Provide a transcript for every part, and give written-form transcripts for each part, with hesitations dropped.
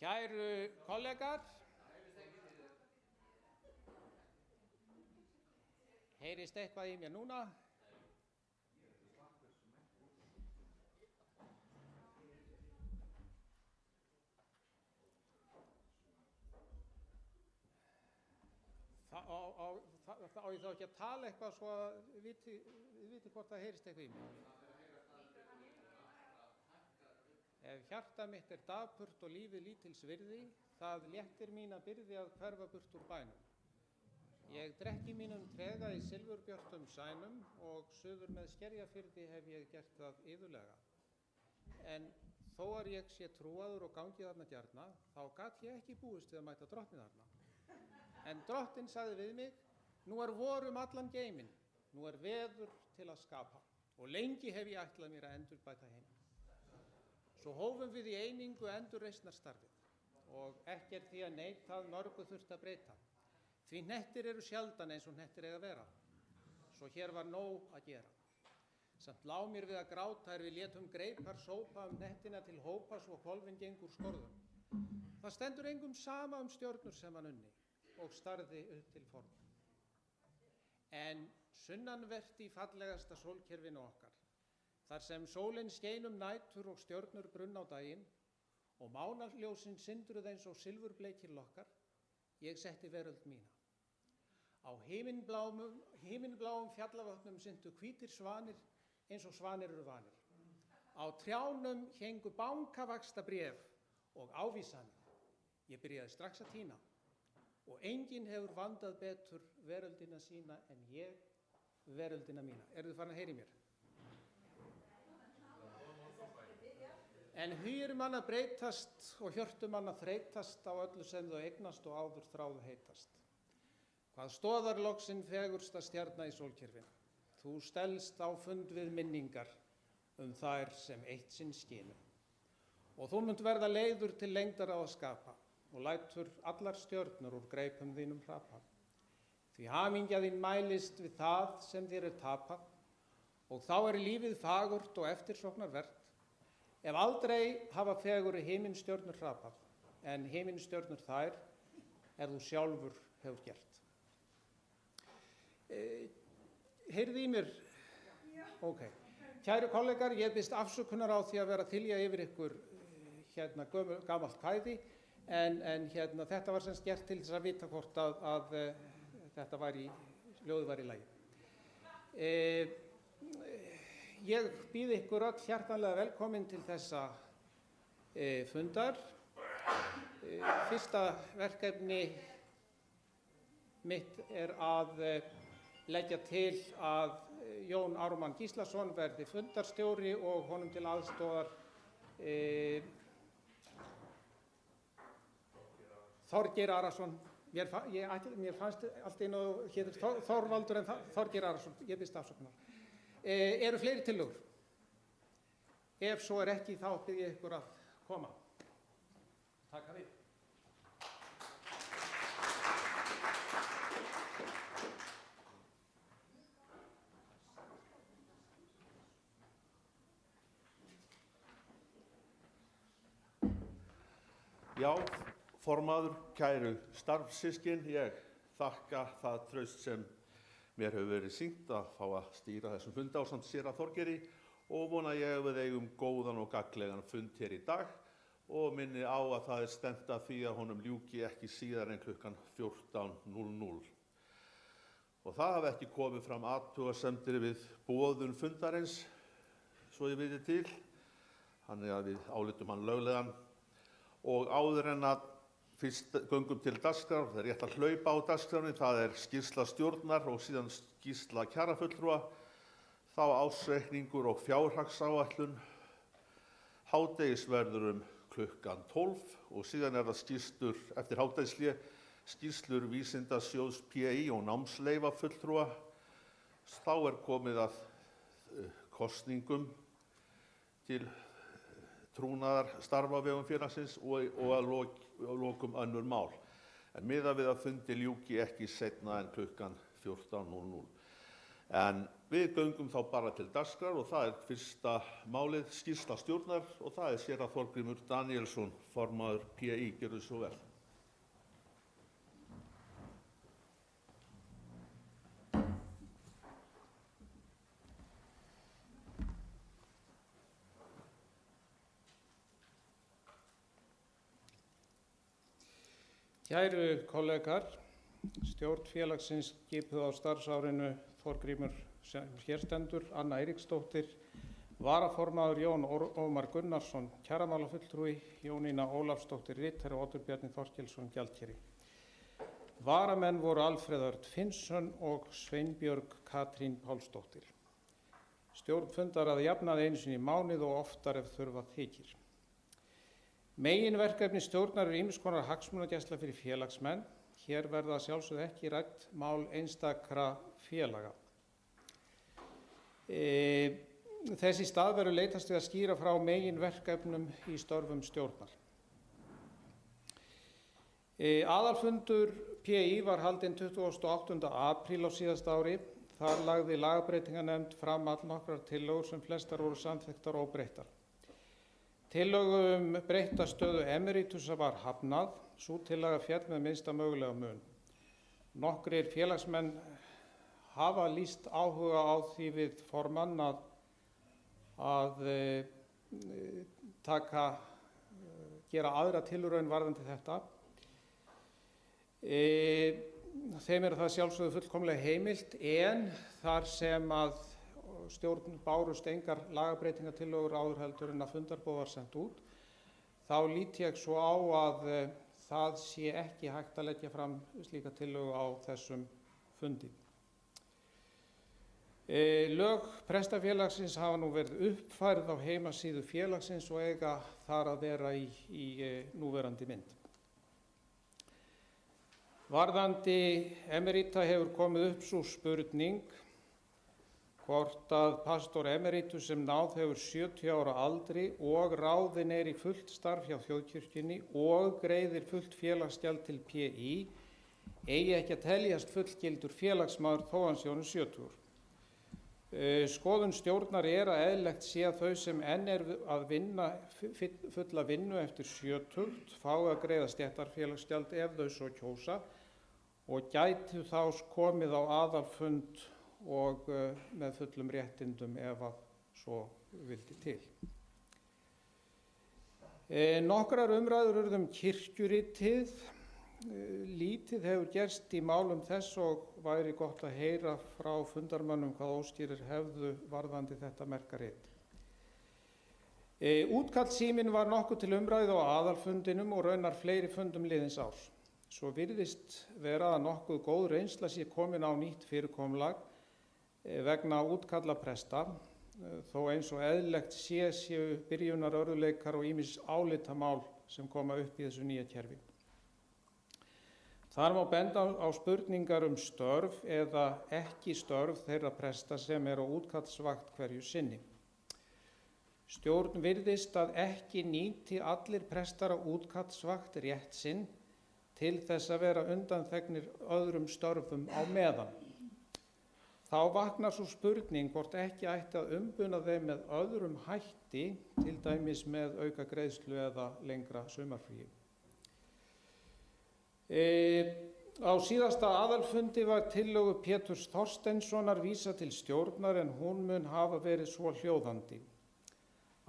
Kæru kollegar, heyrist eitthvað í mér núna? Á ég þá ekki að tala eitthvað svo að þið viti hvort það heyrist eitthvað í mér? Ef hjarta mitt dapurt og lífið lítils virði, það léttir mína byrði að hverfa burt úr bænum. Ég drekki mínum trega í silfurbjörtum sænum og suður með Skerjafirði hef ég gert það iðulega. En þó að ég sé trúaður og gangi þarna gjarna, þá gat ég ekki búist við að mæta drottni þarna. En drottinn sagði við mig, nú vor allan geiminn, nú veður til að skapa og lengi hef ég ætlað mér að endurbæta heiminn. Svo hófum við í einingu endurreisnarstarfið og ekki því að neita að mörgu þurfti að breyta. Því hnettir eru sjaldan eins og hnettir eiga að vera. Svo hér var nóg að gera. Samt lá mér við að gráta við létum greipar sópa hnettina til hópa svo hvolfin gengur skorðum. Það stendur engum sama stjörnur sem hann unni og starði upp til forn. En sunnanvert í fallegasta sólkerfinu okkar, þar sem sólin skein nætur og stjörnur brunn á daginn og mánaljósin sindruð eins og silfurbleikir lokkar, ég setti veröld mína. Á himinbláum fjallavötnum syntu hvítir svanir eins og svanir eru vanir. Á trjánum héngu bankavaxta bréf og ávísanir. Ég byrjaði strax að tína og enginn hefur vandað betur veröldina sína en ég veröldina mína. Eruð þið farin að heyra í mér? En hugir manna breytast og hjörtu manna þreytast á öllu sem þau eignast og áður þráðu heitast. Hvað stoðar loksinn fegursta stjarna í sólkerfinu? Þú stelst á fund við minningar þær sem eitt sinn skinu. Og þú munt verða leiður til lengdar á að skapa og lætur allar stjörnur úr greipum þínum hrapa. Því hamingja þín mælist við það sem þér tapað og þá lífið fagurt og eftirsóknarvert. Ef aldrei hafa fegurri himinstjörnur hrapað, en himinstjörnur þær þú sjálfur hefur gert. Heyrið í mér? Ok. Kæru kollegar, ég biðst afsökunar á því að vera að þylja yfir ykkur gamalt kvæði, en þetta var semst gert til þess að vita hvort að þetta ljóðið var í lagi. Ég býð ykkur öll hjartanlega velkomin til þessa fundar. Fyrsta verkefni mitt að leggja til að Jón Ármann Gíslason verði fundarstjóri og honum til aðstoðar Þorgeir Arason. Mér fannst allt einu hér Þorvaldur en Þorgeir Arason. Ég biðst afsökunar. Eru fleiri tillögur? Ef svo ekki, þá bið ég ykkur að koma. Taka við. Já, formaður, kæru starfssystkin, ég þakka það traust sem mér hefur verið sýnt að fá að stýra þessum fundi ásamt séra Þorgeiri og vona ég að við eigum góðan og gagnlegan fund hér í dag og minni á að það stefnt að því að honum ljúki ekki síðar en klukkan 14:00. Og það hafi ekki komið fram athugasemdir við boðun fundarins, svo ég viti til, þannig að við álitum hann löglegan. Og áður en að fyrst göngum til dagskrár, það rétt að hlaupa á dagskránni, það skýrsla stjórnar og síðan skýrsla kjarafulltrúa, þá ársreikningur og fjárhagsáætlun, hádegisverður klukkan 12 og síðan það skýrslur eftir hádegishlé, skýrslur Vísindasjóðs PÍ og námsleyfafulltrúa. Þá komið að kosningum til trúnaðar starfa á vegum félagsins og að lokum önnur mál. En miðað við að fundi ljúki ekki seinna en klukkan 14:00. En við göngum þá bara til dagskrár og það fyrsta málið, skýrsla stjórnar, og það séra Þorgrímur Daníelsson, formaður PÍ. Gjörðu svo vel. Kæru kollegar, stjórn félagsins skipuð á starfsárinu Þorgrímur sem hér stendur, Anna Eiríksdóttir, varaformaður Jón Ómar Gunnarsson, kjaramálafulltrúi, Jónína Ólafsdóttir ritari og Oddur Bjarni Þorkelsson gjaldkeri. Varamenn voru Alfreð Örn Finnsson og Sveinbjörg Katrín Pálsdóttir. Stjórn fundar að jafnaði einu sinni í mánuð og oftar ef þurfa þykir. Meginverkefni stjórnar ýmiss konar hagsmunagæsla fyrir félagsmenn. Hér verða sjálfsögðu ekki rædd mál einstakra félaga. Þess í stað verður leitast við að skýra frá meginverkefnum í störfum stjórnar. Aðalfundur PÍ var haldinn 28. apríl á síðasta ári. Þar lagði lagabreytinganefnd fram allnokkrar tillögur sem flestar voru samþykktar óbreyttar. Tillögu breytta stöðu emeritusa var hafnað, sú tillaga féll með minnsta mögulega mun. Nokkrir félagsmenn hafa lýst áhuga á því við formann að gera aðra tilraun varðandi þetta. Þeim það sjálfsögðu fullkomlega heimilt, en þar sem að stjórn bárust engar lagabreytingatillögur áður heldur en að fundarboð var sent út, þá lít ég svo á að það sé ekki hægt að leggja fram slíka tillögu á þessum fundi. Lög prestafélagsins hafa nú verið uppfærð á heimasíðu félagsins og eiga þar að vera í núverandi mynd. Varðandi emerita hefur komið upp sú spurning hvort að pastor emeritus sem náð hefur 70 ára aldri og ráðinn í fullt starf hjá þjóðkirkjunni og greiðir fullt félagsgjald til PÍ eigi ekki að teljast fullgildur félagsmaður þó hann sé orðinn 70. Skoðun stjórnar að eðlilegt sé að þau sem enn að vinna fulla vinnu eftir 70 fái að greiða stéttarfélagsgjald ef þau svo kjósa og gætu þá komið á aðalfund og með fullum réttindum ef að svo vildi til. Nokkrar umræður urðu kirkjuritið. Lítið hefur gerst í málum þess og væri gott að heyra frá fundarmönnum hvað óskýrir hefðu varðandi þetta merka rit. Útkallssíminn var nokkuð til umræðu á aðalfundinum og raunar fleiri fundum liðins árs. Svo virðist vera að nokkuð góð reynsla sé komin á nýtt fyrirkomulag vegna útkalla presta, þó eins og eðlilegt séu byrjunarörðugleikar og ýmis álitamál sem koma upp í þessu nýja kerfi. Þar má benda á spurningar störf eða ekki störf þeirra presta sem á útkallsvakt hverju sinni. Stjórn virðist að ekki nýti allir prestar á útkallsvakt rétt sinn til þess að vera undanþegnir öðrum störfum á meðan. Þá vaknar svo spurning hvort ekki ætti að umbuna þeim með öðrum hætti, til dæmis með auka greiðslu eða lengra sumarfríi. Á síðasta aðalfundi var tillögu Péturs Þorsteinssonar vísað til stjórnar en hún mun hafa verið svo hljóðandi.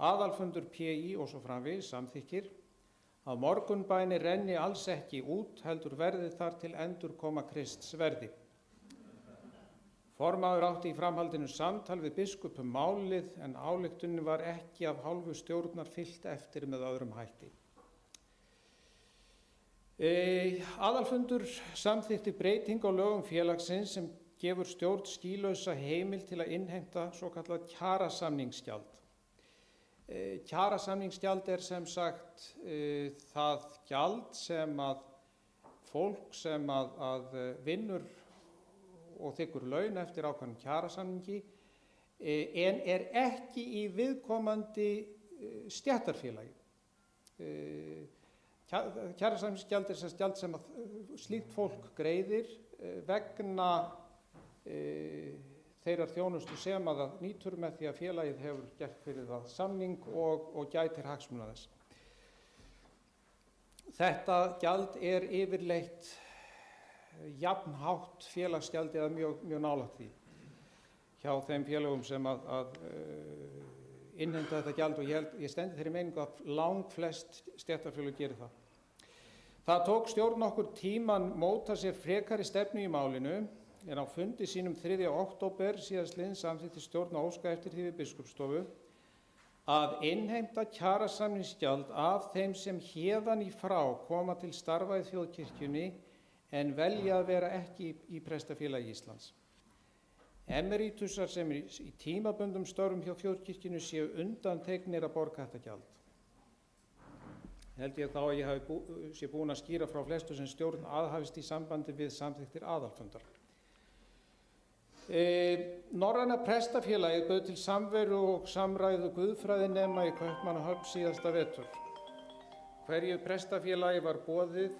Aðalfundur PÍ og svo framvegis samþykkir að morgunbænir renni alls ekki út heldur verði þar til endurkoma Krists verði. Formaður átti í framhaldinu samtal við biskup málið en ályktunin var ekki af hálfu stjórnar fylgt eftir með öðrum hætti. Aðalfundur samþykkti breyting á lögum félagsins sem gefur stjórn skýlausa heimild til að innheimta svokallað kjarasamningsgjald. Kjarasamningsgjald sem sagt það gjald sem að fólk sem að vinnur og þiggur laun eftir ákveðnum kjarasamningi en ekki í viðkomandi stéttarfélagi. Kjarasamningsgjald sem gjald sem að slíkt fólk greiðir vegna þeirrar þjónustu sem að það nýtur með því að félagið hefur gert fyrir það samning og gætir hagsmuna þess. Þetta gjald er yfirleitt jafnhátt félagsgjaldi eða mjög nálægt því hjá þeim félögum sem að innheimta þetta gjald, og ég stendi þeirri meiningu að langflest stéttarfélög gerir það. Það tók stjórn nokkur tíma að móta sér frekari stefnu í málinu, en á fundi sínum 3. október síðastliðinn samþykkti stjórn að óska eftir því við Biskupsstofu að innheimta kjarasamningsgjald af þeim sem héðan í frá koma til starfa í þjóðkirkjunni en velja að vera ekki í Prestafélagi Íslands. Emeritusar sem í tímabundum störfum hjá þjóðkirkjunni séu undanþegnir að borga þetta gjald. Held ég þá að ég sé búin að skýra frá flestu sem stjórn aðhafist í sambandi við samþykktir aðalfundar. Norræna Prestafélagið bauð til samveru og samræðu guðfræðinema í Kaupmannahöfn síðasta vetur. Hverju prestafélagi var boðið,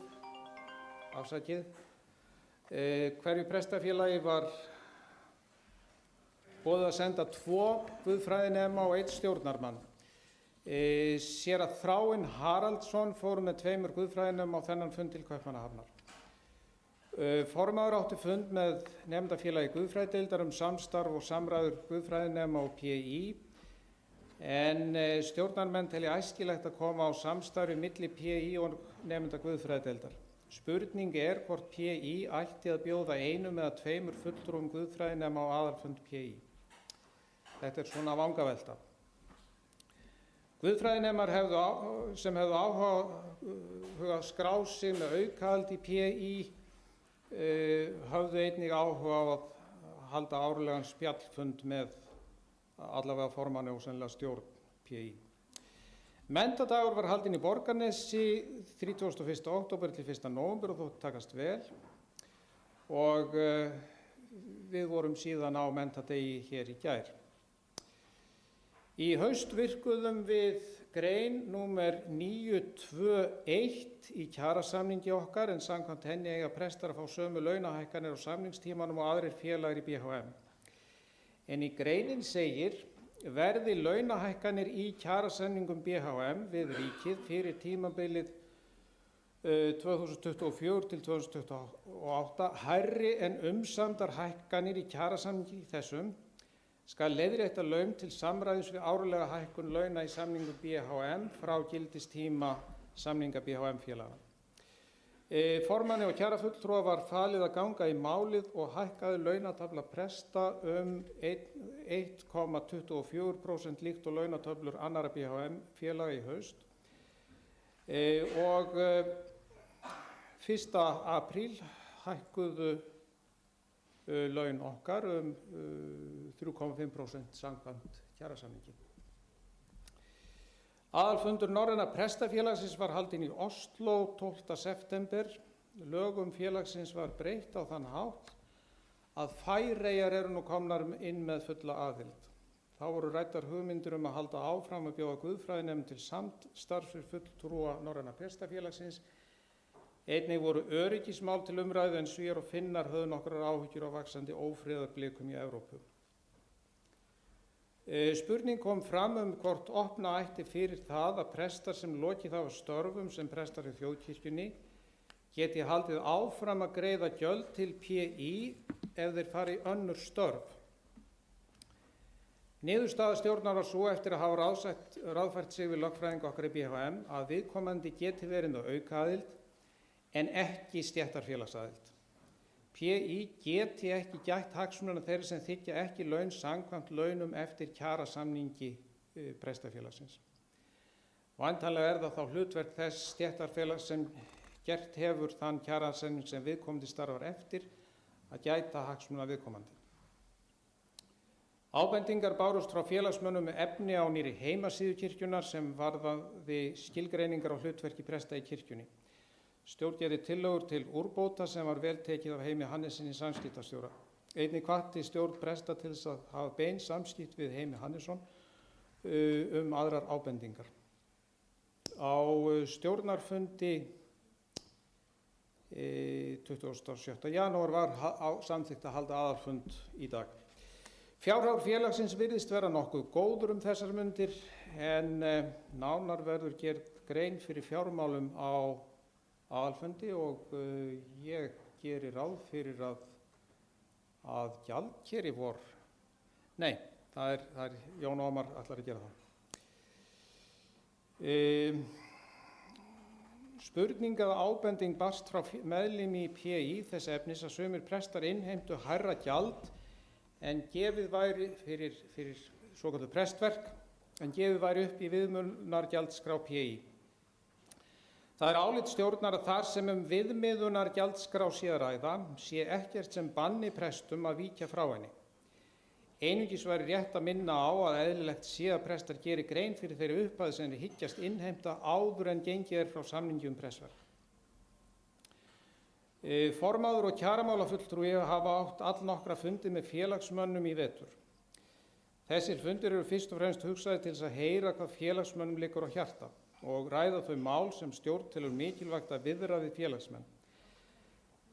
hverju prestafélagi var boðið að senda 2 guðfræðinema og 1 stjórnarmann. Séra Þráinn Haraldsson fór með 2 guðfræðinema á þennan fund til Kaupmannahafnar. Formaður átti fund með nefndafélagi guðfræðideildar samstarf og samræður guðfræðinema og PÍ, en stjórnarmenn telja æskilegt að koma á samstarfi milli PÍ og nefnda guðfræðideildar. Spurning er hvort PÍ ætti að bjóða 1 eða 2 fulltrúum guðfræðinema á aðalfund PÍ. Þetta er svona vangavelta. Guðfræðinemar sem hefðu áhuga að skrá sig með aukahald í PÍ höfðu einnig áhuga á að halda árlegan spjallfund með allavega formanni og sennilega stjórn PÍ. Menntadagur var haldinn í Borgarnesi 31. október til 1. nóvember og þótti takast vel, og við vorum síðan á menntadegi hér í gær. Í haust virkuðum við grein númer 921 í kjarasamningi okkar, en samkvæmt henni eiga prestar að fá sömu launahækkanir á samningstímanum og aðrir félagar í BHM. En í greinin segir: verði launahækkanir í kjarasamningum BHM við ríkið fyrir tímabilið 2024 til 2028 hærri en umsamdar hækkanir í kjarasamningi þessum, skal leiðrétta laun til samræðis við árlega hækkun launa í samningum BHM frá gildistíma samninga BHM-félaga. Formanni og kjarafulltrúa var falið að ganga í málið og hækkaði launatöfla presta 1,24% líkt og launatöflur annarra BHM-félaga í haust. Og 1. apríl hækkuðu laun okkar 3,5% samkvæmt kjarasamningi. Aðalfundur Norræna Prestafélagsins var haldinn í Oslo 12. september. Lögum félagsins var breytt á þann hátt að Færeyjar eru nú komnar inn með fulla aðild. Þá voru ræddar hugmyndir að halda áfram að bjóða guðfræðinefnd til samstarfs við fulltrúa Norræna Prestafélagsins. Einnig voru öryggismál til umræðu, en Svíar og Finnar höfðu nokkrar áhyggjur á vaxandi ófriðarblikum í Evrópu. Spurning kom fram hvort opna ætti fyrir það að prestar sem lokið hafa störfum sem prestar í þjóðkirkjunni geti haldið áfram að greiða gjöld til PÍ ef þeir fari í önnur störf. Niðurstaða stjórnar var svo, eftir að hafa ráðfært sig við lögfræðing okkar í BHM, að viðkomandi geti verið með aukaaðild en ekki stéttarfélagsaðild. PÍ geti ekki gætt hagsmunanna þeirra sem þiggja ekki laun samkvæmt launum eftir kjarasamningi prestafélagsins. Væntanlega það þá hlutverk þess stéttarfélags sem gert hefur þann kjarasamning sem viðkomandi starfar eftir að gæta hagsmuna viðkomandi. Ábendingar bárust frá félagsmönnum með efni á nýrri heimasíðu kirkjunnar sem varðaði skilgreiningar á hlutverki presta í kirkjunni. Stjórn gerði tillögur til úrbóta sem var vel tekið af Heimi Hannessyni samskiptastjóra. Einnig hvatti stjórn presta til þess að hafa bein samskipt við Heimi Hannesson aðrar ábendingar. Á stjórnarfundi 27. janúar var samþykkt að halda aðalfund í dag. Fjárhagur félagsins virðist vera nokkuð góður þessar mundir en nánar verður gerð grein fyrir fjármálum á aðalfundi og ég geri ráð fyrir að gjaldkeri nei, það er Jón Ómar ætlar að gera það. Spurning eða ábending barst frá meðlimi í PÍ þess efnis að sumir prestar innheimtu hærra gjald en gefið væri fyrir svokölluð prestverk en gefið væri upp í viðmiðunargjaldskrá PÍ. Það er álit stjórnar að þar sem viðmiðunargjaldskrá sé að ræða sé ekkert sem banni prestum að víkja frá henni. Einungis væri rétt að minna á að eðlilegt sé að prestar geri grein fyrir þeirri upphæð sem þeir hyggjast innheimta áður en gengið frá samningi prestverk. Formaður og kjaramálafulltrúi hafa átt allnokkra fundi með félagsmönnum í vetur. Þessir fundir eru fyrst og fremst hugsaðir til þess að heyra hvað félagsmönnum liggur á hjarta og ræða þau mál sem stjórn telur mikilvægt að viðra við félagsmenn.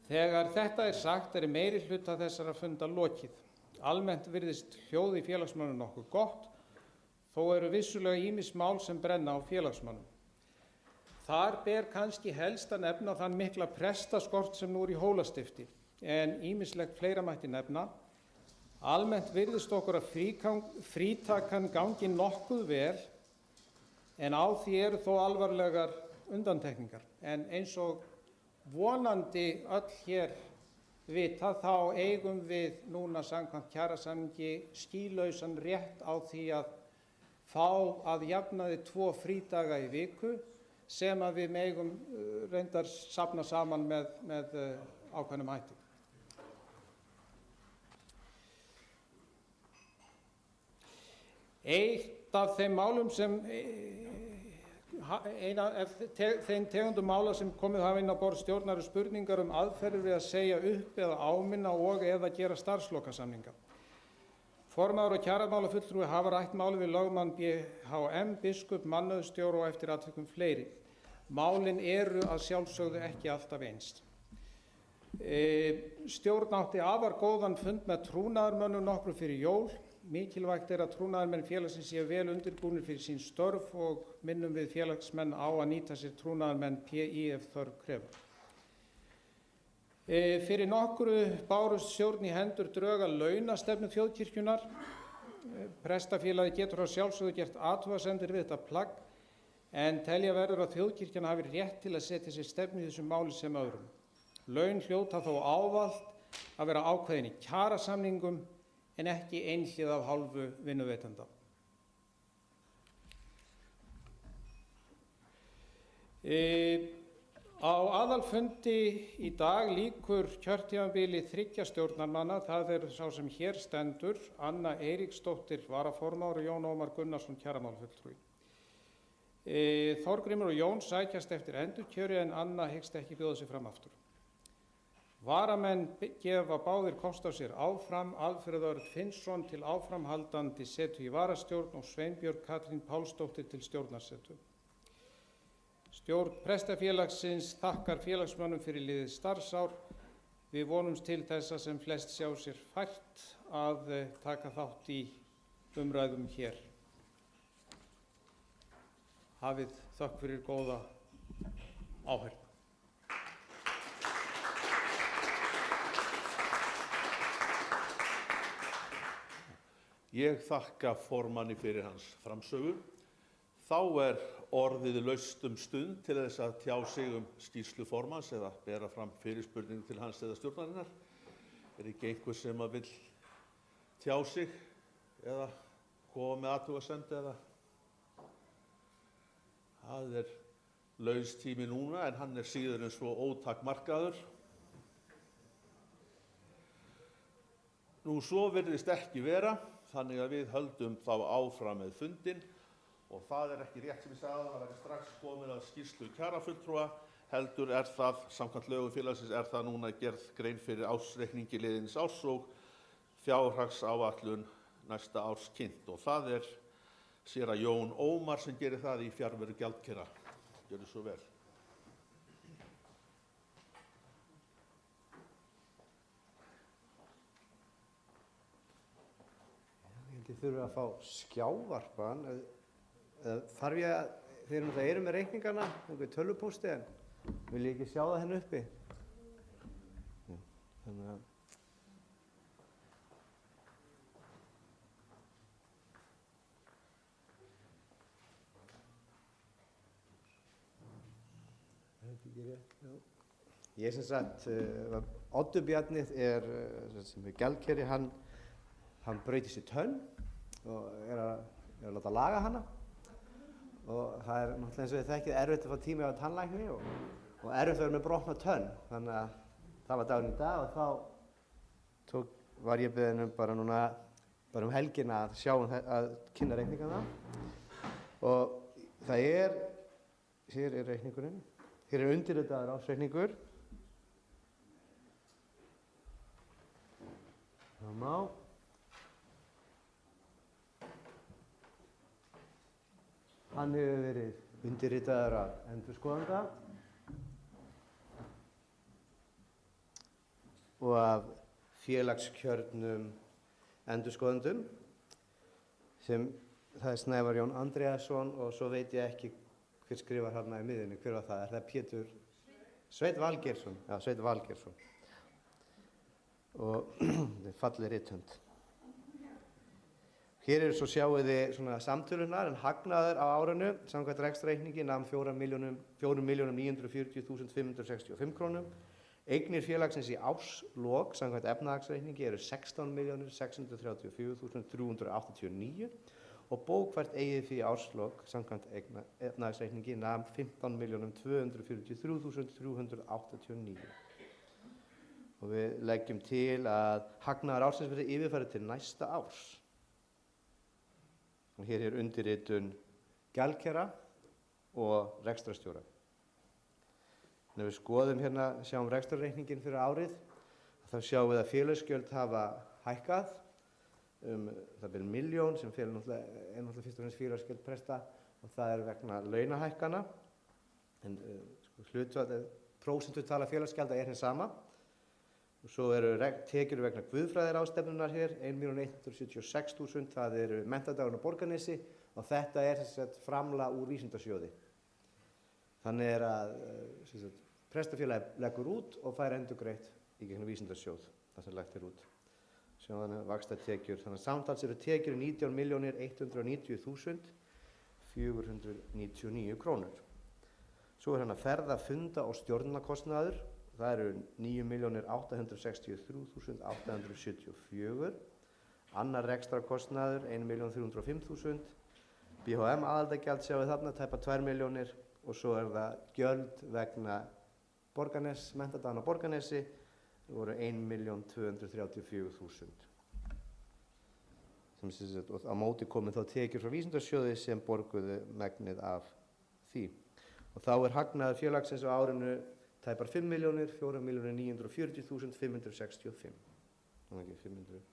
Þegar þetta er sagt er meiri hluta þessara funda lokið. Almennt virðist hljóð í félagsmönnum nokkuð gott, þó eru vissulega ýmis mál sem brenna á félagsmönnum. Þar ber kannski helst að nefna þann mikla prestaskort sem nú er í Hólastifti, en ýmislegt fleira mætti nefna. Almennt virðist okkur að frítakan gangi nokkuð vel, en á því eru þó alvarlegar undantekningar. En eins og vonandi öll hér vita þá eigum við núna samkvæmt kjarasamningi skýlausan rétt á því að fá að jafnaði 2 frídaga í viku sem að við megum reyndar safna saman með ákveðnum hætti. Eitt af þeim málum sem þeim tegundum mála sem komið hafa inn á borð stjórnar eru spurningar aðferðir við að segja upp eða áminna og eða gera starfslokasamninga. Formaður og kjaramálafulltrúi hafa rætt málið við lögmann BHM, biskup, mannauðsstjóra og eftir atvikum fleiri. Málin eru að sjálfsögðu ekki alltaf eins. Stjórn átti afar góðan fund með trúnaðarmönnum nokkru fyrir jól. Mikilvægt er að trúnaðarmenn félagsins séu vel undirbúnir fyrir sín störf og minnum við félagsmenn á að nýta sér trúnaðarmenn PÍ ef þörf krefur. Fyrir nokkru bárust stjórn í hendur drög að launastefnu þjóðkirkjunnar. Prestafélagið getur að sjálfsögðu gert athugasemdir við þetta plagg en telja verður að þjóðkirkjan hafi rétt til að setja sér stefnu í þessum máli sem öðrum. Laun hljóta þó ávallt að vera ákveðin í kjarasamningum en ekki einhlið af hálfu vinnuveitenda. Á aðalfundi í dag lýkur kjörtímabili 3 stjórnarmanna, það er sá sem hér stendur, Anna Eiríksdóttir varaformaður og Jón Ómar Gunnarsson kjaramálafulltrúi. Þorgrímur og Jón sækjast eftir endurkjöri en Anna hyggst ekki bjóða sig fram aftur. Varamenn gefa báðir kost á sér áfram, Alfreð Örn Finnsson til áframhaldandi setu í varastjórn og Sveinbjörg Katrín Pálsdóttir til stjórnarsetu. Stjórn prestafélagsins þakkar félagsmönnum fyrir liðið starfsár. Við vonumst til þessa sem flest sjá sér fært að taka þátt í umræðum hér. Hafið þökk fyrir góða áheyrn. Ég þakka formanni fyrir hans framsögu. Þá er orðið laust stund til þess að tjá sig skýrslu formanns eða bera fram fyrirspurningu til hans eða stjórnarinnar. Er ekki einhver sem að vill tjá sig eða koma með athugasemd eða? Það er laus tími núna en hann er síður en svo ótakmarkaður. Nú svo virðist ekki vera. Þannig að við höldum þá áfram með fundinn og það er ekki rétt sem ég sagði að það verði strax komið að skýrslu kjarafulltrúa, heldur er það, samkvæmt lögum félagsins, er það núna gerð grein fyrir ársreikningi liðins árs og fjárhagsáætlun næsta árs kynnt og það er séra Jón Ómar sem gerir það í fjarveru gjaldkera. Gjörðu svo vel. Þið þurfum að fá skjávarpan. Þarf ég að, þeir náttúrulega eru með reikningarna, einhverju tölvupósti, en vil ég ekki sjá það hérna uppi? Já, þannig að þetta ekki rétt, já. Ég sem sagt, Oddur Bjarni sem er gjaldkeri, hann braut í sig tönn og er að láta laga hana. Og það er náttúrulega eins og þið þekkið erfitt að fá tíma á tannlækni og erfitt að vera með brotna tönn. Þannig að það var dagurinn í dag og þá var ég beðinn bara um helgina að sjá að kynna reikningana. Og það hér er reikningurinn. Hér er undirritaður ársreikningur. Það má. Hann hefur verið undirritaður af endurskoðanda og af félagskjörnum endurskoðendum sem það er Snævar Jón Andreasson og svo veit ég ekki hver skrifar hérna í miðjunni, hver var það? Er það Pétur? Sveinn Valgeirsson, já, Sveinn Valgeirsson. Og þetta er falleg rithönd. Hér svo sjáið þið svona samtölunar en hagnaður á árinu samkvæmt rekstrarreikningi nam 4.940.565 krónum. Eignir félagsins í árslok samkvæmt efnahagsreikningi eru 16.634.389 og bókfært eigið fé í árslok samkvæmt efnahagsreikningi nam 15.243.389. Og við leggjum til að hagnaður ársins verði yfirfærður til næsta árs. Og hér er undirritun gjaldkera og rekstrarstjóra. Þegar við skoðum hérna, sjáum rekstrarreikninginn fyrir árið, þá sjáum við að félagsgjöld hafa hækkað það byrjum 1 milljón sem er náttúrulega fyrst og fremst félagsgjöld presta og það er vegna launahækkana. En prósentutala félagsgjalda er hins sama. Og svo eru tekjur vegna guðfræðiráðstefnunnar hér, 1.176.000, það eru Menntadagurinn á Borgarnesi og þetta er framlag úr vísindasjóði. Þannig er að prestafélagið leggur út og fær endurgreitt í gegnum vísindasjóð, það sem lagt út. Sjóðan vaxtatekjur, þannig að samtals eru tekjur 19.190.499 krónur. Svo er hérna ferða, funda og stjórnunarkostnaður. Það eru 9.863.874. Annar rekstrarkostnaður 1.305.000. BHM aðaldagjald sjáum við þarna, tæpa 2 milljónir og svo er það gjöld vegna Borgarnes, Menntadagurinn á Borgarnesi, það voru 1.234.000. Og á móti komið þá tekjur frá vísindasjóði sem borguðu megnið af því. Og þá er hagnaður félagsins á árinu tæpar 5.4.940.565. Þannig ekki 500.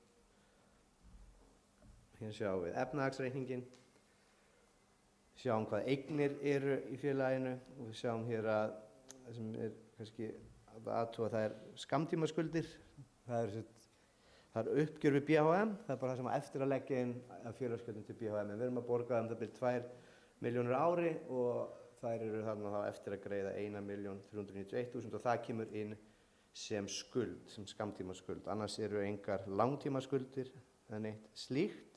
Hér sjáum við efnahagsreikninginn. Sjáum hvað eignir eru í félaginu og við sjáum hér að það sem er kannski að athuga það er skammtímaskuldir. Það er uppgjör við BHM. Það er bara það sem á eftir að leggja inn af félagsgjöldum til BHM. En við erum að borga það byrja 2 milljónir á ári og þær eru þarna þá eftir að greiða 1.391.000 og það kemur inn sem skuld, sem skammtímaskuld. Annars eru engar langtímaskuldir en eitt slíkt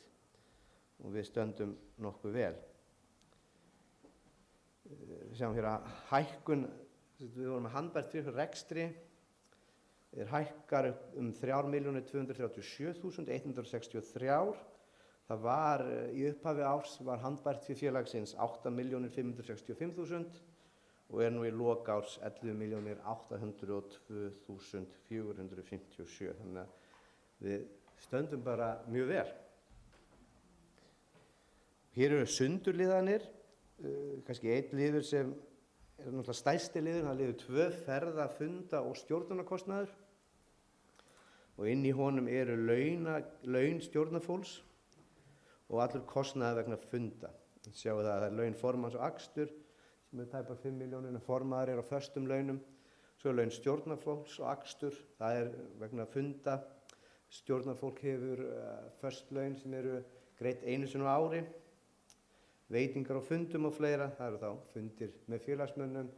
og við stöndum nokkuð vel. Sjáum hér að hækkun, við vorum með handbært fyrir rekstri, hækkar um 3.237.163. Það var í upphafi árs var handbært fyrir félagsins 8.565.000 og er nú í lok árs 11.802.457. Þannig að við stöndum bara mjög vel. Hér eru sundurliðanir, kannski einn liður sem er náttúrulega stærsti liður, það er liður 2, ferða, funda og stjórnunarkostnaður og inn í honum eru laun stjórnarfólks og allur kostnaður vegna funda. Sjáum það að það er laun formanns og akstur sem er tæpar 5 milljónir en formaður er á föstum launum. Svo er laun stjórnarfólks og akstur, það er vegna funda. Stjórnarfólk hefur föst laun sem eru greitt einu sinni á ári, veitingar og fundum og fleira, það eru þá fundir með félagsmönnum,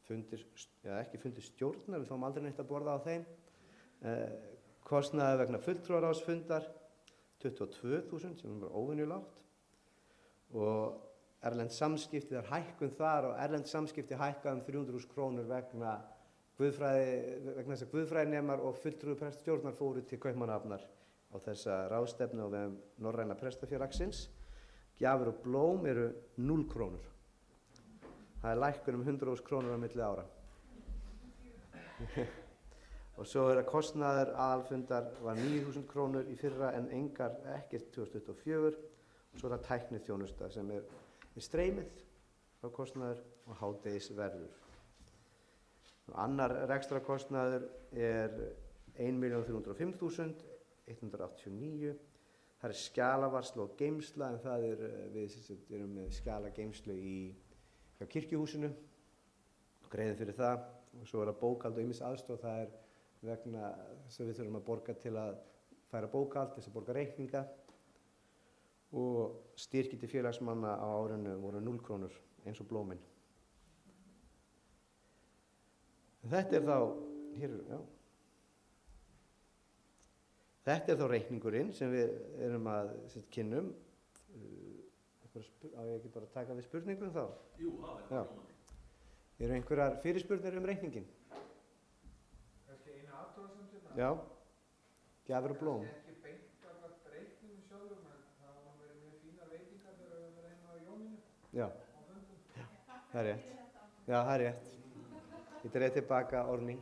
ekki fundir stjórnar, við fáum aldrei neitt að borða á þeim, kostnaður vegna fulltrúaráðsfundar 22.000 sem er bara óvenjulágt og erlend samskipti, það er hækkun þar og erlend samskipti hækkað 300.000 krónur vegna þess að guðfræðinemar og fulltrúi preststjórnar fóru til Kaupmannahafnar á þessa ráðstefnu á vegum Norræna prestafélagsins. Gjafir og blóm eru 0 krónur. Það er lækkun 100.000 krónur á milli ára. Og svo er að kostnaður aðalfundar var 9.000 krónur í fyrra en ekkert 2024 og svo er það tækniþjónusta sem er streymið frá kostnaður og hádegisverður. Annar rekstrakostnaður er 1.305.189. Það er skjalavarsla og geymsla en það er, við erum með skjalageymslu hjá kirkjuhúsinu, greiðum fyrir það og svo er það bókhald og ýmis aðstoð, það er vegna þess að við þurfum að borga til að færa bókhald, þess að borga reikninga og styrki til félagsmanna á árinu voru 0 krónur eins og blómin. Þetta er þá, Þetta er þá reikningurinn sem við erum að kynnum. Á ég ekki bara að taka við spurningum þá? Jú, það er komandi. Eru einhverjar fyrirspurnir reikningin? Kannski eina athugasemd Já, gjafir og blóm. Ekki beint gagnvart reikningum sjálfum, en það hafa verið mjög fínar veitingar þegar við höfum verið heima á Jóninu Já, á fundum. það er rétt. Já, það er rétt. Ég dreif tilbaka orðning.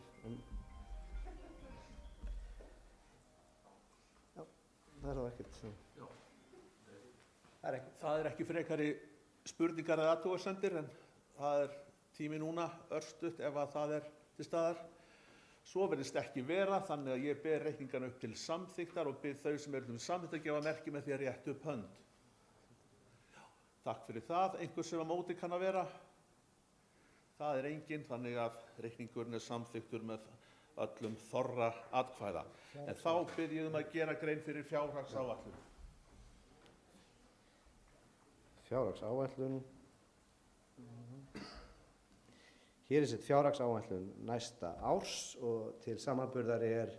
Já, það er þá ekkert. Já. Það er ekkert. Það er ekki frekari spurningar eða athugasemdir en það er tími núna örstutt ef að það er til staðar. Svo verðist ekki vera þannig að ég ber reikningana upp til samþykktar og bið þau sem eru til samþykkt að gefa merki með því að rétta upp hönd. Takk fyrir það. Einhver sem á móti kann að vera? Það er enginn, þannig að reikningurinn er samþykktur með öllum þorra atkvæða. En þá bið ég að gera grein fyrir fjárhagsáætlun. Fjárhagsáætlun. Hér er sett fjárhagsáætlun næsta árs og til samanburðar er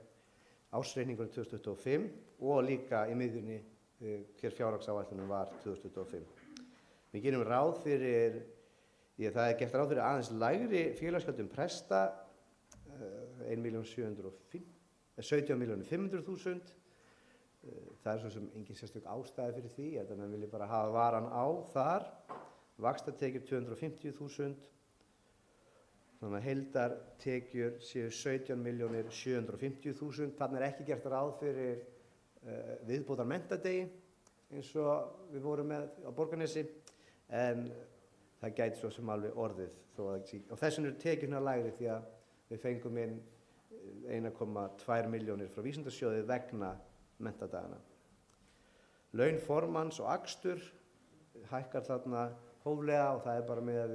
ársreikningurinn 2025 og líka í miðjunni hver fjárhagsáætlunum var 2025. Við gerum ráð fyrir, það er gert ráð fyrir aðeins lægri félagsgjöldum presta, 17.500.000. Það er svo sem engin sérstök ástæði fyrir því, ég held að menn vilji bara hafa varan á þar. Vaxtatekjur 250.000. Þannig að heildartekjur séu 17.750.000. Þannig er ekki gert ráð fyrir viðbótar mentadegi eins og við vorum með á Borgarnesi, en það gæti svo sem alveg orðið. Og þess vegna eru tekjurnar lægri því að við fengum inn 1,2 milljónir frá Vísindasjóði vegna mentadagana. Laun formanns og akstur hækkar þarna hóflega og það er bara með að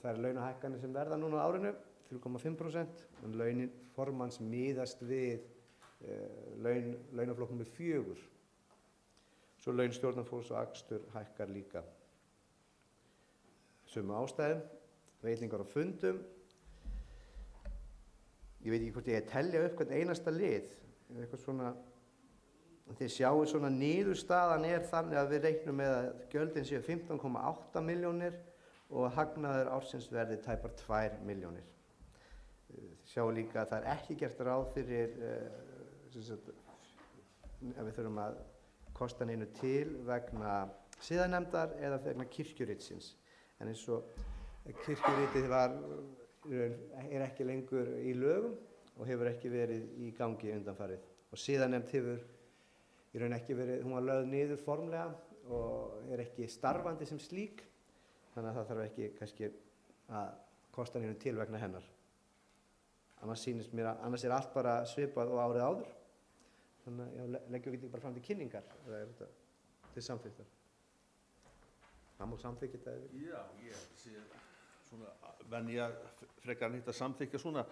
það er launahækkanir sem verða núna á árinu, 3,5%, en launin formanns miðast við launaflokk nr. 4. Svo laun stjórnarfólks og akstur hækkar líka. Sömu ástæðum, veitingar og fundum. Ég veit ekki hvort ég telja upp hvern einasta lið, eitthvað svona. Þið sjáu svona niðurstaðan er þannig að við reiknum með að gjöldin séu 15,8 milljónir og hagnaður ársins verði tæpar 2 milljónir. Þið sjáu líka að það er ekki gert ráð fyrir að við þurfum að kosta neinu til vegna siðanefndar eða vegna kirkjuritsins. En eins og kirkjuritið er ekki lengur í lögum og hefur ekki verið í gangi undanfarið. Og siðanefnd hefur í raun ekki verið, hún var lögð niður formlega og er ekki starfandi sem slík, þannig að það þarf ekki kannski að kosta neinu til vegna hennar. Annars er allt bara svipað og árið áður. Þannig að leggjum við ekki bara fram til kynningar, eða er þetta til samþykktar? Það má samþykkja þetta eða? Já, ég sé svona venja frekar nýtt að samþykkja svona.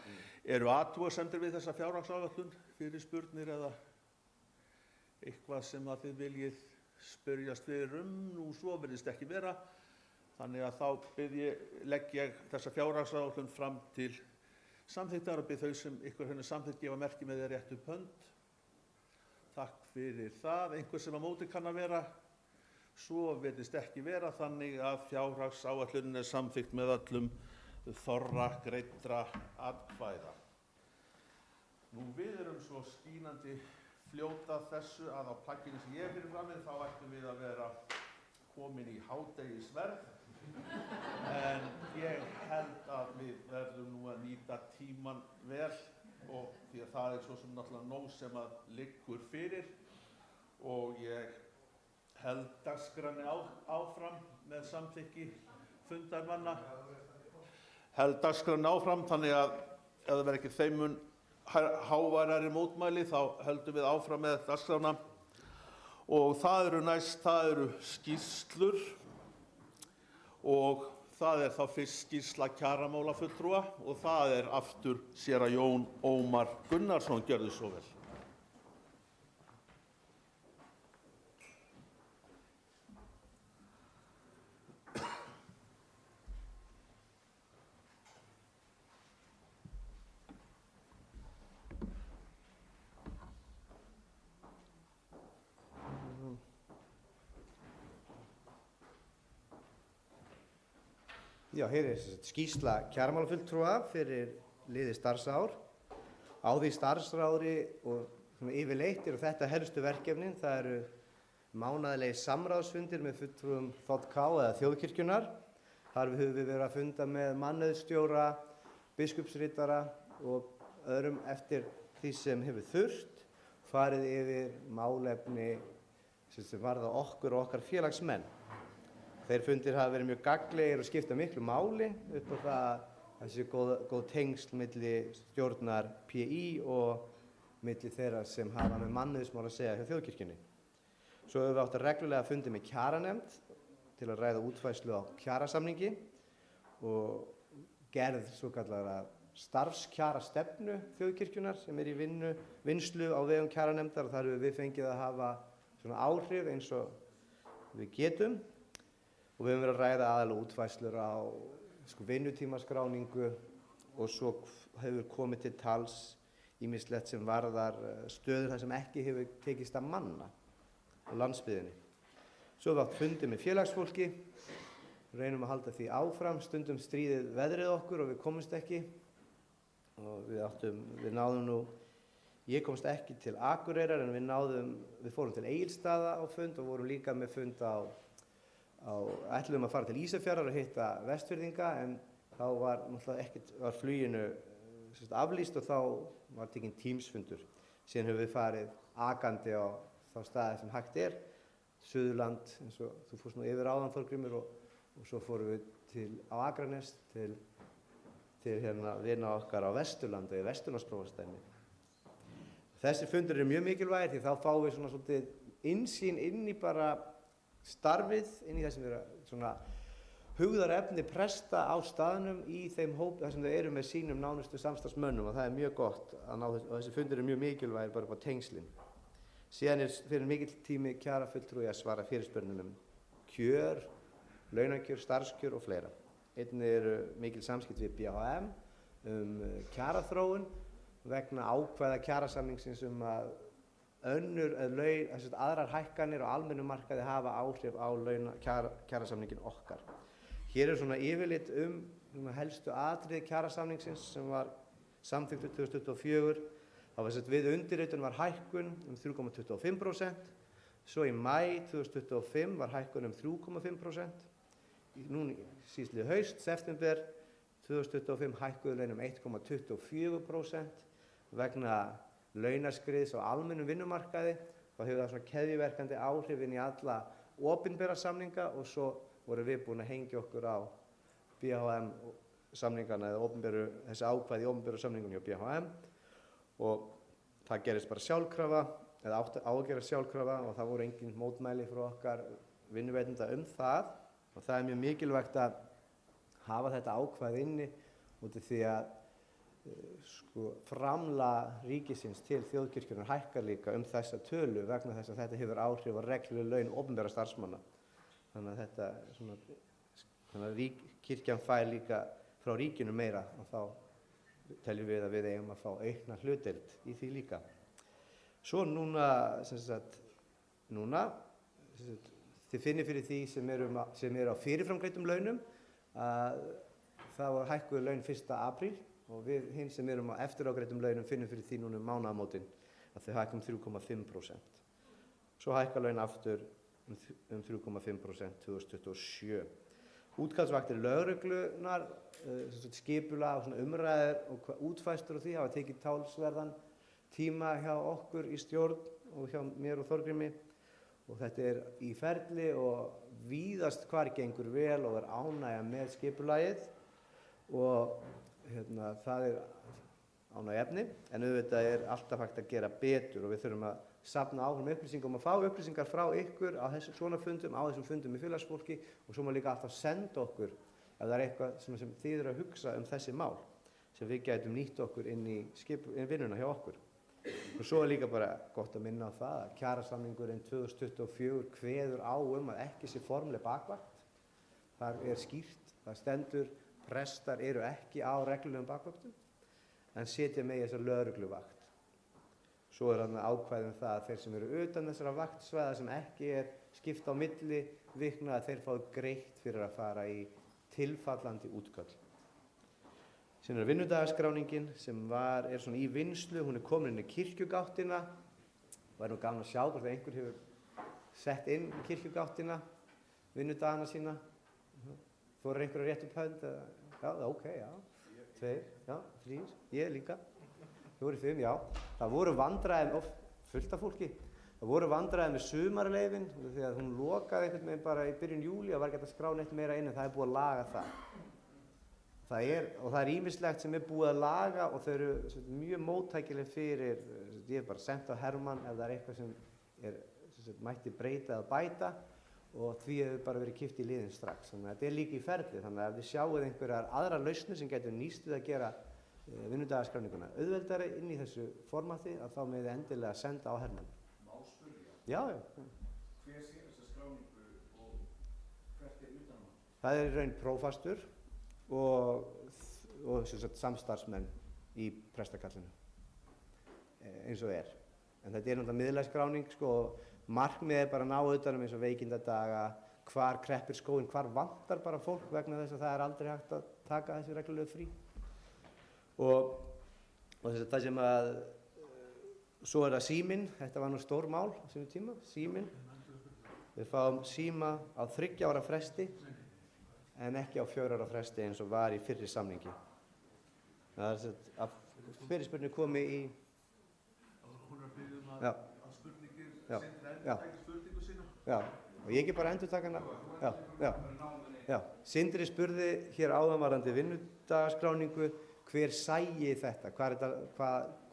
Eru athugasemdir við þessa fjárhagsáætlun, fyrirspurnir eða eitthvað sem að þið viljið spyrjast fyrir nú svo virðist ekki vera. Þannig að þá legg ég þessa fjárhagsáætlun fram til samþykktar og bið þau sem ykkur henni samþykkt gefa merki með því rétt upp hönd. Takk fyrir það. Einhver sem á móti kann að vera? Svo virðist ekki vera, þannig að fjárhagsáætlunin samþykkt með öllum þorra greiddra atkvæða. Nú við erum svo skínandi fljóta þessu að á plagginu sem ég fyrir fram með þá ættum við að vera komin í hádegisverð. En ég held að við verðum nú að nýta tíman vel og því að það svo sem náttúrulega nóg sem að liggur fyrir og ég held dagskránni áfram með samþykki fundarmanna. Held dagskránni áfram þannig að ef það verður ekki þeim mun háværari mótmæli þá höldum við áfram með dagskrána og það eru skýrslur og það þá fyrst skýrsla kjaramálafulltrúa og það aftur séra Jón Ómar Gunnarsson, gjörðu svo vel. Já, hér skýrsla kjaramálafulltrúa fyrir liðið starfsár. Á því starfsári og yfirleitt eru þetta helstu verkefnin. Það eru mánaðarlegir samráðsfundir með fulltrúum þ.k. eða þjóðkirkjunnar. Þar höfum við verið að funda með mannauðsstjóra, biskupsritara og öðrum eftir því sem hefur þurft, farið yfir málefni sem varða okkur og okkar félagsmenn. Þeir fundir hafa verið mjög gagnlegir og skipta miklu máli upp á það að þessi góð tengsl milli stjórnar PÍ og milli þeirra sem hafa með mannauðsmál að segja hjá þjóðkirkjunni. Svo höfum við átt að reglulega fundi með kjaranefnd til að ræða útfærslu á kjarasamningi og gerð svokallaðra starfskjarastefnu þjóðkirkjunnar sem í vinnslu á vegum kjaranefndar og þar höfum við fengið að hafa svona áhrif eins og við getum. Og við höfum verið að ræða aðalega útfærslur á vinnutímaskráningu og svo hefur komið til tals ýmislegt sem varðar stöður þar sem ekki hefur tekist að manna á landsbyggðinni. Svo höfum við átt fundi með félagsfólki, reynum að halda því áfram, stundum stríðið veðrið okkur og við komumst ekki. Og við náðum nú, ég komst ekki til Akureyrar en við fórum til Egilsstaða á fund og vorum líka með fund ætluðum að fara til Ísafjarðar og hitta Vestfirðinga en þá var fluginu aflýst og þá var tekinn Teams-fundur. Síðan höfum við farið akandi á þá staði sem hægt Suðurland, eins og þú fórst nú yfir áðan Þorgrímur og svo fórum við á Akranes til vina okkar á Vesturlandi, í Vesturlandsprófastsdæmi. Þessi fundur mjög mikilvægir því þá fáum við svolítið innsýn inn í bara starfið, inn í það sem eru hugðarefni presta á staðnum í þeim hóp þar sem þau eru með sínum nánustu samstarfsmönnum og það mjög gott að ná þessu og þessi fundur mjög mikilvægir bara upp á tengslin. Síðan fyrir mikill tími kjarafulltrúi að svara fyrirspurnum kjör, launakjör, starfskjör og fleira. Einnig eru mikil samskipt við BHM kjaraþróun vegna ákvæða kjarasamningsins að aðrar hækkanir á almennum markaði hafa áhrif á kjarasamningin okkar. Hér svona yfirlit helstu atriði kjarasamningsins sem var samþykkt 2024. Við undirritun var hækkun 3,25%, svo í maí 2025 var hækkun 3,5%, nú síðastliðið haust, september 2025 hækkuðu laun 1,24% vegna launaskriðs á almennum vinnumarkaði, þá hefur það svona keðjuverkandi áhrif inn í alla opinbera samninga og svo vorum við búin að hengja okkur á BHM samningana eða þessi ákvæði í opinberu samningunum hjá BHM og það gerist bara sjálfkrafa eða átti á að gera sjálfkrafa og það voru engin mótmæli frá okkar vinnuveitenda það og það mjög mikilvægt að hafa þetta ákvæði inni út af því að framlag ríkisins til þjóðkirkjunnar hækkar líka þessa tölu vegna þess að þetta hefur áhrif á regluleg laun opinberra starfsmanna. Þannig að kirkjan fær líka frá ríkinu meira og þá teljum við að við eigum að fá aukna hlutdeild í því líka. Svo núna, þið finnið fyrir því sem eru á fyrirframgreiddum launum að það var hækkuð laun 1. apríl og við hinn sem erum á eftirágreiddum launum finnum fyrir því núna mánaðamótin að þau hækka 3,5%. Svo hækka laun aftur 3,5% 2027. Útkallsvaktir lögreglunar, skipulag og umræður og útfærslur og því hafa tekið talsverðan tíma hjá okkur í stjórn og hjá mér og Þorgrími og þetta er í ferli og víðast hvar gengur vel og er ánægja með skipulagið og það er ánægjuefni en auðvitað er alltaf hægt að gera betur og við þurfum að safna áfram upplýsingum og fá upplýsingar frá ykkur á svona fundum, á þessum fundum með félagsfólki og svo má líka alltaf senda okkur ef það er eitthvað sem þið eru að hugsa þessi mál sem við gætum nýtt okkur inn í vinnuna hjá okkur. Og svo er líka bara gott að minna á það að kjarasamningurinn 2024 kveður á að ekki sé formleg bakvakt. Það er skýrt, það stendur, prestar eru ekki á reglulegum bakvaktum en setja með þessa lögregluvakt. Svo er þarna ákvæði það að þeir sem eru utan þessara vaktsvæða sem ekki er skipt á milli vikna að þeir fái greitt fyrir að fara í tilfallandi útköll. Síðan er vinnudagarskráningin sem er svona í vinnslu, hún er komin inn í kirkjugáttina. Það er nú gaman að sjá hvort einhver hefur sett inn kirkjugáttina, vinnudagana sína. Þorir einhver að rétta upp hönd? Já, ok, já. 2, já, 3, ég líka. 4, 5, já. Það voru vandræðin, fullt af fólki. Það voru vandræðin með sumarleyfin því að hún lokaði einhvern veginn bara í byrjun júlí og var ekki hægt að skrá neitt meira inn en það er búið að laga það. Það er ýmislegt sem er búið að laga og þau eru mjög móttækileg fyrir, ég hef bara sendt á Hermann ef það er eitthvað sem mætti breyta eða bæta og því hefur bara verið kippt í liðinn strax. Þannig að þetta er líka í ferli, þannig að ef þið sjáuð einhverjar aðrar lausnir sem getur nýst við að gera vinnudagarskráninguna auðveldari inn í þessu formati að þá með þið endilega senda á Hermann. Má spyrja? Já. Hver sér þessa skráningu og hvert er utanum? Það er í raun prófastur og samstarfsmenn í prestakallinu eins og er. En þetta er náttúrulega miðlæg skráning markmiðið er bara að ná utanum eins og veikindadaga, hvar kreppir skóinn, hvar vantar bara fólk vegna þess að það er aldrei hægt að taka þessi reglulegu frí. Og það sem að svo er það síminn, þetta var nú stór mál á sínum tíma, síminn. Við fáum síma á 3 ára fresti en ekki á 4 ára fresti eins og var í fyrri samningi. Það er að fyrirspurning komi í... Hún er að byrja að spurningir, Sindri endurtækir spurningu sína. Já, og ég ekki bara endurtaka hana. Já, Sindri spurði hér áðanvarandi vinnudagaskráningu hver sæi þetta,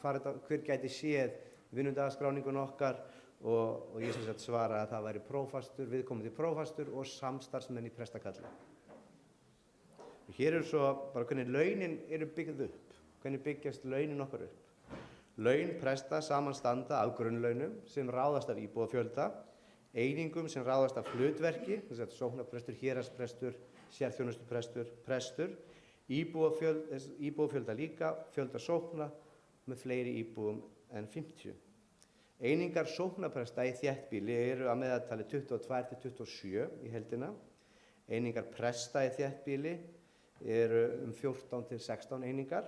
hver gæti séð vinnudagaskráningun okkar og ég sem sagt svara að það væri prófastur, viðkomandi prófastur og samstarfsmenn í prestakalli. Hér eru svo bara hvernig launin eru byggð upp, hvernig byggjast launin okkar upp. Laun presta samanstanda af grunnlaunum sem ráðast af íbúafjölda, einingum sem ráðast af hlutverki, þess að sóknarprestur, héraðsprestur, sérþjónustuprestur, prestur, íbúafjölda líka, fjölda sókna með fleiri íbúum en 50. Einingar sóknarpresta í þéttbýli eru að meðaltali 22 til 27 í heildina. Einingar presta í þéttbýli eru 14 til 16 einingar.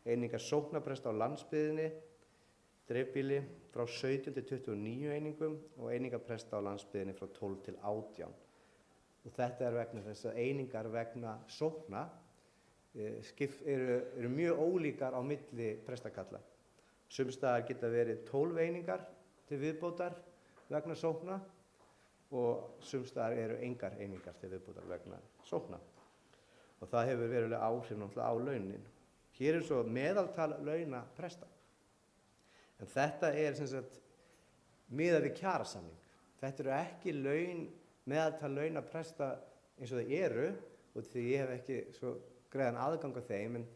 Einingar sóknarpresta á landsbyggðinni, dreifbýli frá 17 til 29 einingum og einingar presta á landsbyggðinni frá 12 til 18. Og þetta er vegna þess að einingar vegna sókna eru mjög ólíkar á milli prestakalla. Sums staðar geta verið 12 einingar til viðbótar vegna sókna og sums staðar eru engar einingar til viðbótar vegna sókna. Og það hefur verulega áhrif náttúrulega á launin. Hér er svo meðaltal launa presta. En þetta er sem sagt miðað við kjarasamning. Þetta eru ekki meðaltal launa presta eins og þau eru og því ég hef ekki svo greiðan aðgang á þeim en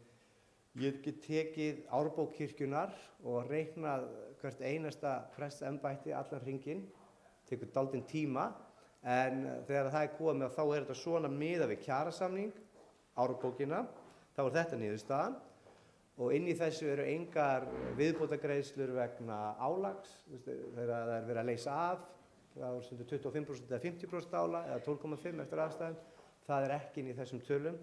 Ég get tekið árbók kirkjunnar og reiknað hvert einasta prestsembætti allan hringinn, tekur dálítinn tíma, en þegar það er komið þá er þetta svona miðað við kjarasamning, árbókina, þá er þetta niðurstaðan og inn í þessu eru engar viðbótargreiðslur vegna álags, þegar það er verið að leysa af, það er stundu 25% eða 50% álag eða 12,5% eftir aðstæðum, það er ekki inn í þessum tölum.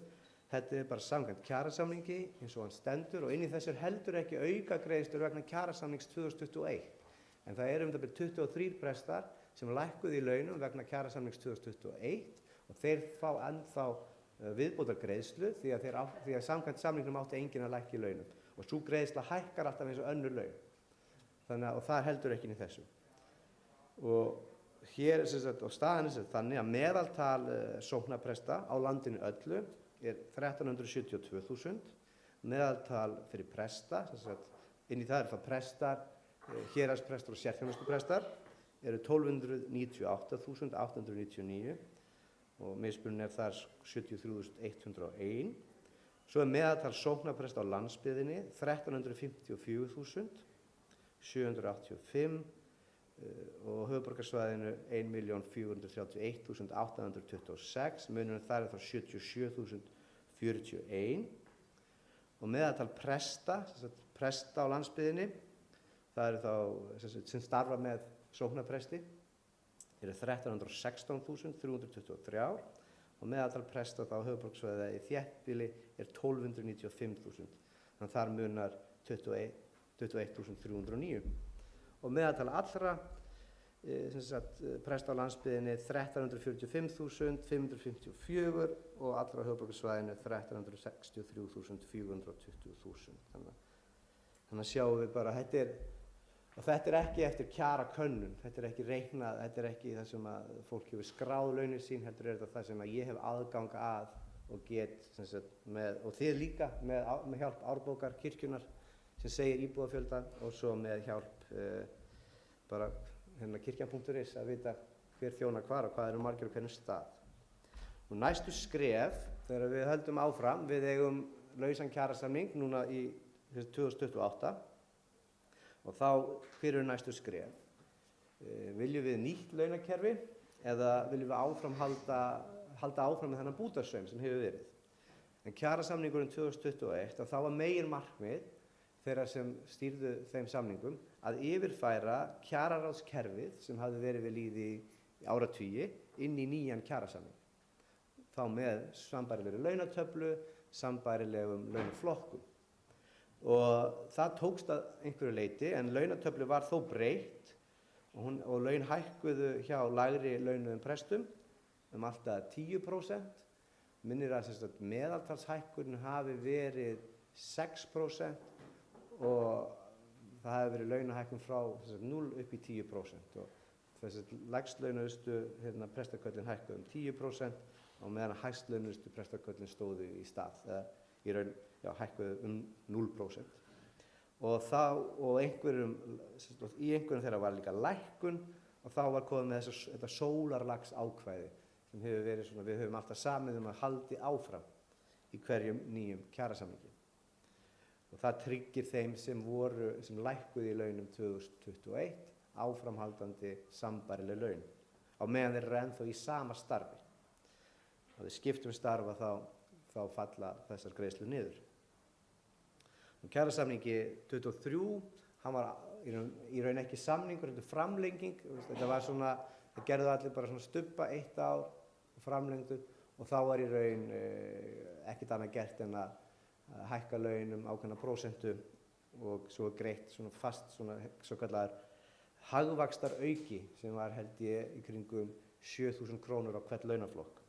Þetta er bara samkvæmt kjarasamningi eins og hann stendur og inn í þessu er heldur ekki aukagreiðslur vegna kjarasamnings 2021. En það eru það 23 prestar sem lækkuðu í launum vegna kjarasamnings 2021 og þeir fá ennþá viðbótargreiðslu því að samkvæmt samningnum átti enginn að lækka í launum. Og sú greiðsla hækkar alltaf eins og önnur laun. Og það er heldur ekki inn í þessu. Og hér og staðan er þannig að meðaltal sóknarpresta á landinu öllu er 1372.000, meðaltal fyrir presta, inn í það það prestar, héraðsprestar og sérþjónustuprestar, eru 1298.899 og mismunurinn er þar 73.101. Svo er meðaltal sóknarpresta á landsbyggðinni 1354.785 og höfuðborgarsvæðinu 1.431.826, munurinn þar er þá 77.041 og meðaltal presta á landsbyggðinni, það eru þá sem starfa með sóknarpresti, eru 1316.323 og meðaltal presta á höfuðborgarsvæði í þéttbýli er 1295.000, þannig að þar munar 21.309. Og meðaltal allra presta á landsbyggðinni 1345.554 og allra á höfuðborgarsvæðinu 1363.420.000. Þannig að sjáum við bara, þetta er ekki eftir kjarakönnun, þetta er ekki reiknað, þetta er ekki það sem að fólk hefur skráð launin sín, heldur er þetta það sem að ég hef aðgang að og get, og þið líka með hjálp árbókar kirkjunnar sem segir íbúafjölda og svo með hjálp bara kirkjan.is að vita hver þjónar hvar og hvað eru margir og hvernig stað. Og næstu skref, þegar við höldum áfram, við eigum lausan kjarasamning núna í 2028 og þá hver eru næstu skref? Viljum við nýtt launakerfi eða viljum við halda áfram með þennan bútasaum sem hefur verið? En kjarasamningurinn 2021 þá var meginmarkmið þeirra sem stýrðu þeim samningum að yfirfæra kjararáðskerfið sem hafði verið við lýði í áratugi inn í nýjan kjarasamning. Þá með sambærilegri launatöflu, sambærilegum launaflokkum. Og það tókst að einhverju leyti en launatöflu var þó breytt og laun hækkuðu hjá lægri launuðum prestum alltaf 10%. Minnir að meðaltalshækkunin hafi verið 6% og það hefði verið launahækkun frá 0 upp í 10% og þessi lægstlaunuðustu prestaköllin hækkuðu 10% og meðan hæstlaunuðustu prestaköllin stóðu í stað, í raun hækkuðu 0%. Og í einhverjum þeirra var líka lækkun og þá var komið með þetta sólarlags ákvæði sem hefur verið svona, við höfum alltaf samið að haldi áfram í hverjum nýjum kjarasamningi. Og það tryggir þeim sem lækkuðu í launum 2021 áframhaldandi sambærileg laun á meðan þeir eru ennþá í sama starfi. Og þeir skiptum starfa þá falla þessar greiðslur niður. Og kjarasamningi 23, hann var í raun ekki samningur, þetta framlenging, þetta var svona, það gerðu allir bara svona stubba 1 ár og framlengdu og þá var í raun ekkert annað gert en að hækka launum ákveðna prósentu og svo greitt svona fast svona svo kallaðar hagvaxtarauki sem var held ég í kringum 7.000 krónur á hvern launaflokk.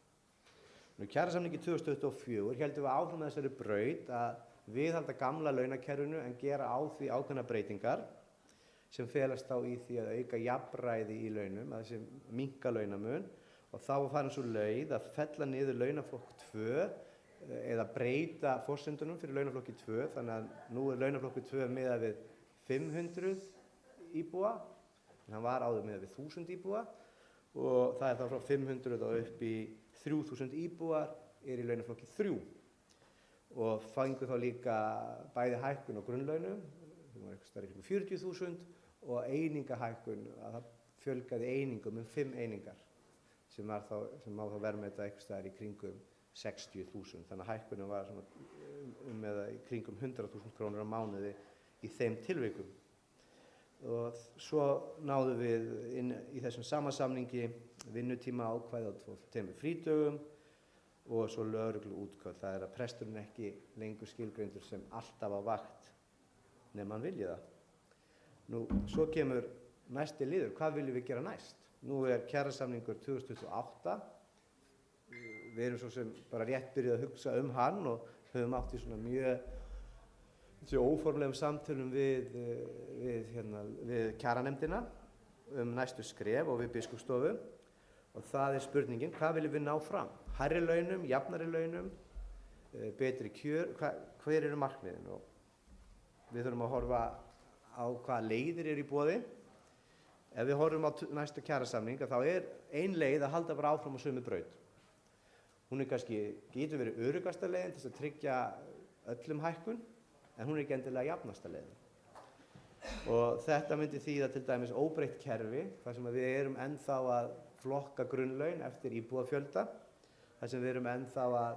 Nú kjarasamningi 2024 heldum við áfram með þessari braut að viðhalda gamla launakerfinu en gera á því ákveðna breytingar sem felast þá í því að auka jafnræði í launum, að þessi minnka launamun og þá var farin svo leið að fella niður launaflokk 2 eða breyta forsendunum fyrir launaflokki 2 þannig að nú er launaflokki 2 miðað við 500 íbúa en hann var áður miðað við 1000 íbúa og það er þá frá 500 og upp í 3000 íbúar er í launaflokki 3 og fengu þá líka bæði hækkun á grunnlaunum, sem var eitthvað stærri kringum 40.000, og einingahækkun, að það fjölgaði einingum 5 einingar, sem má þá verðmeta eitthvað stærri í kringum 60.000. Þannig að hækkunum var svona eða í kringum 100.000 krónur á mánuði í þeim tilvikum. Og svo náðum við inn í þessum sama samningi vinnutíma ákvæði á 2 frídögum og svo lögregluútköll. Það er að presturinn ekki lengur skilgreindur sem alltaf á vakt nema hann vilji það. Nú, svo kemur næsti liður. Hvað viljum við gera næst? Nú er kjarasamningur 2028. Við erum svo sem bara rétt byrjuð að hugsa hann og höfum átt í svona mjög óformlegum samtölum við kjaranemndina næstu skref og við biskupsstofu. Og það er spurningin, hvað viljum við ná fram? Hærri launum, jafnari launum, betri kjör, hver eru markmiðin? Og við þurfum að horfa á hvaða leiðir eru í boði. Ef við horfum á næsta kjarasamning, þá er ein leið að halda bara áfram á sömu braut. Hún er kannski, getur verið öruggasta leiðin til að tryggja öllum hækkun, en hún er ekki endilega jafnasta leiðin. Og þetta myndi þýða til dæmis óbreytt kerfi, þar sem við erum ennþá að flokka grunnlaun eftir íbúafjölda, þar sem við erum ennþá að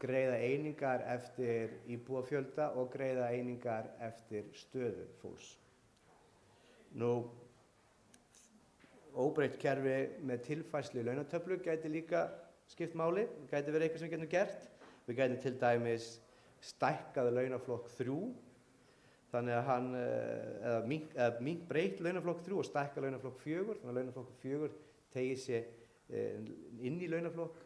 greiða einingar eftir íbúafjölda og greiða einingar eftir stöðu fólks. Nú, óbreytt kerfi með tilfærslu launatöflu gæti líka skipt máli, gæti verið eitthvað sem við getum gert. Við gætum til dæmis stækkað launaflokk 3, þannig að hann, breytt launaflokk 3 og stækka launaflokk 4, þannig að launaflokk 4 tegið sér inn í launaflokk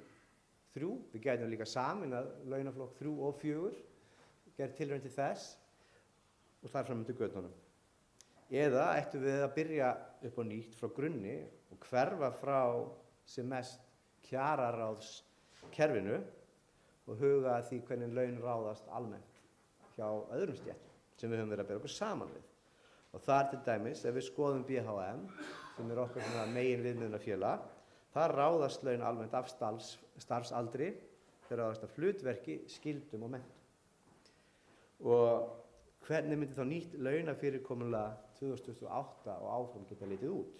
3. Við gætum líka sameinað launaflokk 3 og 4, gerð tilraun til þess og þar fram undir götunum. Eða ættum við að byrja upp á nýtt frá grunni og hverfa frá sem mest kjararáðskerfinu og huga að því hvernig laun ráðast almennt hjá öðrum stéttum sem við höfum verið að bera okkur saman við. Og þar til dæmis, ef við skoðum BHM, sem er okkar megin viðmiðunarfélag, þar ráðast laun almennt af starfsaldri, þeir ráðast af hlutverki, skyldum og menntun. Og hvernig myndi þá nýtt launafyrirkomulag 2028 og áfram geta litið út?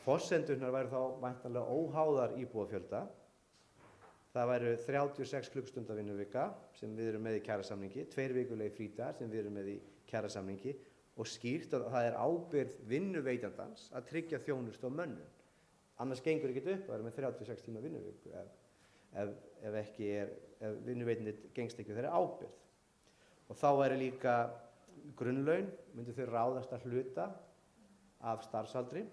Forsendurnar væru þá væntanlega óháðar íbúafjölda. Það væru 36 klukkstunda vinnuvika sem við erum með í kjarasamningi, 2 vikulegi frídagar sem við erum með í kjarasamningi og skýrt að það er ábyrgð vinnuveitandans að tryggja þjónustu á mönnun. Annars gengur ekkert upp að vera með 36 tíma vinnuviku ef vinnuveitandi gengst ekki þeirri ábyrgð. Og þá væri líka grunnlaun, myndu þau ráðast að hluta af starfsaldri.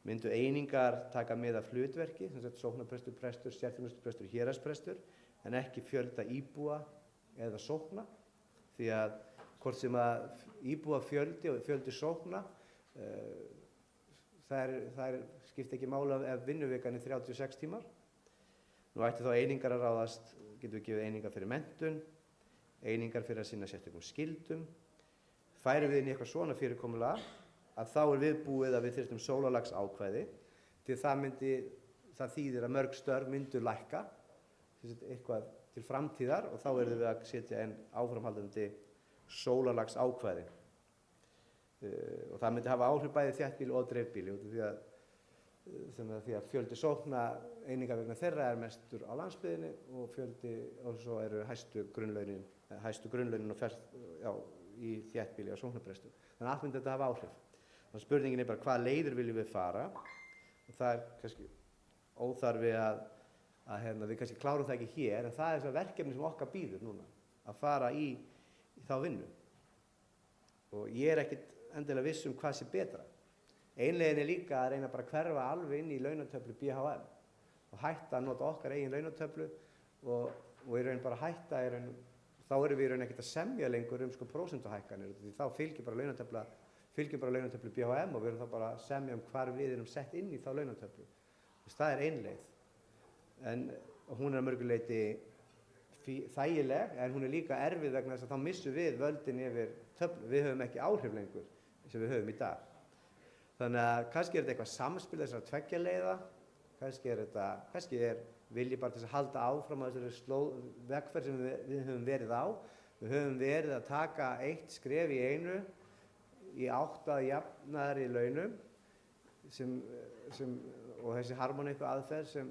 Myndu einingar taka með af hlutverki, sem sagt sóknarprestur, prestur, sérþjónustuprestur, héraðsprestur, en ekki fjölda íbúa eða sókna, því að hvort sem að íbúa fjöldi og fjöldi sókna, það skiptir ekki máli ef vinnuvikan er 36 tímar. Nú ætti þá einingar að ráðast, getum við gefið einingar fyrir menntun, einingar fyrir að sinna sérstökum skyldum. Færum við inn í eitthvað svona fyrirkomulag, að þá er viðbúið að við þyrftum sólarlagsákvæði, því það þýðir að mörg störf myndu lækka, eitthvað til framtíðar, og þá verðum við að setja inn áframhaldandi sólarlagsákvæði. Og það myndi hafa áhrif bæði þéttbýli og dreifbýli, því að fjöldi sókna einingar vegna þeirra er mestur á landsbyggðinni og svo eru hæstu grunnlaunin í þéttbýli og sóknarprestum. Þannig að allt myndi þetta hafa áhrif. Þannig að spurningin er bara hvað leiðir viljum við fara, og það er kannski óþarfi að við kannski klárum það ekki hér, en það er það verkefni sem okkar býður núna, að fara í þá vinnu. Og ég er ekkert endilega viss hvað sé betra. Ein leiðin er líka að reyna bara að hverfa alveg inn í launatöflu BHM og hætta að nota okkar eigin launatöflu og í raun bara hætta þá erum við í raun ekkert að semja lengur prósentuhækkanir, því þá fylgir bara launatöflu BHM og við erum þá bara að semja hvar við erum sett inn í þá launatöflu. Það er ein leið, en hún er að mörgu leyti þægileg, en hún er líka erfið vegna þess að þá missum við völdin yfir töflu. Við höfum ekki áhrif lengur sem við höfum í dag. Þannig að kannski er þetta eitthvað samspil þessara tveggja leiða, kannski er vilji bara til þess að halda áfram á þessari vegferð sem við höfum verið á. Við höfum verið að taka eitt skref í einu í átt að jafnaðri launum og þessi harmoníku aðferð sem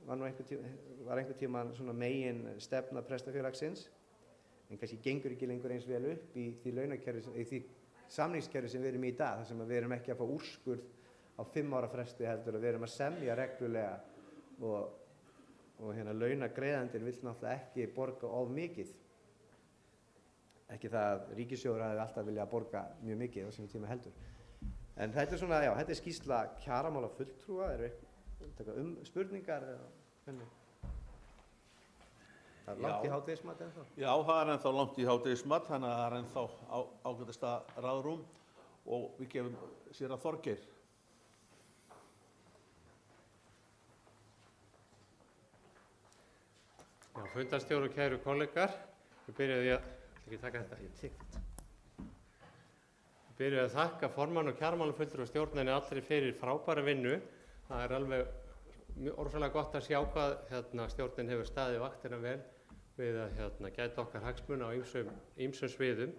var einhvern tímann svona megin stefna prestafélagsins, en kannski gengur ekki lengur eins vel upp í því samningskerfi sem við erum í dag, þar sem við erum ekki að fá úrskurð á 5 ára fresti heldur, að við erum að semja reglulega og launagreiðandinn vill náttúrulega ekki borga of mikið. Ekki það að ríkissjóður hafi alltaf viljað borga mjög mikið á þessum tíma heldur. En þetta er svona, já, þetta er skýrsla kjaramála fulltrúa. Eru eitthvað spurningar eða hvernig? Það er langt í hádegismat ennþá? Já, það er ennþá langt í hádegismat, þannig að það er ennþá ágætasta ráðrúm og við gefum séra Þorgeir. Já, fundarstjóri og kæru kollegar, við byrjuðu að þakka formann og kjaramálafulltrúa stjórninni allri fyrir frábæra vinnu. Það er alveg orðsvælega gott að sjá hvað stjórnin hefur staðið vaktina vel við að gæta okkar hagsmuna á ýmsum sviðum,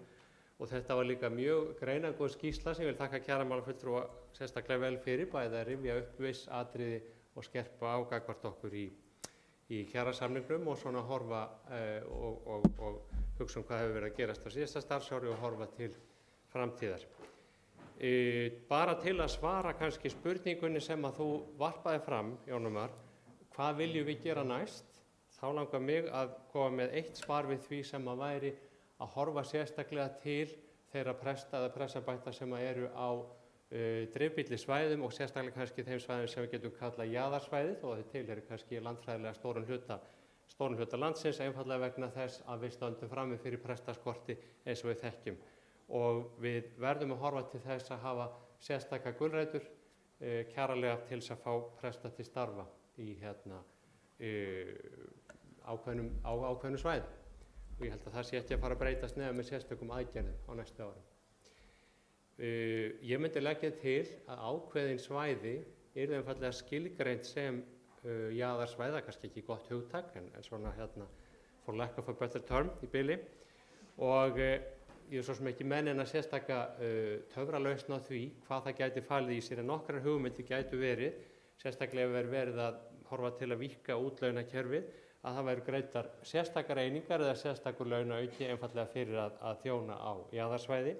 og þetta var líka mjög greinargóð skýrsla sem ég vil þakka kjaramálafulltrúa sérstaklega vel fyrir, bæði að rifja upp viss atriði og skerpa á gagnvart okkur í kjarasamningnum og svona horfa og hugsa hvað hefur verið að gerast á síðasta starfsári og horfa til framtíðar. Bara til að svara kannski spurningunni sem að þú varpaði fram, Jón Ómar, hvað viljum við gera næst? Þá langar mig að koma með eitt svar við því sem að væri að horfa sérstaklega til þeirra presta eða pressabætta sem eru á dreifbýlli svæðum og sérstaklega kannski þeim svæðum sem við getum kallað jaðarsvæðið, og þetta tilheyrir kannski landfræðilega stórum hluta landsins, einfaldlega vegna þess að við stöndum frammi fyrir prestaskorti eins og við þekkjum. Og við verðum að horfa til þess að hafa sérstaka gulrætur kjaralega til þess að fá presta til starfa í ákveðnum svæðum. Og ég held að það sé ekki að fara að breytast neðan með sérstökum aðgerðum á næstu árum. Ég myndi leggja til að ákveðin svæði yrðu einfaldlega skilgreint sem jaðarsvæða, kannski ekki gott hugtak, en svona for lack of a better term í bili. Og ég svo sem ekki menn að sérstaka töfralausn á því hvað það gæti falið í sér, en nokkrar hugmyndir gætu verið, sérstaklega ef verið að horfa til að víkka útlaunakerfið, að það væru greiddar sérstakar einingar eða sérstakur launaauki einfaldlega fyrir að þjóna á jaðarsvæði.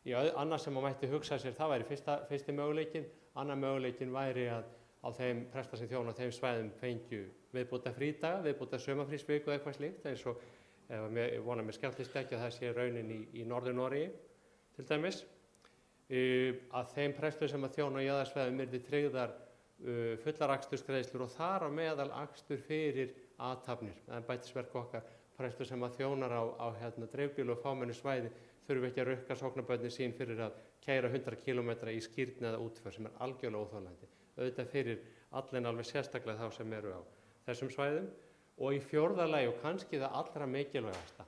Annað sem maður mætti hugsa sér, það væri fyrsti möguleikinn. Annar möguleikinn væri að á þeim presta sem þjóna á þeim svæðum fengju viðbóta frídaga, viðbóta sumarfrísviku eða eitthvað slíkt, eins og ég vona með skemmtilegt ekki að það sé raunin í Norður-Noregi til dæmis. Að þeim prestum sem að þjóna á jaðarsvæðum yrði tryggðar fullar akstursgreiðslur og þar á meðal akstur fyrir athafnir, embættisverk okkar. Prestur sem að þjónar á dreifbýlu og fámennu svæði þurfi ekki að rukka sóknarbörnin sín fyrir að keyra 100 km í skírn eða útför, sem algjörlega óþolandi. Auðvitað fyrir allir alveg sérstaklega þá sem eru á þessum svæðum. Og í fjórða lagi, og kannski það allra mikilvægasta,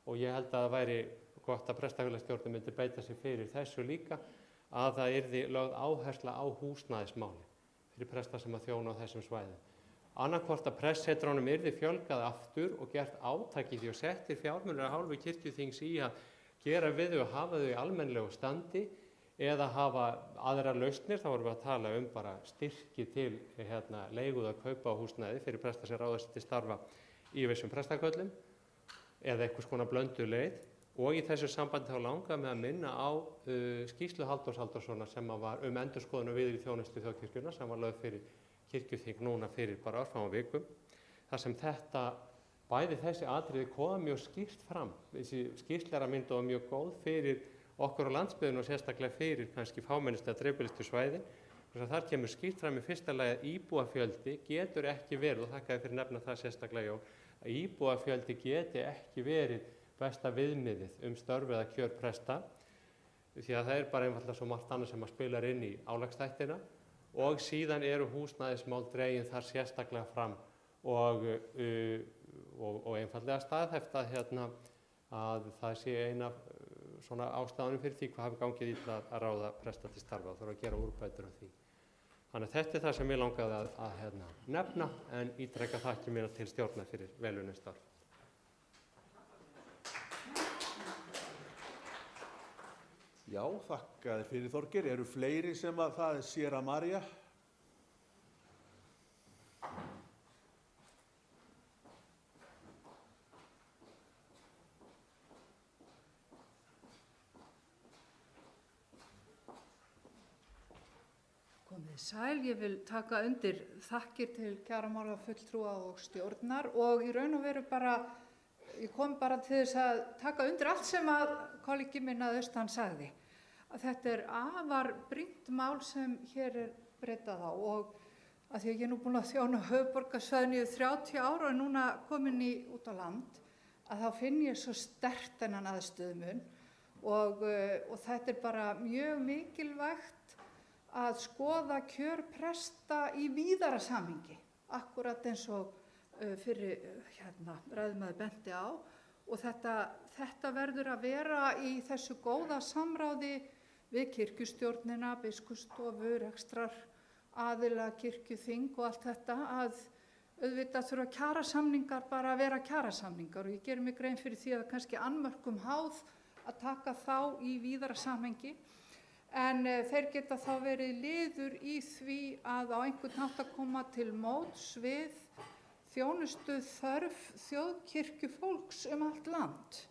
og ég held að það væri gott að prestafélagsstjórnin myndi beita sig fyrir þessu líka, að það yrði lögð áhersla á húsnæðismáli fyrir presta sem að þjóna á þessum svæðum. Annaðhvort að prestssetrónum yrði fjölgað aftur og gert átak í því og settir fjármunir af hálfu kirkjuþings í að gera við þau og hafa þau í almennilegu standi, eða hafa aðrar lausnir. Þá vorum við að tala bara styrki til leiguð að kaupa á húsnæði fyrir presta sem ráðast til starfa í vissum prestaköllum, eða einhvers konar blöndu leið. Og í þessu sambandi þá langar mig að minna á skýrslu Halldórs Halldórssonar sem var endurskoðun og viðurlíf þjónustu þjóðkirkjunnar, sem var lögð fyrir kirkjuþing núna fyrir bara örfáum vikum, þar sem bæði þessi atriði koma mjög skýrt fram. Þessi skýrsla mynd og mjög góð fyrir okkur á landsbyggðinni og sérstaklega fyrir kannski fámennustu eða dreifbýlustu svæðin. Þar kemur skýrt fram í fyrsta lagi að íbúafjöldi getur ekki verið, og þakka þér fyrir nefna það sérstaklega, að íbúafjöldi geti ekki verið besta viðmiðið störf eða kjör presta, því að það bara einfaldlega svo margt annað sem að spilar inn í álagsþættina. Og síðan eru húsnæðismál dregin þar sérstaklega fram og einfaldlega staðhæft að það sé eina svona ástæðunum fyrir því hvað hafi gangið illa að ráða presta til starfa og þurfa að gera úrbætur á því. Þannig að þetta það sem ég langaði að nefna en ítreka þakkir mínar til stjórnar fyrir velunum starf. Já, þakka þér fyrir Þorgeir. Eru fleiri sem að það er Séra María? Komið sæl, ég vil taka undir þakkir til kjaramála fulltrúa og stjórnar og í raun og veru ég kom bara til þess að taka undir allt sem að kollegi minn að austan sagði. Að þetta er afar brýnt mál sem hér er breiddað á og að því að ég er nú búin að þjóna höfuðborgarsvæðinu í 30 ár og er núna komin út á land, að þá finn ég svo sterkt þennan aðstöðumun og þetta er bara mjög mikilvægt að skoða kjör presta í víðara samhengi, akkurat eins og fyrir ræðumaður benti á og þetta verður að vera í þessu góða samráði við kirkjustjórnina, biskupsstofu, rekstrar aðila, kirkjuþing og allt þetta að auðvitað þurfa kjarasamningar bara að vera kjarasamningar og ég gerir mig grein fyrir því að kannski annmörkum háð að taka þá í víðara samhengi. En þeir geta þá verið liður í því að á einhvern hátt að koma til móts við þjónustu þörf þjóðkirkjufólks allt land.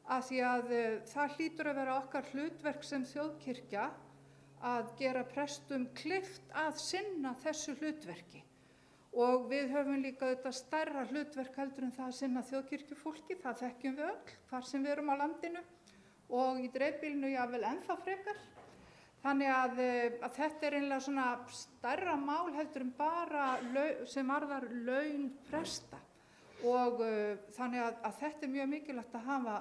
Af því að það hlýtur að vera okkar hlutverk sem þjóðkirkja að gera prestum kleift að sinna þessu hlutverki. Og við höfum líka þetta stærra hlutverk heldur en það að sinna þjóðkirkjufólki, það þekkjum við öll, hvar sem við erum á landinu og í dreifbýlinu jafnvel ennþá frekar. Þannig að þetta er einlega svona stærra mál heldur en bara sem varðar laun presta og þannig að þetta er mjög mikilvægt að hafa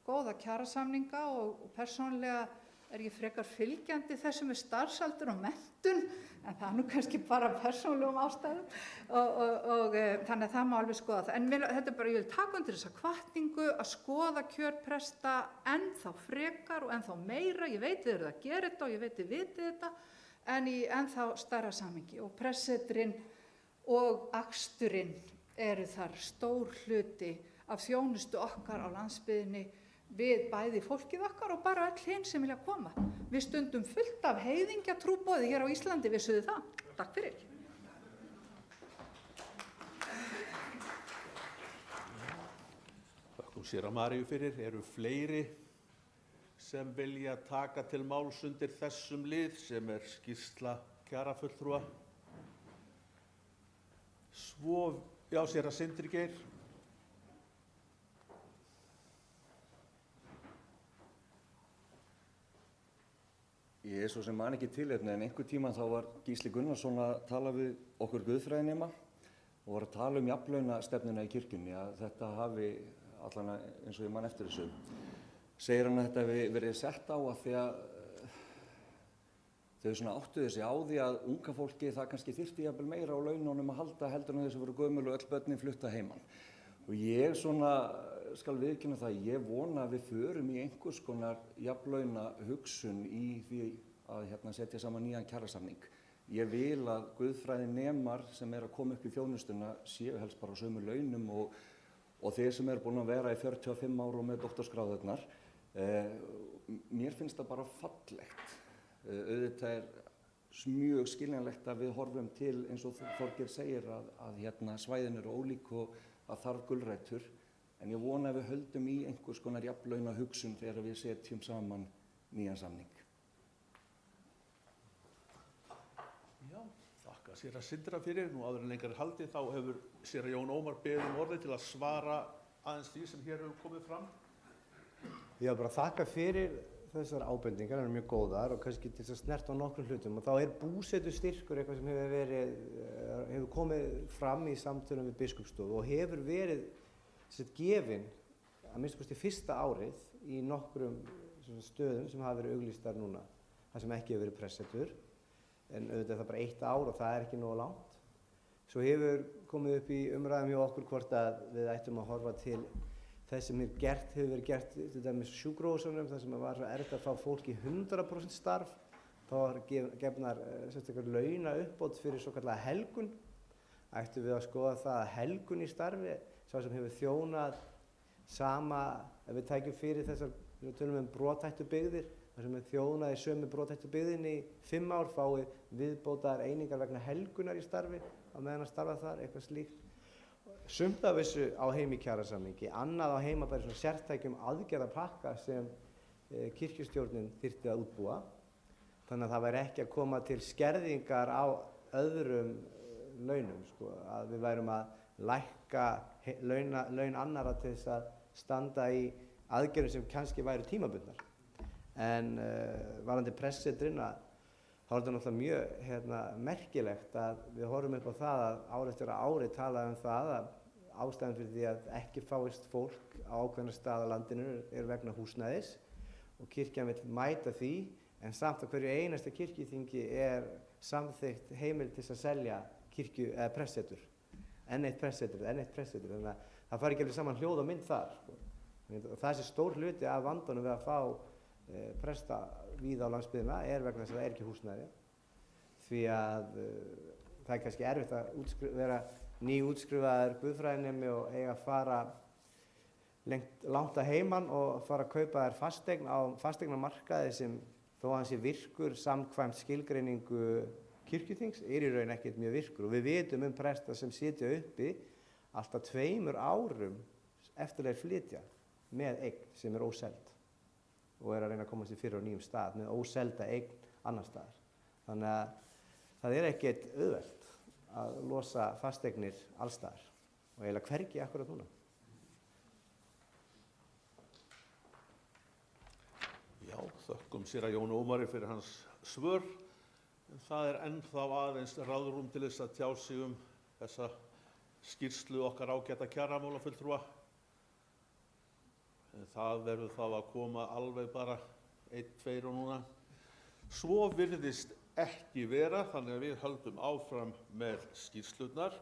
góða kjarasamninga og persónulega er ég frekar fylgjandi þessu með starfsaldur og menntun en það er nú kannski bara persónulegum ástæðum og þannig að það má alveg skoða það. En þetta er bara, ég vil taka undir þessa hvatningu að skoða kjör presta ennþá frekar og ennþá meira. Ég veit þið eruð að gera þetta og ég veit þið vitið þetta en í ennþá stærra samhengi og pressetrinn og aksturinn eru þar stór hluti af þjónustu okkar á landsbyggðinni við bæði fólkið okkar og bara öll hinn sem vilja koma. Við stundum fullt af heiðingjatrúboði hér á Íslandi, vissuðu það? Takk fyrir. Þakkum Séra Maríu fyrir. Eru fleiri sem vilja taka til máls undir þessum lið sem er skýrsla kjarafulltrúa? Svo, já, Séra Sindri Geir. Ég er svo sem man ekki tilefni en einhver tíma þá var Gísli Gunnarsson að tala við okkur guðfræðinema og var að tala jafnlaunastefnuna í kirkjunni að þetta hafi allan eins og ég man eftir þessu. Segir hann að þetta hafi verið sett á að því að þau svona áttuðu sig á því að unga fólki það kannski þyrfti jafnvel meira á laununum að halda heldur en þess að voru gömul og öll börnin flutta heiman. Og ég svona skal viðurkenna það, ég vona að við förum í einhvers konar jafnlauna hugsun í því að setja saman nýjan kjarasamning. Ég vil að guðfræðinemar sem er að koma upp í þjónustuna séu helst bara á sömu launum og þeir sem eru búin að vera í 45 ára með doktorsgráðurnar. Mér finnst það bara fallegt. Auðvitað er mjög skiljanlegt að við horfum til eins og Þorgeir segir að svæðin eru ólík og að þarf gulrætur. En ég vona að við höldum í einhvers konar jafnlauna hugsun þegar við setjum saman nýjan samning. Já, þakka Séra Sindra fyrir. Nú áður en lengra er haldið þá hefur Séra Jón Ómar beðið orðið til að svara aðeins því sem hér hefur komið fram. Já, bara þakka fyrir þessar ábendingar, það eru mjög góðar og kannski til þess að snerta á nokkrum hlutum og þá er búsetustyrkur eitthvað sem hefur komið fram í samtölum við biskupsstofu og hefur verið gefin að minnsta kosti fyrsta árið í nokkrum stöðum sem hafa verið auglýstar núna, það sem ekki hefur verið pressetur, en auðvitað er það bara 1 ár og það er ekki nógu langt. Svo hefur komið upp í umræðum hjá okkur hvort að við ættum að horfa til þess sem hefur verið gert til dæmis sjúkrahúsunum, þar sem var svo erfitt að fá fólk í 100% starf, þá var gefnar sérstaklega launauppbót fyrir svo kallega helgun. Ættum við að skoða það að helgun í starfi, sá sem hefur þjónað sama, ef við tækjum fyrir þessar, við tölum brothættu byggðir, þar sem hefur þjónað í sömu brothættu byggðinni í 5 ár fái viðbótar einingar vegna helgunar í starfi á meðan að starfa þar, eitthvað slíkt. Sumt af þessu á heim í kjarasamningi, annað á heima bara svona sértækjum aðgerðapakka sem kirkjustjórnin þyrfti að útbúa. Þannig að það væri ekki að koma til skerðingar á öðrum launum, sko, að við værum að lækka laun annarra til þess að standa í aðgerðum sem kannski væru tímabundnar. En varðandi prestssetrina, þá er þetta náttúrulega mjög merkilegt að við horfum upp á það að ár eftir ári talað það að ástæðan fyrir því að ekki fáist fólk á ákveðna stað á landinu er vegna húsnæðis og kirkjan vill mæta því, en samt á hverju einasta kirkjuþingi er samþykkt heimild til að selja prestssetur, enn eitt prestssetur, þannig að það fari ekki alveg saman hljóð og mynd þar, sko. Og það sé stór hluti af vandanum við að fá presta víða á landsbyggðina er vegna þess að það er ekki húsnæði, því að það er kannski erfitt að vera nýútskrifaður guðfræðinemi og eiga að fara langt að heiman og fara að kaupa þær fasteign á fasteignamarkaði sem þó að hann sé virkur samkvæmt skilgreiningu kirkjuþings er í raun ekkert mjög virkur og við vitum presta sem sitja uppi alltaf 2 árum eftir þeir flytja með eign sem er óseld og er að reyna að koma sér fyrir á nýjum stað með óselda eign annar staðar. Þannig að það er ekkert auðvelt að losa fasteignir allstaðar og eiginlega hvergi akkurat núna. Já, þökkum séra Jón Ómari fyrir hans svör. Það er ennþá aðeins ráðrúm til þess að tjá sig þessa skýrslu okkar ágæta kjaramálafulltrúa. Það verður þá að koma alveg bara 1, 2 og núna. Svo virðist ekki vera, þannig að við höldum áfram með skýrslurnar.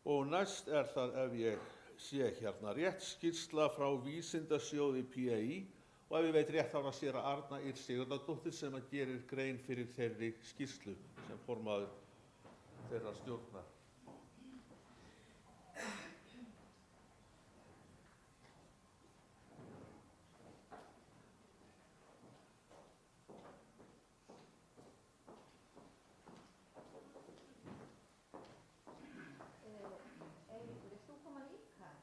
Og næst er það, ef ég sé hérna rétt, skýrsla frá Vísindasjóði PÍ. Og ef ég veit rétt þá er það séra Arna Ýr Sigurðardóttir sem að gerir grein fyrir þeirri skýrslu sem formaður þeirra stjórnar. Eiríkur, vilt þú koma líka?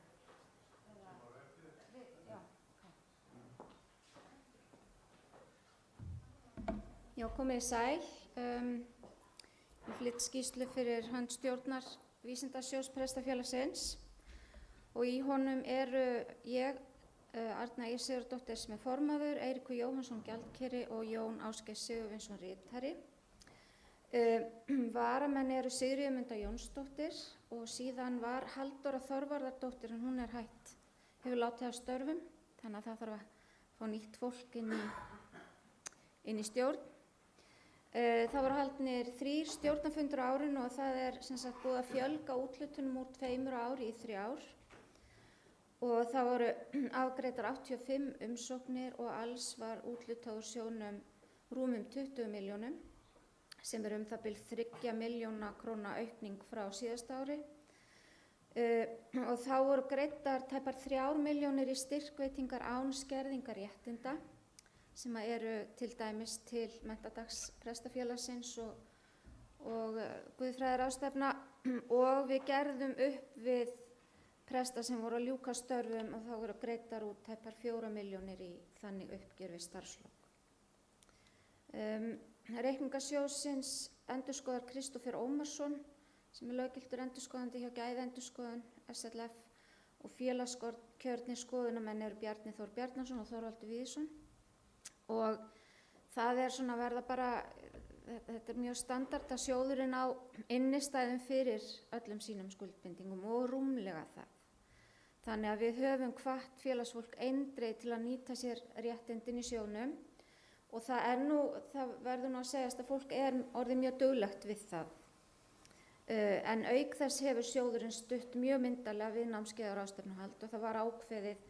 Já, komið sæl. Ég flytt skýrslu fyrir hönd stjórnar Vísindasjóðs Prestafélagsins og í honum eru ég, Arna Ýr Sigurðardóttir sem er formaður, Eiríkur Jóhannsson gjaldkeri og Jón Ásgeir Sigurvinsson ritari. Varamenn eru Sigríður Munda Jónsdóttir og síðan var Halldóra Þorvarðardóttir en hún er hætt, hefur látið af störfum, þannig að það þarf að fá nýtt fólk inn í stjórn. Það voru haldnir 3 stjórnarfundir á árinu og það er sem sagt búið að fjölga úthlutunum úr 2 ári í 3 ár og það voru afgreiddar 85 umsóknir og alls var úthlutað úr sjóðnum rúmum 20 milljónum sem er það bil 3 milljóna króna aukning frá síðasta ári og þá voru greiddar tæpar 3 milljónir í styrkveitingar án skerðingar réttinda sem eru til dæmis til Menntadags Prestafélagsins og Guðfræðiráðstefna og við gerðum upp við presta sem voru að ljúka störfum og þá voru greiddar út tæpar 4 milljónir í þannig uppgjör við starfslok. Reikningasjóðsins endurskoðar Kristófer Ómarsson sem er löggiltur endurskoðandi hjá Gæðaendurskoðun, SLF og félagskjörnir skoðunarmenn eru Bjarni Þór Bjarnason og Þorvaldur Víðisson. Og það er svona verða bara, þetta er mjög standard að sjóðurinn á innistæðum fyrir öllum sínum skuldbindingum og rúmlega það. Þannig að við höfum hvatt félagsfólk eindreið til að nýta sér réttindin í sjóðnum og það verður nú að segjast að fólk er orðið mjög duglegt við það. En auk þess hefur sjóðurinn stutt mjög myndarlega við námskeið og ráðstefnuhald og það var ákveðið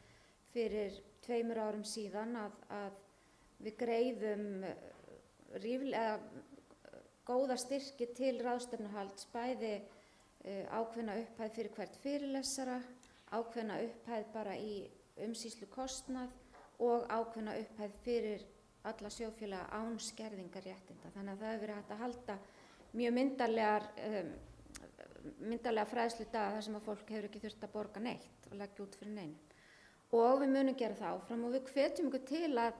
fyrir 2 árum síðan að við greiðum góða styrki til ráðstefnuhalds, bæði ákveðna upphæð fyrir hvert fyrirlesara, ákveðna upphæð bara í umsýslukostnað og ákveðna upphæð fyrir alla sjóðfélaga án skerðingarréttinda. Þannig að það hefur verið hægt að halda mjög myndarlega fræðsludaga þar sem að fólk hefur ekki þurft að borga neitt og leggja út fyrir neinu. Og við munum gera það áfram og við hvetjum ykkur til að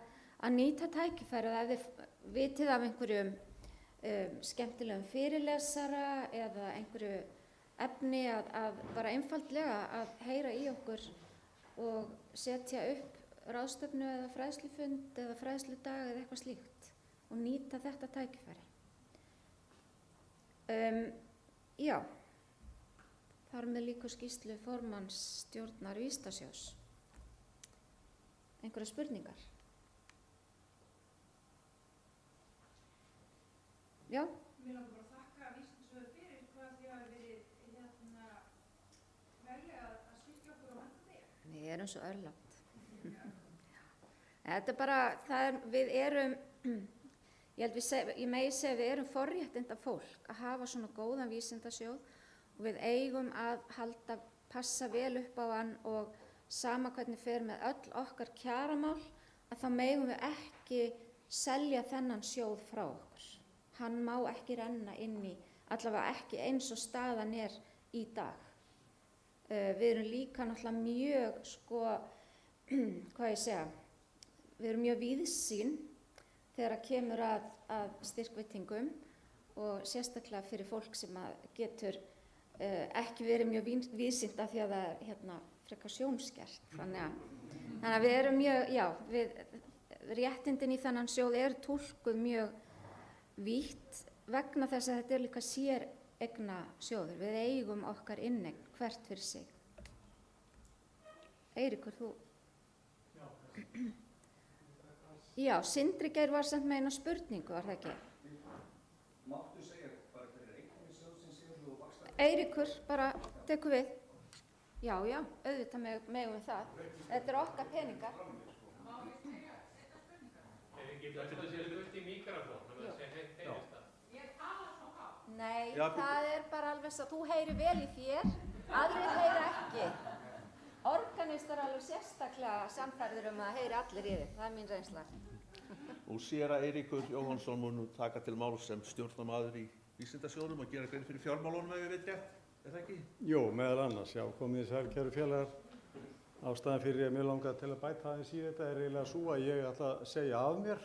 nýta tækifærið ef þið vitið af einhverjum skemmtilegum fyrirlesara eða einhverju efni að bara einfaldlega að heyra í okkur og setja upp ráðstefnu eða fræðslufund eða fræðsludag eða eitthvað slíkt og nýta þetta tækifæri. Já, þar með líka skýrslu formanns stjórnar Vísindasjóðs. Einhverjar spurningar? Já? Mér langar bara að þakka Vísindasjóði fyrir hvað þið hafi verið velja að styrkja okkur og vanda þig. Við erum svo örlátt. Þetta er bara, við erum, ég megi segja við erum forréttinda fólk að hafa svona góðan Vísindasjóð og við eigum að passa vel upp á hann og sama hvernig fer með öll okkar kjaramál að þá megum við ekki selja þennan sjóð frá okkur. Hann má ekki renna inn í, allavega ekki eins og staðan er í dag. Við erum líka náttúrulega mjög, hvað ég segja, við erum mjög víðsýn þegar kemur að styrkveitingum og sérstaklega fyrir fólk sem getur ekki verið mjög víðsýnt af því að það er frekar sjónskert. Þannig að við erum mjög, réttindin í þennan sjóð er túlkuð mjög vítt vegna þess að þetta er líka séreigna sjóður. Við eigum okkar inneign hvert fyrir sig. Eiríkur, þú? Já, Sindri Geir var samt með eina spurningu, var það ekki? Máttu segja bara hverju eignir sjóðsins eru og vaxta? Eiríkur, bara tekur við. Já, auðvitað megum við það. Þetta er okkar peningar. Þetta sé spurt í mikrofón, þannig að það sé heyrist það. Ég tala svo hátt. Nei, það er bara alveg svo, þú heyrir vel í þér, aðrir heyra ekki. Organistar alveg sérstaklega sannfærður að heyri allir í þig, það er mín reynsla. Og séra Eiríkur Jóhannsson mun nú taka til máls sem stjórnarmaður í Vísindasjóðnum og gera grein fyrir fjármálunum ef ég veit rétt, er það ekki? Jú, meðal annars, já, komið þið sæl, kæru félagar. Ástæðan fyrir að mér langar til að bæta aðeins í þetta er eiginlega svo að ég ætla að segja af mér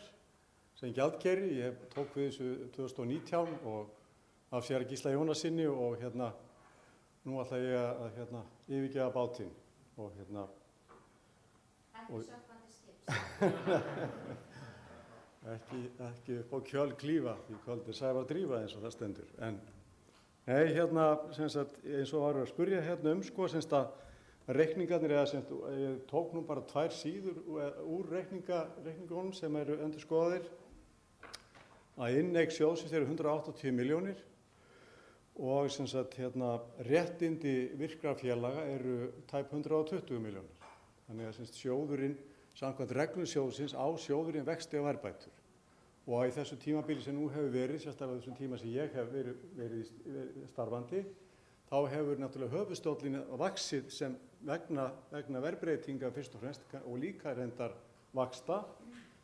sem gjaldkeri. Ég tók við þessu 2019 og af séra Gísla Jónasinni og nú ætla ég að yfirgefa bátinn og Ekki sökkvandi skips. Ekki upp á kjöl klífa, í kvöld er Sævar drífa eins og það stendur. En nei, eins og var að spyrja semst að reikningarnir ég tók nú bara 2 síður úr reikningunum sem eru endurskoðaðir. Að inneign sjóðsins eru 180 milljónir og réttindi virkra félaga eru tæp 120 milljónir. Þannig að sjóðurinn, samkvæmt reglum sjóðsins, á sjóðurinn vexti og verðbætur. Og í þessu tímabili sem nú hefur verið, sérstaklega þessum tíma sem ég hef verið starfandi, þá hefur náttúrulega höfuðstóllinn vaxið sem vegna verðbreytinga fyrst og fremst og líka reyndar vaxta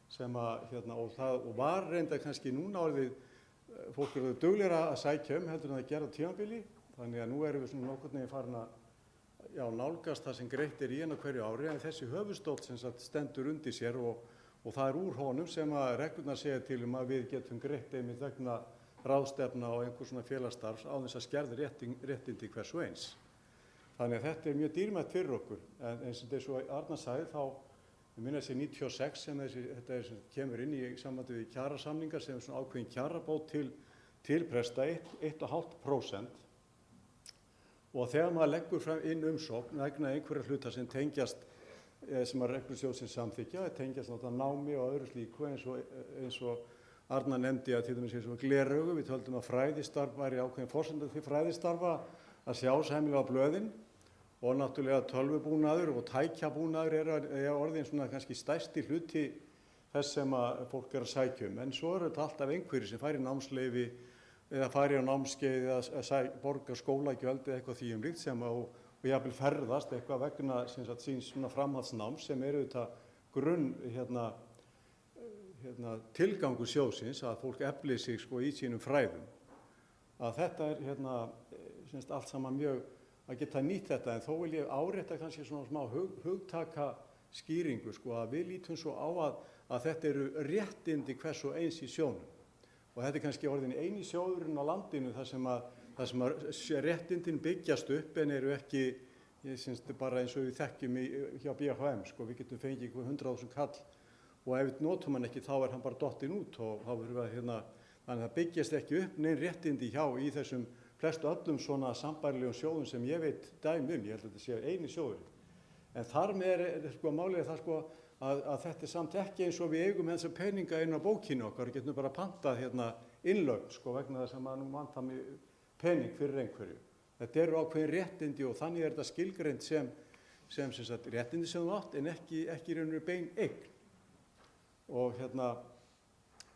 sem og var reyndar kannski núna orðið fólk eru duglegra að sækja heldur en að gera tímabili. Þannig að nú erum við svona nokkurn veginn farin að nálgast það sem greitt er í henni á hverju ári en þessi höfuðstóll sem stendur undir sér og það er úr honum sem að reglurnar segja til að við getum greitt einmitt vegna ráðstefna og einhver svona félagsstarfs á þess að skerða réttindi hvers og eins. Þannig að þetta er mjög dýrmætt fyrir okkur. En eins og þessu Arnar sagði þá, ég minna þessi 96 sem þetta kemur inn í sambandi við kjarasamningar sem er svona ákveðin kjarabót til presta 1,5%. Og þegar maður leggur inn umsókn vegna einhverja hluta sem tengjast sem að reglur sjóðsins samþykkja, tengjast náttúrulega námi og öðru slíku eins og Arnar nefndi að til dæmis eins og gleraugu, við töldum að fræðistarf væri ákveðin forsenda til fræðistarfa að sjá sæmilega á blöðin og náttúrulega tölvubúnaður og tækjabúnaður er orðin svona kannski stærsti hluti þess sem að fólk er að sækja en svo eru þetta alltaf einhverjir sem færi námsleyfi eða færi á námskeið eða borga skólagjöld eða eitthvað því líkt sem og jafnvel ferðast eitthvað vegna síns svona framhaldsnáms sem eru þetta grunn tilgangur sjóðsins að fólk efli sig sko í sínum fræðum. Að þetta allt saman mjög að geta nýtt þetta en þó vil ég árétta kannski svona smá hugtaka skýringu sko að við lítum svo á að þetta eru réttindi hvers og eins í sjónum og þetta er kannski orðin eini sjóðurinn á landinu þar sem að réttindin byggjast upp en eru ekki bara eins og við þekkjum hjá BHM sko við getum fengið 100.000 kall og ef við notum hann ekki þá er hann bara dottinn út og þá verðum við þannig að það byggjast ekki upp neinn réttindi í þessum flestu öllum svona sambærilegum sjóðum sem ég veit dæmi ég held að þetta sé eini sjóður. En þar með sko málið það sko að þetta er samt ekki eins og við eigum þessa peninga inn á bókinu okkar og getum bara pantað innlögn sko vegna þess að maður nú vantar mig pening fyrir einhverju. Þetta eru ákveðin réttindi og þannig er þetta skilgreint sem sagt réttindi sem þú átt en ekki raunverulega bein eign. Og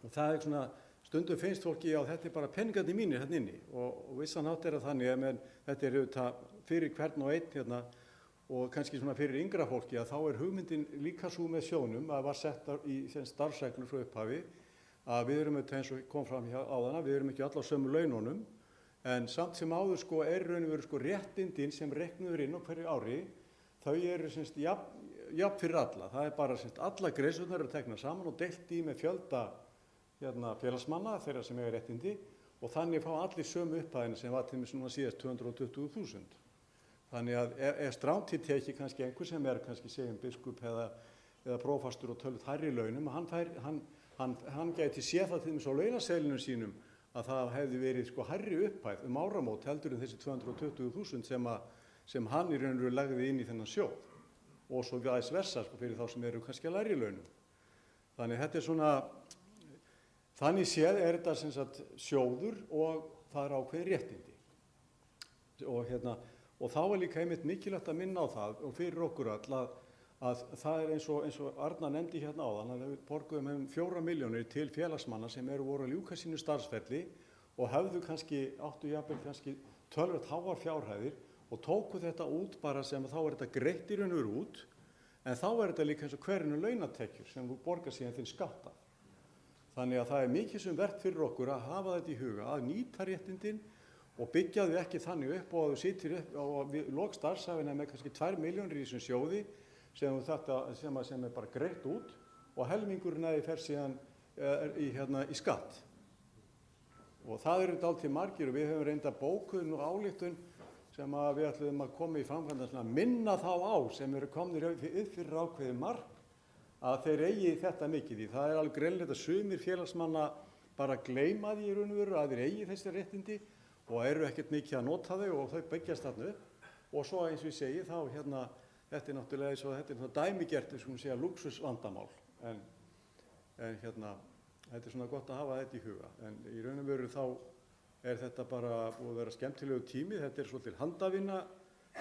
það er svona stundum finnst fólki að þetta er bara peningandi mínir hérna inni og vissan hátt er að þannig að þetta er auðvitað fyrir hvern og einn og kannski svona fyrir yngra fólki að þá er hugmyndin líka svo með sjónum að var sett í starfsreglur frá upphafi að við erum auðvitað eins og kom fram hjá áðan við erum ekki allar sömu laununum en samt sem áður sko er raun og veru sko réttindin sem reiknuður inn á hverju ári þau eru jafn fyrir alla. Það er bara alla greiðslurnar eru teknar saman og deilt í með fjölda félagsmanna þeirra sem eiga réttindi og þannig fá allir sömu upphæðina sem var til dæmis núna síðast 220.000. Þannig að ef strántið tekið kannski einhver sem er kannski segjum biskup eða prófastur og tölvöld hærri launum, hann gæti séð það til dæmis á launaseðlinum sínum að það hefði verið sko hærri upphæð áramót heldur en þessi 220.000 sem hann í raun og veru lagði inn í þennan sjóð og svo vice versa sko fyrir þá sem eru kannski að lægri launum. Þannig þetta er svona þannig séð er þetta sem sagt sjóður og það er ákveðin réttindi. Og þá er líka einmitt mikilvægt að minna á það og fyrir okkur all að það er eins og Arna nefndi hérna áðan að við borguðum 4 milljónir til félagsmanna sem voru að ljúka sínu starfsferli og hefðu áttu jafnvel kannski töluvert háar fjárhæðir og tóku þetta út bara sem þá er þetta greitt í raun og veru út en þá er þetta líka eins og hverjunu launatekjur sem þú borgar síðan þinn skatta. Þannig að það er mikið sem verð fyrir okkur að hafa þetta í huga að nýta réttindin og byggja þau ekki þannig upp og að þú sittir upp og lok starfsævinna með kannski 2 milljónir í þessum sjóði sem bara greitt út og helmingurinn að þið fer síðan í skatt. Og það eru dálítið margir og við höfum reynda bókun og ályktun sem að við ætlum að koma í framkvæmd að minna þá á sem eru komnir upp fyrir ákveðið mark að þeir eigi þetta mikið í. Það er alveg greinilegt að sumir félagsmanna bara gleyma því í raun og veru að þeir eigi þessi réttindi og eru ekkert mikið að nota þau og þau byggjast þarna upp og svo eins og ég segi þá þetta er náttúrulega eins og þetta er dæmigert skulum segja lúxusvandamál en þetta er svona gott að hafa þetta í huga en í raun og veru þá er þetta bara búið að vera skemmtilegu tími þetta er svolítið handavinna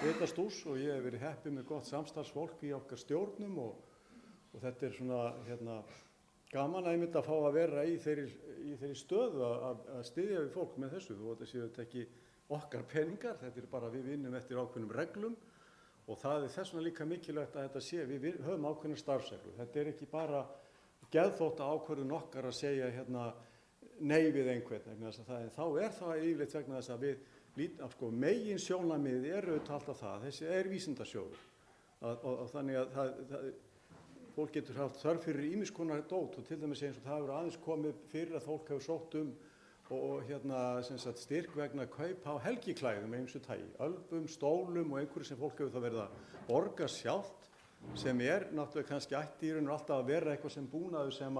þetta stús og ég hef verið heppinn með gott samstarfsfólk í okkar stjórnum og þetta er svona gaman að einmitt að fá að vera í þeirri stöðu að styðja við fólk með þessu og þetta séu þetta ekki okkar peningar, þetta er bara við vinnum eftir ákveðnum reglum og það er þess vegna líka mikilvægt að þetta sé, við höfum ákveðnar starfsreglur, þetta er ekki bara geðþótta ákvörðun okkar að segja nei við einhvern, þá er það yfirleitt vegna þess að við megin sjónarmiðið eru alltaf það, þessi er vísindasjóður og þannig að fólk getur haft þörf fyrir ýmiss konar dót og til dæmis eins og það hefur aðeins komið fyrir að fólk hefur sótt og styrk vegna kaup á helgiklæðum eins og tagi, ölbum, stólum og einhverju sem fólk hefur það verið að borga sjálft sem er náttúrulega kannski ætti í raun og alltaf að vera eitthvað sem búnaður sem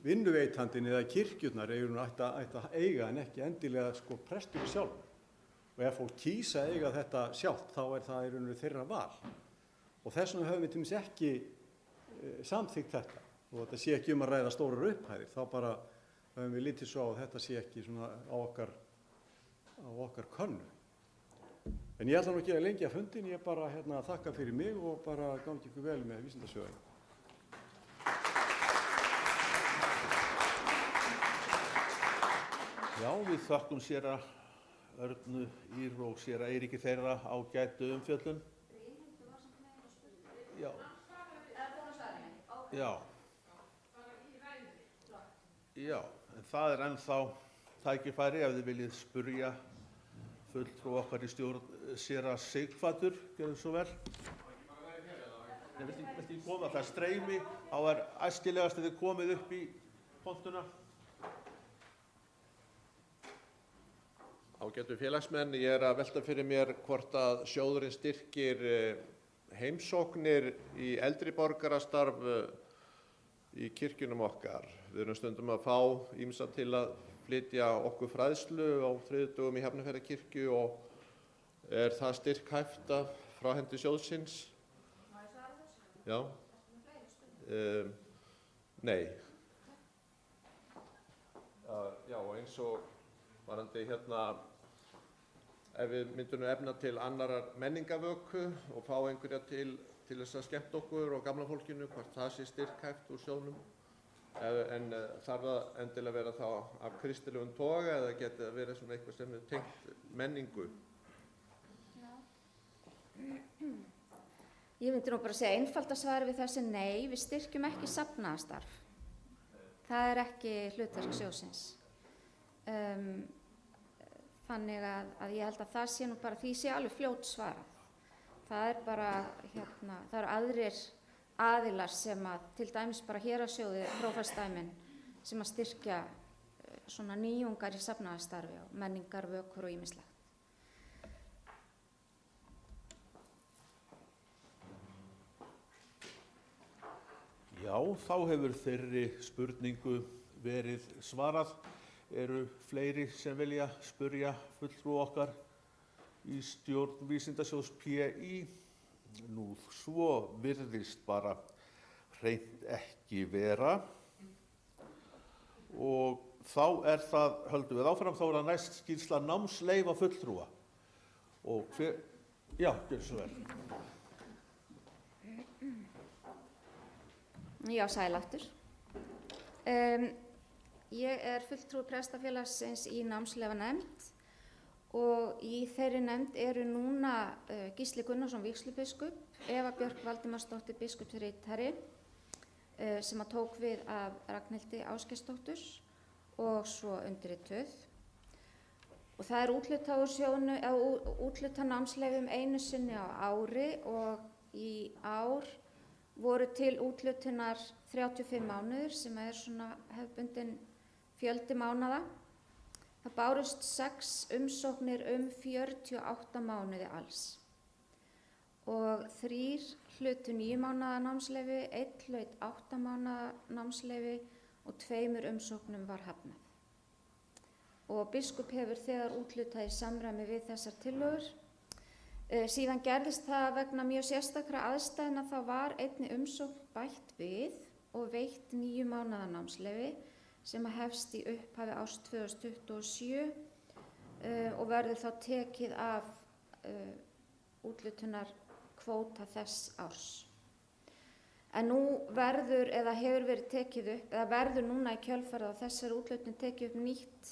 vinnuveitandinn eða kirkjurnar ætti að eiga en ekki endilega prestur sjálf og ef fólk kýsa að eiga þetta sjálft þá er það í raun og veru þeirra val. Og þess vegna höfum við til dæmis ekki samþykkt þetta og þetta sé ekki að ræða stórar upphæðir, þá bara höfum við litið svo að þetta sé ekki svona á okkar könnu. En ég ætla nú ekki að lengja fundin, ég bara þakka fyrir mig og bara gangi ykkur vel með Vísindasjóðinn. Já, við þakkum séra Örnu Ýr og séra Eiríki þeirra ágætu umfjöllun. Já. Já. Já, en það er ennþá tækifæri ef þið viljið spurja fulltrú okkar í stjórn séra Sighvatur, gjörðu svo vel. Nei, viltu ekki koma, það streymi, þá er æskilegast að þið komið upp í pontuna. Ágætu félagsmenn, ég er að velta fyrir mér hvort að sjóðurinn styrkir heimsóknir í eldri borgarastarf í kirkjunum okkar. Við erum stundum að fá ýmsa til að flytja okkur fræðslu á þriðjudögum í Hafnarfjarðarkirkju og er það styrkhæft frá hendi sjóðsins? Má ég svara þessu? Já. Nei. Já, eins og varandi ef við myndum efna til annarar menningarvöku og fá einhverja til þess að skemmta okkur og gamla fólkinu, hvort það sé styrkhæft úr sjóðnum. En þarf það endilega vera þá af kristilegum toga eða geti það verið svona eitthvað sem er tengt menningu? Já. Ég myndi nú bara segja einfalda svari við þessi nei, við styrkjum ekki safnaðarstarf. Það er ekki hlutverk sjóðsins. Þannig að ég held að það sé nú bara, því sé alveg fljótt svarað. Það er bara, það eru aðrir aðilar sem að, til dæmis bara héraðssjóði, prófastsdæmin, sem að styrkja svona nýjungar í safnaðarstarfi og menningar, vökur og ýmislegt. Já, þá hefur þeirri spurningu verið svarað. Eru fleiri sem vilja spurja fulltrú okkar í stjórn Vísindasjóðs PÍ? Nú, svo virðist bara hreint ekki vera. Og þá er það, höldum við áfram, þá er það næst skýrsla námsleyfa fulltrúa. Og hver, já, gjörðu svo vel. Já, sæl aftur. Ég er fulltrúi prestafélagsins í námsleyfanefnd og í þeirri nefnd eru núna Gísli Gunnarsson vígslubiskup, Eva Björk Valdimarsdóttir biskupsritari sem að tók við af Ragnhildi Ásgeirsdóttur og svo undirrituð. Og það er úthlutað námsleyfum einu sinni á ári og í ár voru til úthlutunar 35 mánuðir sem er svona hefðbundin fjöldi mánaða. Það bárust 6 umsóknir 48 mánuði alls. Og 3 hlutu 9 mánaða námsleyfi, 1 hlaut 8 mánaða námsleyfi og 2 umsóknum var hafnað. Og biskup hefur þegar úthlutað í samræmi við þessar tillögur. Síðan gerðist það vegna mjög sérstakra aðstæðna, þá var einni umsókn bætt við og veitt 9 mánaða námsleyfi sem að hefst í upphafi árs 2027 og verður þá tekið af úthlutunar kvóta þess árs. En nú verður, eða hefur verið tekið upp, eða verður núna í kjölfarið á þessari úthlutun tekið upp nýtt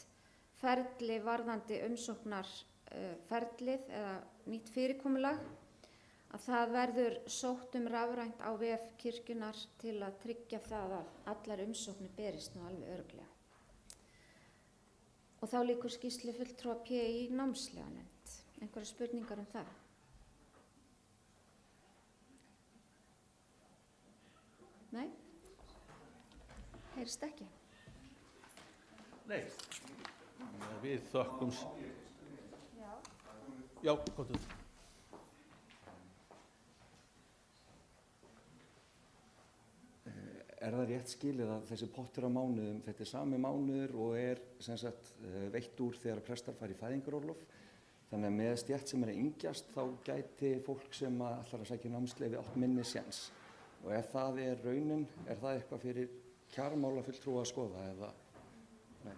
ferli varðandi umsóknarferlið eða nýtt fyrirkomulag, að það verður sótt rafrænt á vef kirkjunnar til að tryggja það að allar umsóknir berist nú alveg örugglega. Og þá lýkur skýrslu fulltrúa PÍ í námsleyfanefnd. Einhverjar spurningar það? Nei? Heyrist ekki? Nei. Við þökkum. Já, komdu. Er það rétt skilið að þessi pottur á mánuðum, þetta er sami mánuður og er sem sagt veitt úr þegar prestar fara í fæðingarorlof? Þannig að með stétt sem er að yngjast þá gæti fólk sem ætlar að sækja námsleyfi átt minni séns. Og ef það er raunin, er það eitthvað fyrir kjaramálafulltrúa að skoða eða? Nei.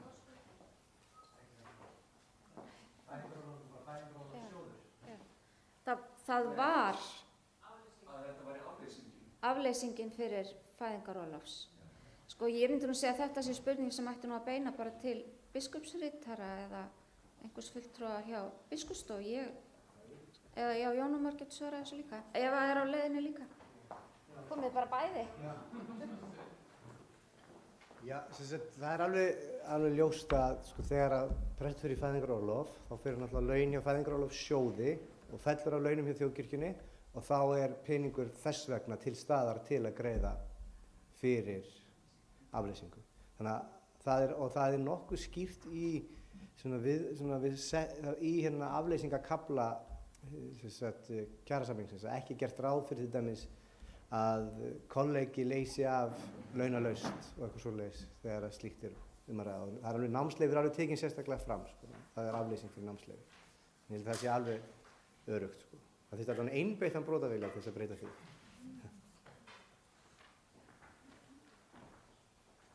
það var Að þetta væri afleysingin fyrir fæðingarorlofs. Sko ég myndi nú segja að þetta sé spurning sem ætti nú að beina bara til biskupsritara eða einhvers fulltrúa hjá biskupsstofu. Eða já, Jón Ómar getur svarað þessu líka. Ef það er á leiðinni líka. Komið bara bæði. Já, það er alveg ljóst að sko, þegar að prestur fyrir fæðingarorlof, þá fyrir náttúrulega laun hjá fæðingarorlofssjóði og fellur á launum hjá þjóðkirkjunni og þá er peningur þess vegna til staðar til að greiða fyrir afleysingu. Þannig að það er nokkuð skýrt í hérna afleysingakafla kjarasamningsins að ekki gert ráð fyrir til dæmis að kollegi leysi af launalaust og eitthvað svoleiðis þegar að slíkt er að ræða. Það er alveg námsleyfi alveg tekin sérstaklega fram, sko. Það er afleysing fyrir námsleyfi. Ég held að það sé alveg öruggt, sko. Það þyrfti alveg einbeittan brotavilja til þess að breyta því.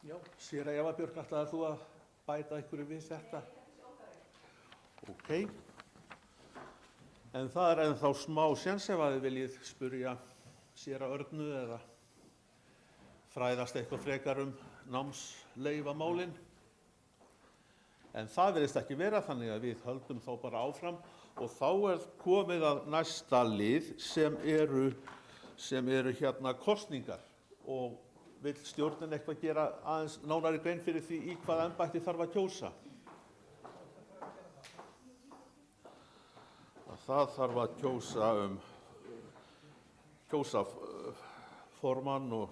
Já, séra Eva Björk, ætlaðir þú að bæta einhverju við þetta? Ok. En það er ennþá smá séns ef að þið viljið spyrja séra Örnu eða fræðast eitthvað frekar námsleifamálin. En það virðist ekki vera, þannig að við höldum þá bara áfram og þá er komið að næsta lið sem eru hérna kosningar og vill stjórnin eitthvað gera aðeins nánari grein fyrir því í hvaða embætti þarf að kjósa. Það þarf að kjósa formann og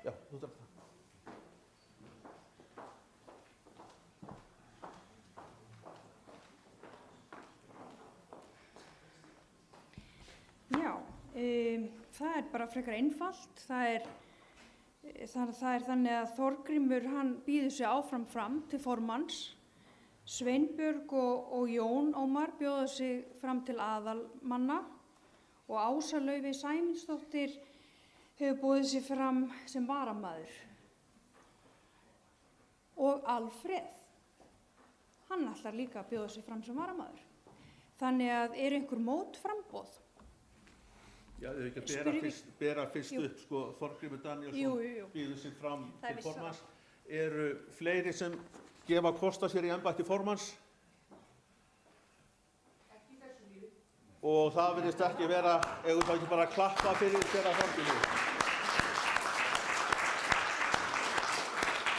já, þú þarf það. Það er bara frekar einfalt. Það er þannig að Þorgrímur hann býður sig áfram fram til formanns. Sveinbjörg og Jón Ómar bjóða sig fram til aðalmanna og Ása Laufey Sæmundsdóttir hefur boðið sig fram sem varamaður. Og Alfreð, hann ætlar líka að bjóða sig fram sem varamaður. Þannig að er einhver mótframboð? Já, þau ekki að bera fyrst upp, sko, Þorgrímur Daníelsson býður sig fram til formanns. Eru fleiri sem gefa kost á sér í embætti formanns? Ekki þessu lífi. Og það virðist ekki vera, ef þú ekki bara klappa fyrir séra Þorgrímur.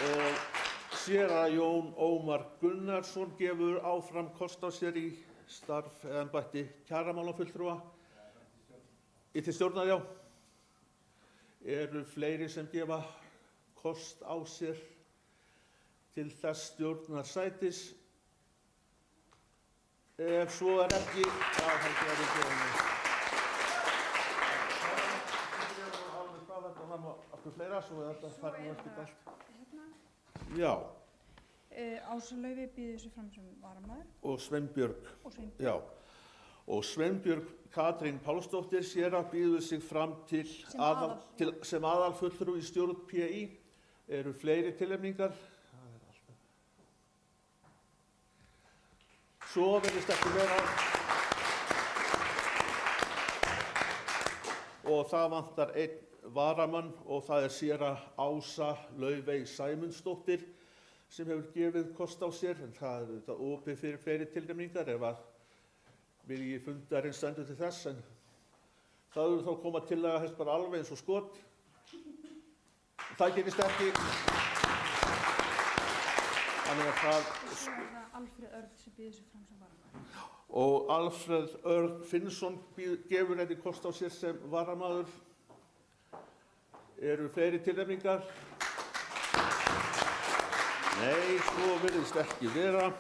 Og séra Jón Ómar Gunnarsson gefur áfram kost á sér í starf embætti kjaramálafulltrúa. Til stjórnar, já. Eru fleiri sem gefa kost á sér til þess stjórnarsætis? Ef svo er ekki, já, það er ekki það. Það var aftur fleira, svo þetta fær nú ekkert allt. Já. Ása Laufey býður sig fram sem varamaður. Og Sveinbjörg. Já. Og Sveinbjörg Katrín Pálsdóttir séra býður sig fram sem aðalfulltrúi í stjórn PÍ. Eru fleiri tilnefningar? Svo virðist ekki vera. Og það vantar einn varamann og það er séra Ása Laufey Sæmundsdóttir sem hefur gefið kost á sér, en það er þetta opið fyrir fleiri tilnefningar ef að vilji fundarinn stendur til þess, en það eru þá koma tillaga þess bara alveg eins og skot. Það gerist ekki. Þannig að það... Svo er það Alfreð Örn sem býður sig fram sem varamaður. Og Alfreð Örn Finnsson gefur einnig kost á sér sem varamaður. Eru fleiri tilnefningar? Nei, svo virðist ekki vera.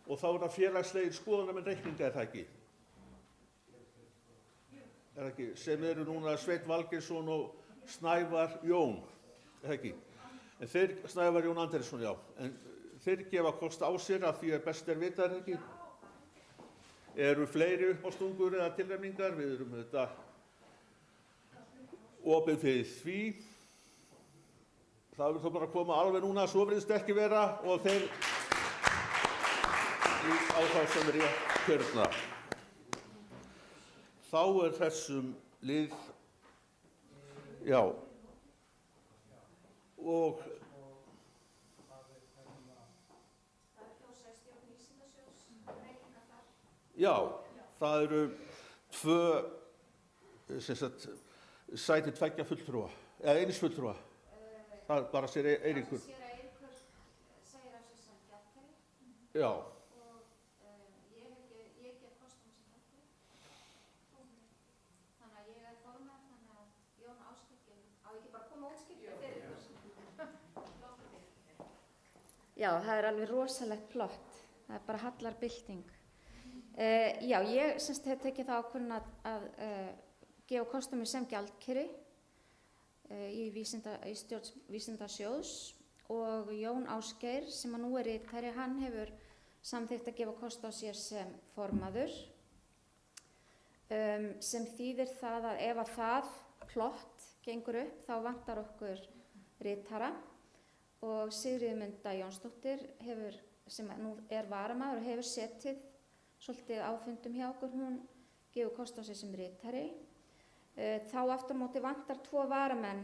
Og þá er það félagslegir skoðunarmenn reikninga, er það ekki? Er það ekki? Sem eru núna Sveinn Valgeirsson og Snævar Jón, er það ekki? En þeir, Snævar Jón Andersson, já, en þeir gefa kost á sér að því best vitað, ekki? Eru fleiri uppástungur eða tilnefningar? Við erum þetta opið fyrir því. Það vil þó bara koma alveg núna, svo virðist ekki vera, og þeir á þá sem rétt kjörna. Þá þessum lið, já, og já, það eru 2 sæti 2 fulltrúa, eða eins fulltrúa. Það bara sér Eiríkur. Séra Eiríkur segir af sér sem gjaldkeri. Já. Og ég gef kost á mig sem gjaldkeri. Þannig að ég formaður, þannig að Jón Ásgeir á ekki bara að koma útskýrt fyrir ykkur. Já, það er alveg rosalegt plott. Það er bara hallarbylting. Já, ég hef tekið það ákvörðun að gefa kost á mig sem gjaldkeri í stjórn Vísindasjóðs, og Jón Ásgeir sem nú ritari, hann hefur samþykkt að gefa kost á sér sem formaður, sem þýðir það að ef að það plott gengur upp þá vantar okkur ritara, og Sigríður Munda Jónsdóttir sem nú varamaður og hefur setið svolítið á fundum hjá okkur, hún gefur kost á sér sem ritari. Þá aftur á móti vantar 2 varamenn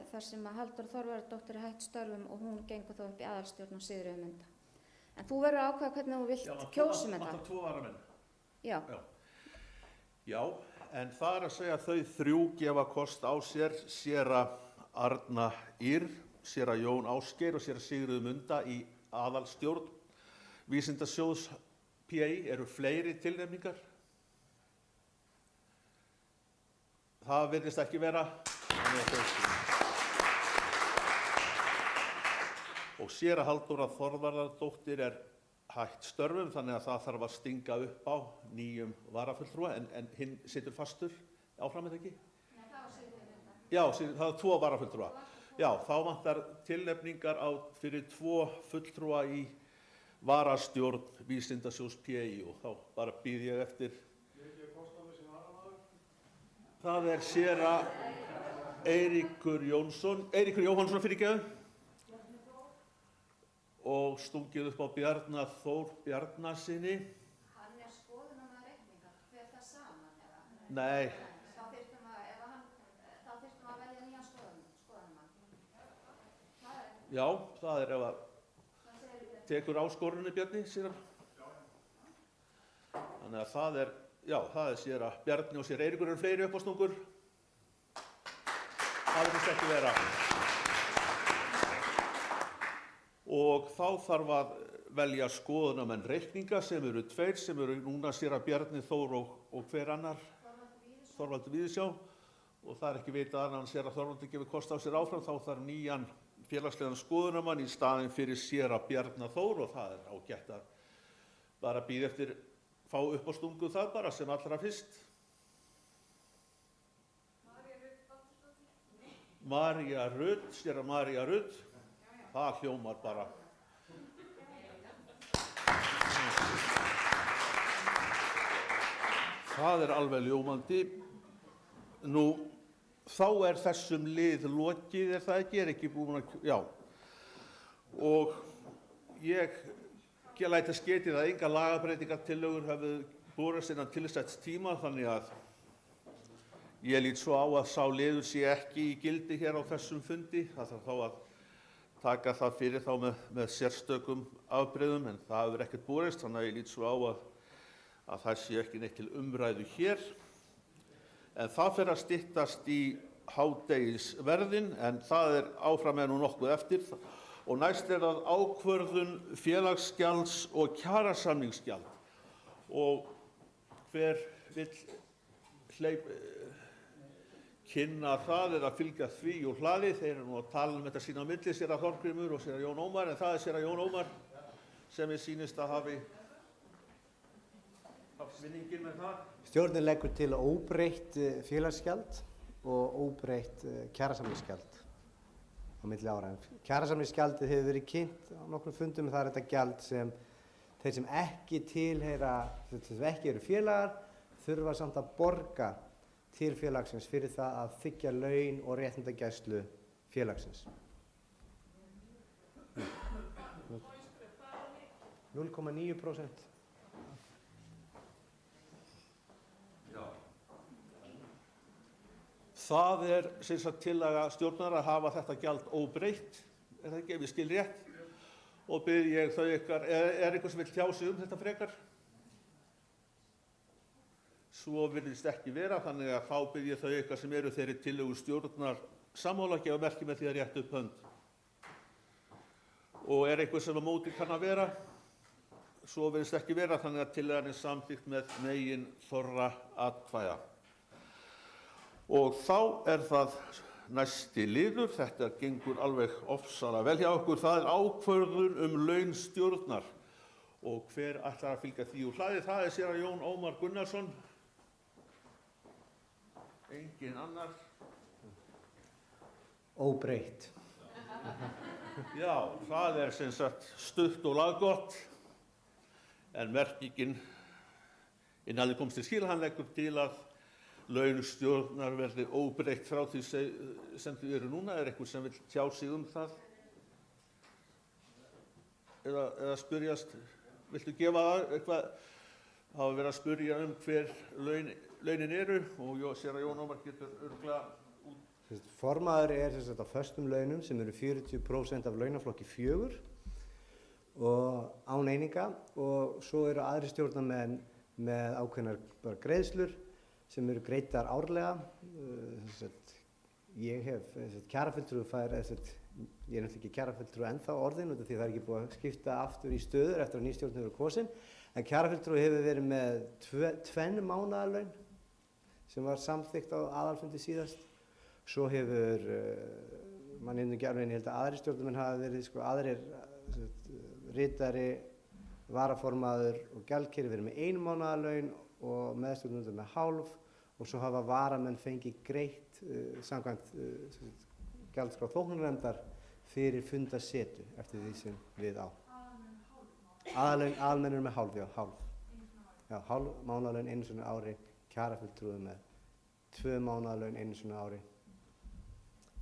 þar sem að Halldóra Þorvarðardóttir hætt störfum og hún gengur þó upp í aðalstjórn og Sigríður Munda. En þú verður að ákveða hvernig þú vilt kjósum þetta. Já, vantar 2 varamenn. Já. Já, en það að segja að þau 3 gefa kost á sér, séra Arna Ýr, séra Jón Ásgeir og séra Sigríður Munda í aðalstjórn Vísindasjóðs PA. Eru fleiri tilnefningar? Það virðist ekki vera. Og séra Halldóra Þorvarðardóttir hætt störfum, þannig að það þarf að stinga upp á nýjum varafulltrúa, en hinn situr fastur áfram, eða ekki? Nei, það var Sigríður Munda. Já, það er 2 varafulltrúa. Já, þá vantar tilnefningar fyrir 2 fulltrúa í varastjórn Vísindasjóðs PA, og þá bara býð ég eftir. Það séra Eiríkur Jóhannsson fyrirgefðu, og stungið upp á Bjarna Þór Bjarnasyni. Hann skoðunarmaður reikninga, fer það saman eða? Nei. Þá þyrftum að velja nýjan skoðunarmann. Já, það ef að tekur áskorunni Bjarni, sér hann. Þannig að það séra Bjarni og séra Eiríkur, eru fleiri uppástungur. Það virðist ekki vera. Og þá þarf að velja skoðunarmenn reikninga, sem eru 2, sem eru núna séra Bjarni Þór og hver annar? Þorvaldur Víðisjá. Og það ekki vitað annan en séra Þorvaldur gefur kost á sér áfram, þá þarf nýjan félagslegan skoðunarmann í staðinn fyrir séra Bjarna Þór, og það ágætt að bara bíða eftir fá uppástungu það bara sem allra fyrst. María Rudd, séra María Rudd. Það hljómar bara. Það alveg ljómandi. Nú, þá þessum lið lokið, það ekki búin að, já. Og ég læt þess getið að engar lagabreytingartillögur hafi borist innan tilsetts tíma, þannig að ég lít svo á að sá liður sé ekki í gildi hér á þessum fundi. Það þarf þá að taka það fyrir þá með sérstökum afbrigðum, en það hefur ekkert borist, þannig að ég lít svo á að það sé ekki neitt til umræðu hér. En það fer að styttast í hádegisverðin, en það áfram nú nokkuð eftir. Og næst það ákvörðun félagsgjalds og kjarasamningsgjald. Og hver vill kynna það eða fylgja því úr hlaði. Þeir eru nú að tala þetta sín á milli, séra Þorgrímur og séra Jón Ómar, en það séra Jón Ómar sem sýnist að hafi haft vinninginn með það. Stjórnin leggur til óbreytt félagsgjald og óbreytt kjarasamningsgjald. á milli ára. Kjarasamningsgjaldið hefur verið kynnt á nokkrum fundum, það er þetta gjald sem þeir sem ekki tilheyra, sem ekki eru félagar, þurfa samt að borga til félagsins fyrir það að þiggja laun og réttindagæslu félagsins. 0,9%. Það er sem sagt tillaga stjórnar að hafa þetta gjald óbreytt, er það ekki, ef ég skil rétt, og bið ég þau ykkar, er eitthvað sem vil tjá sig þetta frekar? Svo virðist ekki vera, þannig að þá bið ég þau ykkar sem eru þeirri tillögu stjórnar sammála að gefa merki með því að rétta upp hönd. Og er eitthvað sem á móti kann að vera? Svo virðist ekki vera, þannig að tillagan er samþykkt með megin þorra atkvæða. Og þá er það næsti liður, þetta gengur alveg ofsalega vel hjá okkur, það er ákvörðun laun stjórnar. Og hver ætlar að fylgja því úr hlaði? Það er séra Jón Ómar Gunnarsson. Engin annar. Óbreytt. Já, það er sem sagt stutt og laggott, en merkingin innan komst til skila, hann leggur til að laun stjórnar verði óbreytt frá því sem þau eru núna. Er eitthvað sem vil tjá sig það? Eða spyrjast, viltu gefa eitthvað, hafa verið að spyrja hver launin eru, og séra Jón Ómar getur örugglega út. Formaður er á föstum launum sem eru 40% af launaflokki 4 og án eininga, og svo eru aðri stjórnarmenn með ákveðnar greiðslur sem eru greiddar árlega. Ég hef kjarafulltrúi ég er náttúrulega ekki kjarafulltrúi ennþá orðin, því það er ekki búið að skipta aftur í stöður eftir að ný stjórn hefur kosin, en kjarafulltrúi hefur verið með 2 mánaðarlaun sem var samþykkt á aðalfundi síðast. Svo hefur, mann ekki alveg, ég held að aðri stjórnarmenn hafa verið, aðrir ritari, varaformaður og gjaldkeri verið með 1 mánaðarlaun og meðstjórnendur með hálf, og svo hafa varamenn fengið greitt samkvæmt gjaldskrá þóknarnefndar fyrir fundasetu eftir því sem við á. Aðalmenn eru með hálf, já, hálf. Já, hálf mánaðarlaun einu sinni á ári, kjarafulltrúi með 2 mánaðarlaun einu sinni á ári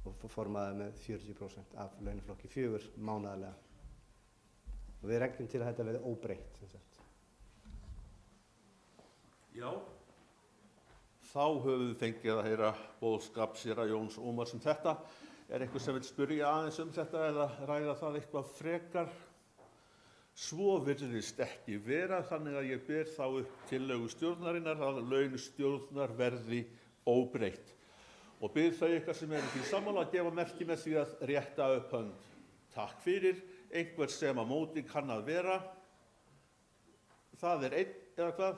og formaður með 40% af launaflokki 4 mánaðarlega. Og við reglum til að þetta verði óbreytt, sem sagt. Já, þá höfum við fengið að heyra boðskap séra Jóns Ómars þetta. Er eitthvað sem vil spyrja aðeins þetta eða ræða það eitthvað frekar? Svo virðist ekki vera, þannig að ég ber þá upp tillögu stjórnarinnar að laun stjórnar verði óbreytt. Og bið þau ykkar sem eru því sammála að gefa merki með því að rétta upp hönd. Takk fyrir. Einhver sem á móti kann að vera. Það er einn, eða hvað?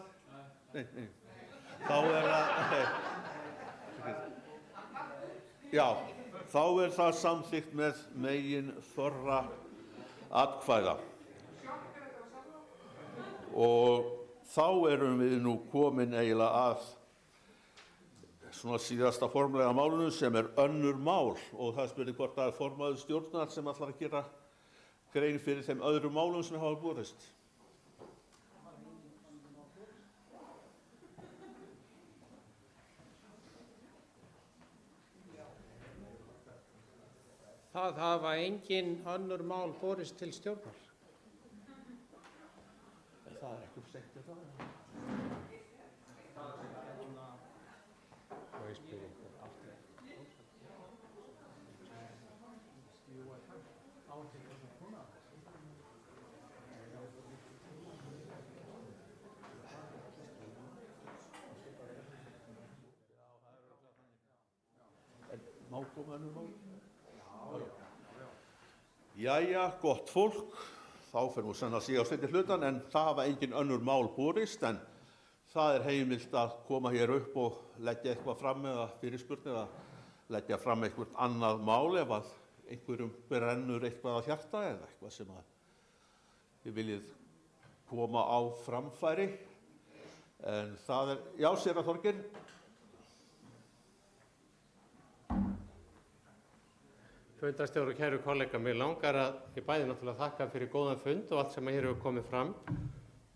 Nei. Þá er það, já, þá er það samþykkt með megin þorra atkvæða. Og þá erum við nú komin eiginlega að svona síðasta formlega málinu sem er önnur mál, og það spurði hvort það er formaður stjórnar sem ætlar að gera grein fyrir þeim öðrum málum sem hafa borist. Það hafa engin önnur mál borist til stjórnar. Það er ekki seint það. Má koma önnur mál? Jæja, gott fólk, þá fer nú senn að síga á steindi hlutan, en það hafa engin önnur mál borist, en það er heimilt að koma hér upp og leggja eitthvað fram eða fyrirspurn eða leggja fram eitthvað annað mál ef að einhverjum brennur eitthvað á hjarta eða eitthvað sem að þið viljið koma á framfæri. En það er, já, séra Þorgeir. Fundarstjóri og kæru kollega, mér langar að ég bæði náttúrulega þakka fyrir góðan fund og allt sem hér hefur komið fram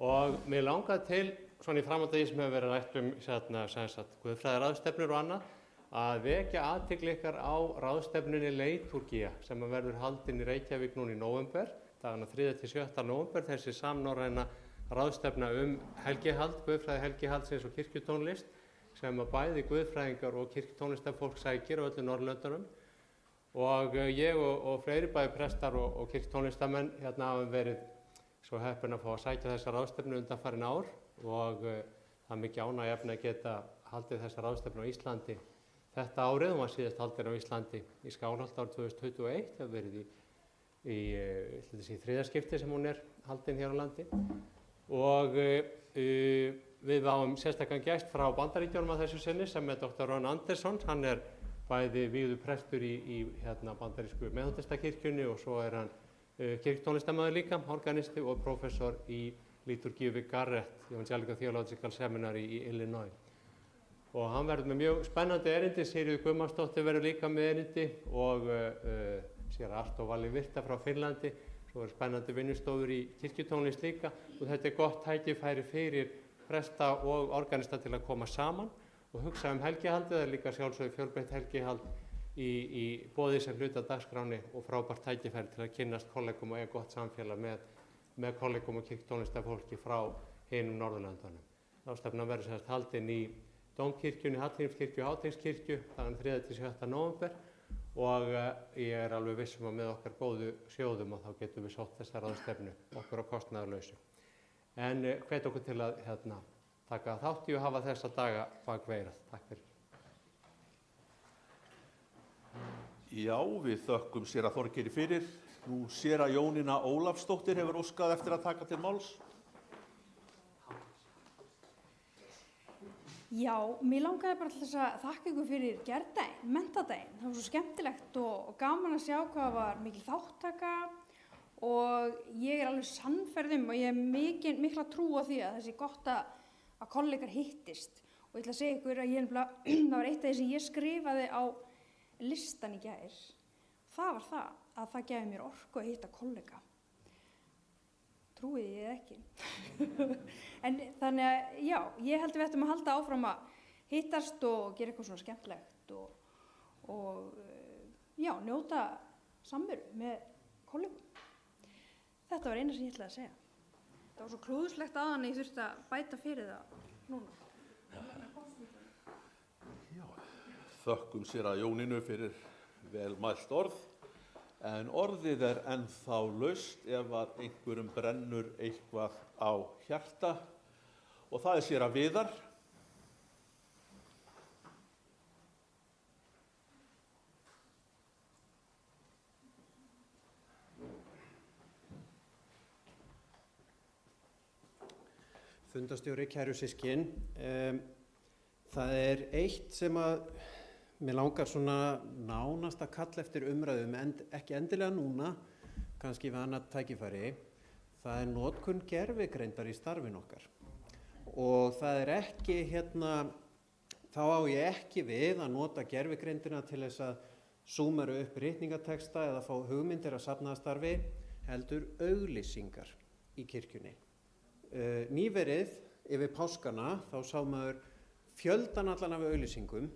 og mér langar til, svona í framhaldi af því sem hefur verið rætt guðfræðiráðstefnur og annað, að vekja athygli ykkar á ráðstefnunni Leiturgía sem verður haldin í Reykjavík núna í nóvember, dagana 3. til 7. nóvember, þessi samnorræna ráðstefna helgihald, guðfræði helgihaldsins og kirkjutónlist sem bæði guðfræðingar og kirkjutónlistarfólk sækir á öllu Norðurlöndunum. Og ég og fleiri bæði prestar og kirkjutónlistarmenn hérna hafa verið svo heppin að fá að sækja þessa ráðstefnu undanfarin ár og það er mikið ánægjuefni að geta haldið þessa ráðstefnu á Íslandi þetta árið. Hún var síðast haldin á Íslandi í Skálholt árið 2021, það hefur verið í þriðja skipti sem hún er haldin hér á landi. Og við áum sérstakann gest frá Bandaríkjunum að þessu sinni sem er Dr. Ron Anderson, hann er bæði vígður prestur í bandarísku Methodistakirkjunni og svo er hann kirkjutónlistarmaður líka, organisti og prófessor í liturgíu við Garrett Evangelical Theological Seminary í Illinois. Og hann verður með mjög spennandi erindi, Sigríður Guðmundsdóttir verður líka með erindi og séra Arto Valli Virta frá Finnlandi, svo verður spennandi vinnustofur í kirkjutónlist líka og þetta er gott tækifæri fyrir presta og organista til að koma saman og hugsa helgihaldið. Það er líka sjálfsögðu fjölbreytt helgihald í boði sem hluta dagskráni og frábært tækifæri til að kynnast kollegum og eiga gott samfélag með kollegum og kirkjutónlistarfólki frá hinum Norðurlöndunum. Ráðstefnan verður sem sagt haldin í Dómkirkjunni, Hallgrímskirkju og Háteigskirkju dagana 3. til 7. nóvember og ég er alveg viss að með okkar góðu sjóðum og þá getum við sótt þessa ráðstefnu okkur á kostnaðarlausu. En hvet okkur til að taka þátt í og hafa þessa daga bak veirað. Takk fyrir. Já, við þökkum séra Þorgeiri fyrir. Nú séra Jónína Ólafsdóttir hefur óskað eftir að taka til máls. Já, mér langaði bara til þess að þakka ykkur fyrir gerdaginn, mentadaginn. Það var svo skemmtilegt og gaman að sjá hvað var mikil þáttaka og ég er alveg sannfærð og ég hef mikla trú á því að það sé gott að kollegar hittist. Og ég ætla að segja ykkur að það var eitt af því sem ég skrifaði á listan í gær. Það var að það gefi mér orku að hitta kollega. Trúið ég ekki. En þannig að já, ég held við ættum að halda áfram að hittast og gera eitthvað svona skemmtilegt og já, njóta samveru með kollegum. Þetta var eina sem ég ætlaði að segja. Það var svo klúðuslegt aðan ég þurfti að bæta fyrir það núna. Já, þökkum séra Jónínu fyrir vel mælt orð. En orðið er ennþá laust ef að einhverjum brennur eitthvað á hjarta og það er séra Viðar. Fundarstjóri, kæru systkin, það er eitt sem að mér langar svona nánast að kalla eftir umræðum, en ekki endilega núna, kannski við annað tækifæri. Það er notkun gervigreindar í starfinu okkar. Og það er ekki þá á ég ekki við að nota gervigreindina til þess að súmera upp ritningateksta eða fá hugmyndir að safnaðarstarfi, heldur auglýsingar í kirkjunni. Nýverið yfir páskana þá sá maður fjöldan allan af auglýsingum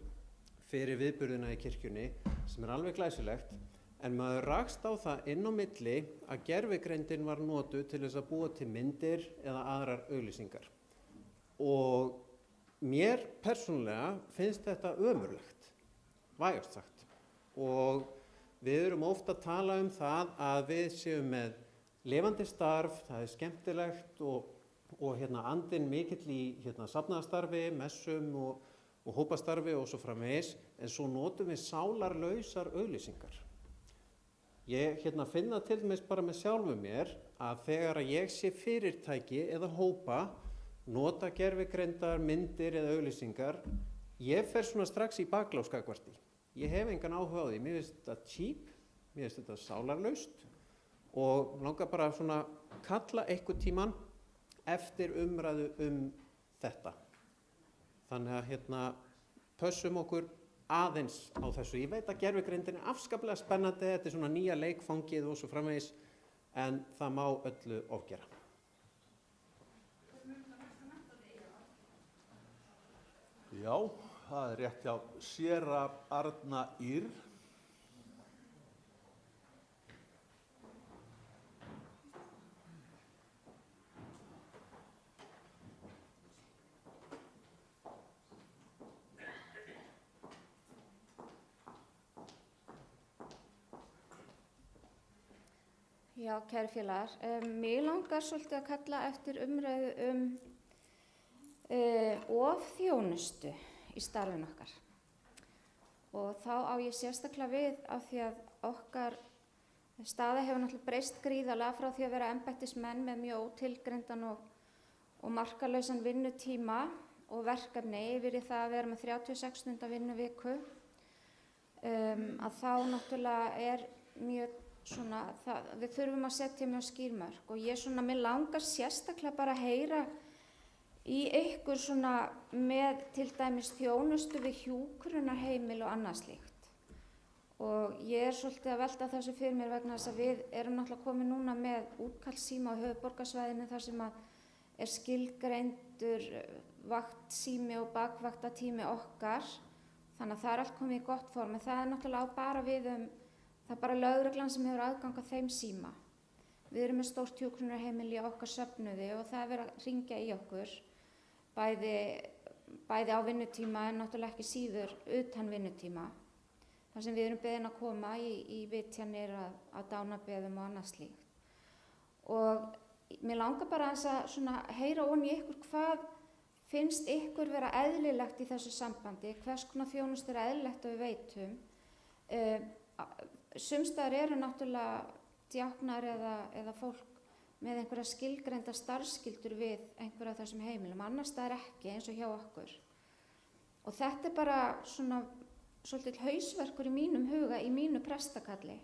fyrir viðburðina í kirkjunni sem er alveg glæsilegt, en maður rakst á það inn á milli að gervigreindin var notuð til þess að búa til myndir eða aðrar auglýsingar. Og mér persónulega finnst þetta ömurlegt, vægast sagt. Og við erum ofta að tala um það að við séum með lifandi starf, það er skemmtilegt og andinn mikill í safnaðarstarfi, messum og hópastarfi og svo framvegis, en svo notum við sálarlausar auglýsingar. Ég finna til dæmis bara með sjálfum mér að þegar ég sé fyrirtæki eða hópa nota gervigreindar myndir eða auglýsingar, ég fer svona strax í baklás gagnvart því. Ég hef engan áhuga á því, mér finnst þetta cheap, mér finnst þetta sálarlaust og langar bara svona kalla einhvern tímann eftir umræðu þetta. Þannig að pössum okkur aðeins á þessu. Ég veit að gervigreindin er afskaplega spennandi, þetta er svona nýja leikfangið og svo framvegis, en það má öllu ofgera. Já, það er rétt hjá séra Arna Ýr. Já, kæru félagar, mig langar svolítið að kalla eftir umræðu ofþjónustu í starfinu okkar. Og þá á ég sérstaklega við af því að okkar staða hefur náttúrulega breyst gríðarlega frá því að vera embættismenn með mjög ótilgreindan og markalausan vinnutíma og verkefni yfir í það að vera með 36 stunda vinnuviku. Að þá náttúrulega er mjög svona, við þurfum að setja mjög skýrmörk og ég svona, mér langar sérstaklega bara að heyra í ykkur svona með til dæmis þjónustu við hjúkrunarheimili og annað slíkt. Og ég svolítið að velta þessu fyrir mér vegna þess að við erum náttúrulega komið núna með útkallssíma á höfuðborgarsvæðinu þar sem að er skilgreindur vaktsími og bakvaktatími okkar, þannig að það er allt komið í gott form, en það er náttúrulega bara við það er bara lögreglan sem hefur aðgang að þeim síma. Við erum með stórt hjúkrunarheimili í okkar söfnuði og það er verið að hringja í okkur, bæði á vinnutíma en náttúrulega ekki síður utan vinnutíma. Þar sem við erum beðin að koma í vitjanir að dánarbeðum og annað slíkt. Og mér langar bara að svona heyra ofan í ykkur hvað finnst ykkur vera eðlilegt í þessu sambandi, hvers konar þjónustu er eðlilegt að við veitum. Sumstaðar eru náttúrulega djáknar eða fólk með einhverja skilgreinda starfsskyldur við einhverja af þessum heimilum, annars staðar ekki eins og hjá okkur. Og þetta er bara svona svolítið hausverkur í mínum huga, í mínu prestakalli,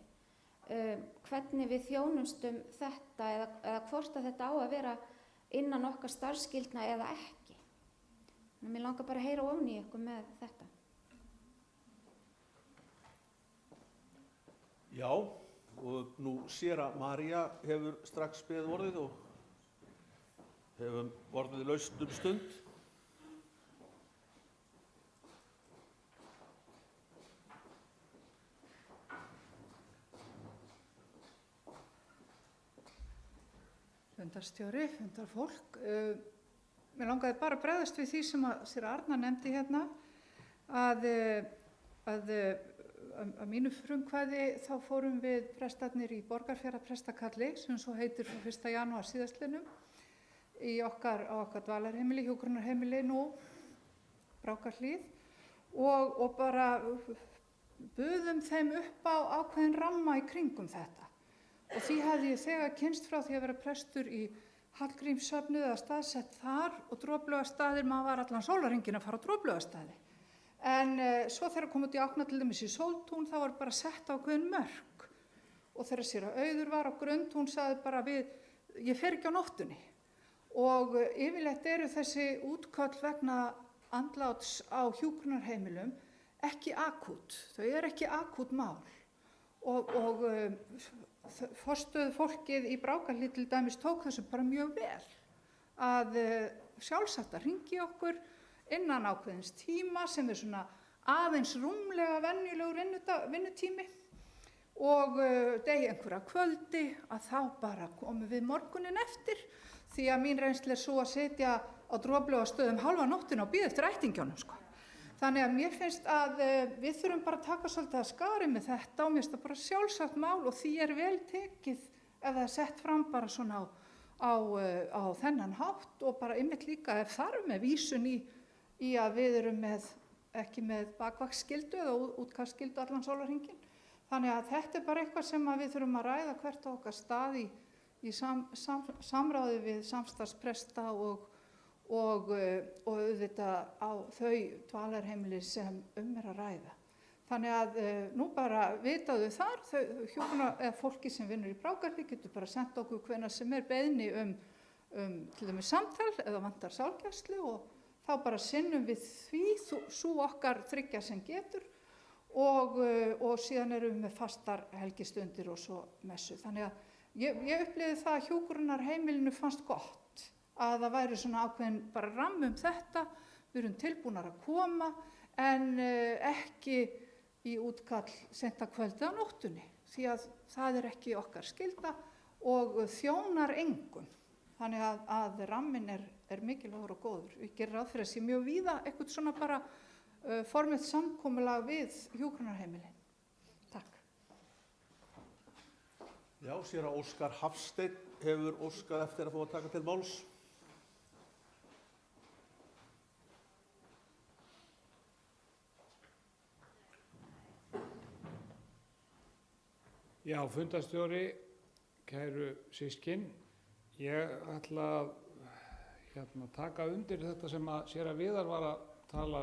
hvernig við þjónumstum þetta eða hvort að þetta á að vera innan okkar starfsskyldna eða ekki. Mér langar bara að heyra ofan í ykkur með þetta. Já, og nú séra María hefur strax beðið orðið og hefur orðið laust stund. Fundarstjóri, fundarfólk. Mér langaði bara að bregðast við því sem að séra Arna nefndi hérna að mínu frumkvæði þá fórum við prestarnir í Borgarfjarðarprestakalli sem svo heitir frá 1. janúar síðastliðnum á okkar dvalarheimili, hjúkrunarheimili nú, Brákarhlíð og bara buðum þeim upp á ákveðin ramma í kringum þetta. Og því hafði ég þegar kynnst frá því að vera prestur í Hallgrímssöfnuði eða staðsett þar og Droplaugarstaðir, maður var allan sólarhringinn að fara á Droplaugarstaði. En svo þegar kom út í Átna til dæmis í Sóltún þá var bara sett ákveðin mörk og þegar séra Auður var á Grund, hún sagði bara ég fer ekki á nóttunni. Og yfirleitt eru þessi útköll vegna andláts á hjúkrunarheimilum ekki akút, þau eru ekki akút mál og forstöðu fólkið í Brákarhlíð til dæmis tók þessu bara mjög vel að sjálfsagt að hringi okkur innan ákveðins tíma sem er svona aðeins rúmlega venjulegur vinnutími og degi einhverja kvöldi að þá bara komum við morgunin eftir því að mín reynsla er svo að setja á Droplaugarstöðum hálfa nóttina og bíða eftir ættingjónum sko. Þannig að mér finnst að við þurfum bara að taka svolítið að skari með þetta og mér finnst það bara sjálfsagt mál og því er vel tekið ef það er sett fram bara svona á þennan hátt og bara einmitt líka ef þarf með vísun í að við erum ekki með bakvaksskyldu eða útkastskyldu allan sólarhringinn. Þannig að þetta er bara eitthvað sem við þurfum að ræða hvert á okkar stað í samráði við samstarfspresta og auðvitað á þau dvalarheimili sem er að ræða. Þannig að nú bara vitaðu þar, eða fólki sem vinnur í Brákarhlíð getur bara sendt okkur hvenær sem er beiðni til dæmis samtal eða vantar sálgæslu og þá bara sinnum við því svo okkar þriggja sem getur og síðan erum við með fastar helgistundir og svo messu. Þannig að ég upplifði það að hjúkrunarheimilinu fannst gott að það væri svona ákveðin bara ramm þetta, við erum tilbúnar að koma en ekki í útkall seinta kvöldið á nóttunni því að það ekki okkar skylda og þjónar engum. Þannig að ramminn er mikilvægur og góður. Við gerum ráð fyrir að sé mjög víða eitthvað svona bara formlegt samkomulag við hjúkrunarheimilin. Takk. Já, séra Óskar Hafsteinn hefur óskað eftir að fá að taka til máls. Já, fundarstjóri, kæru systkin, ég ætla að taka undir þetta sem að séra Viðar var að tala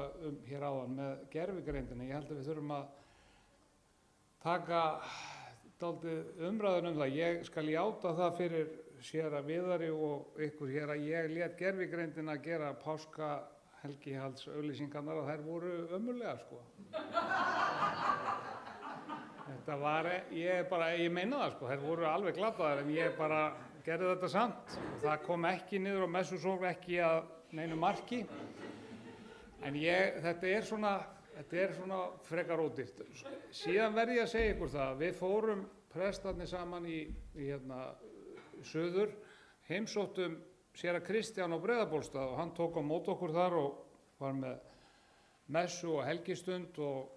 hér áðan með gervigreindina. Ég held að við þurfum að taka dálítið umræðun það. Ég skal játa það fyrir séra Viðari og ykkur hér að ég lét gervigreindina gera páskahelgihalds auglýsingarnar og þær voru ömurlegar sko. Þetta var, ég meina það sko, þær voru alveg glataðar en ég bara gerði þetta samt. Það kom ekki niður á messusókn, ekki að neinu marki. En þetta er svona frekar ódýrt. Síðan verð ég að segja ykkur það, við fórum prestarnir saman í suður, heimsóttum séra Kristján á Breiðabólstað og hann tók á móti okkur þar og var með messu og helgistund og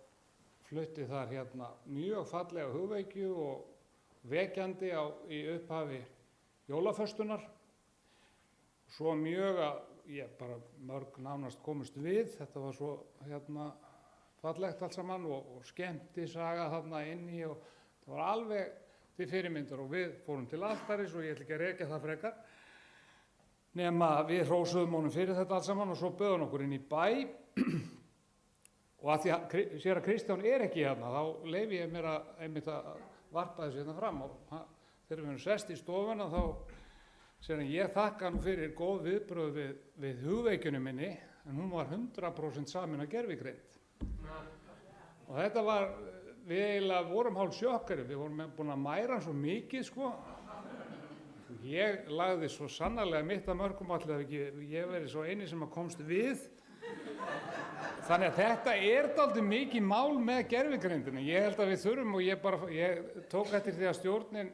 flutti þar mjög fallega hugveikju og vekjandi í upphafi jólaföstunar. Svo mjög að ég bara mörg nánast komust við, þetta var svo fallegt allt saman og skemmtisaga þarna inni og það var alveg til fyrirmyndar og við fórum til altaris og ég ætla ekki að rekja það frekar. Nema við hrósuðum honum fyrir þetta allt saman og svo bauðum okkur inn í bæ. Og að því að séra Kristján ekki hérna, þá leyfi ég mér einmitt að varpa þessu hérna fram og þegar við erum sest í stofuna þá segir ég þakka nú fyrir góð viðbröð við hugveikjunni minni en hún var 100% samin að gervigreind. Og þetta var, við eiginlega vorum hálf sjokkari, við vorum búin að mæra hann svo mikið sko. Ég lagði svo sannarlega mitt að mörgum allir að ég verið svo eini sem að komst við. Þannig að þetta dálítið mikið mál með gervigreindina. Ég held að við þurfum og ég tók eftir því að stjórnin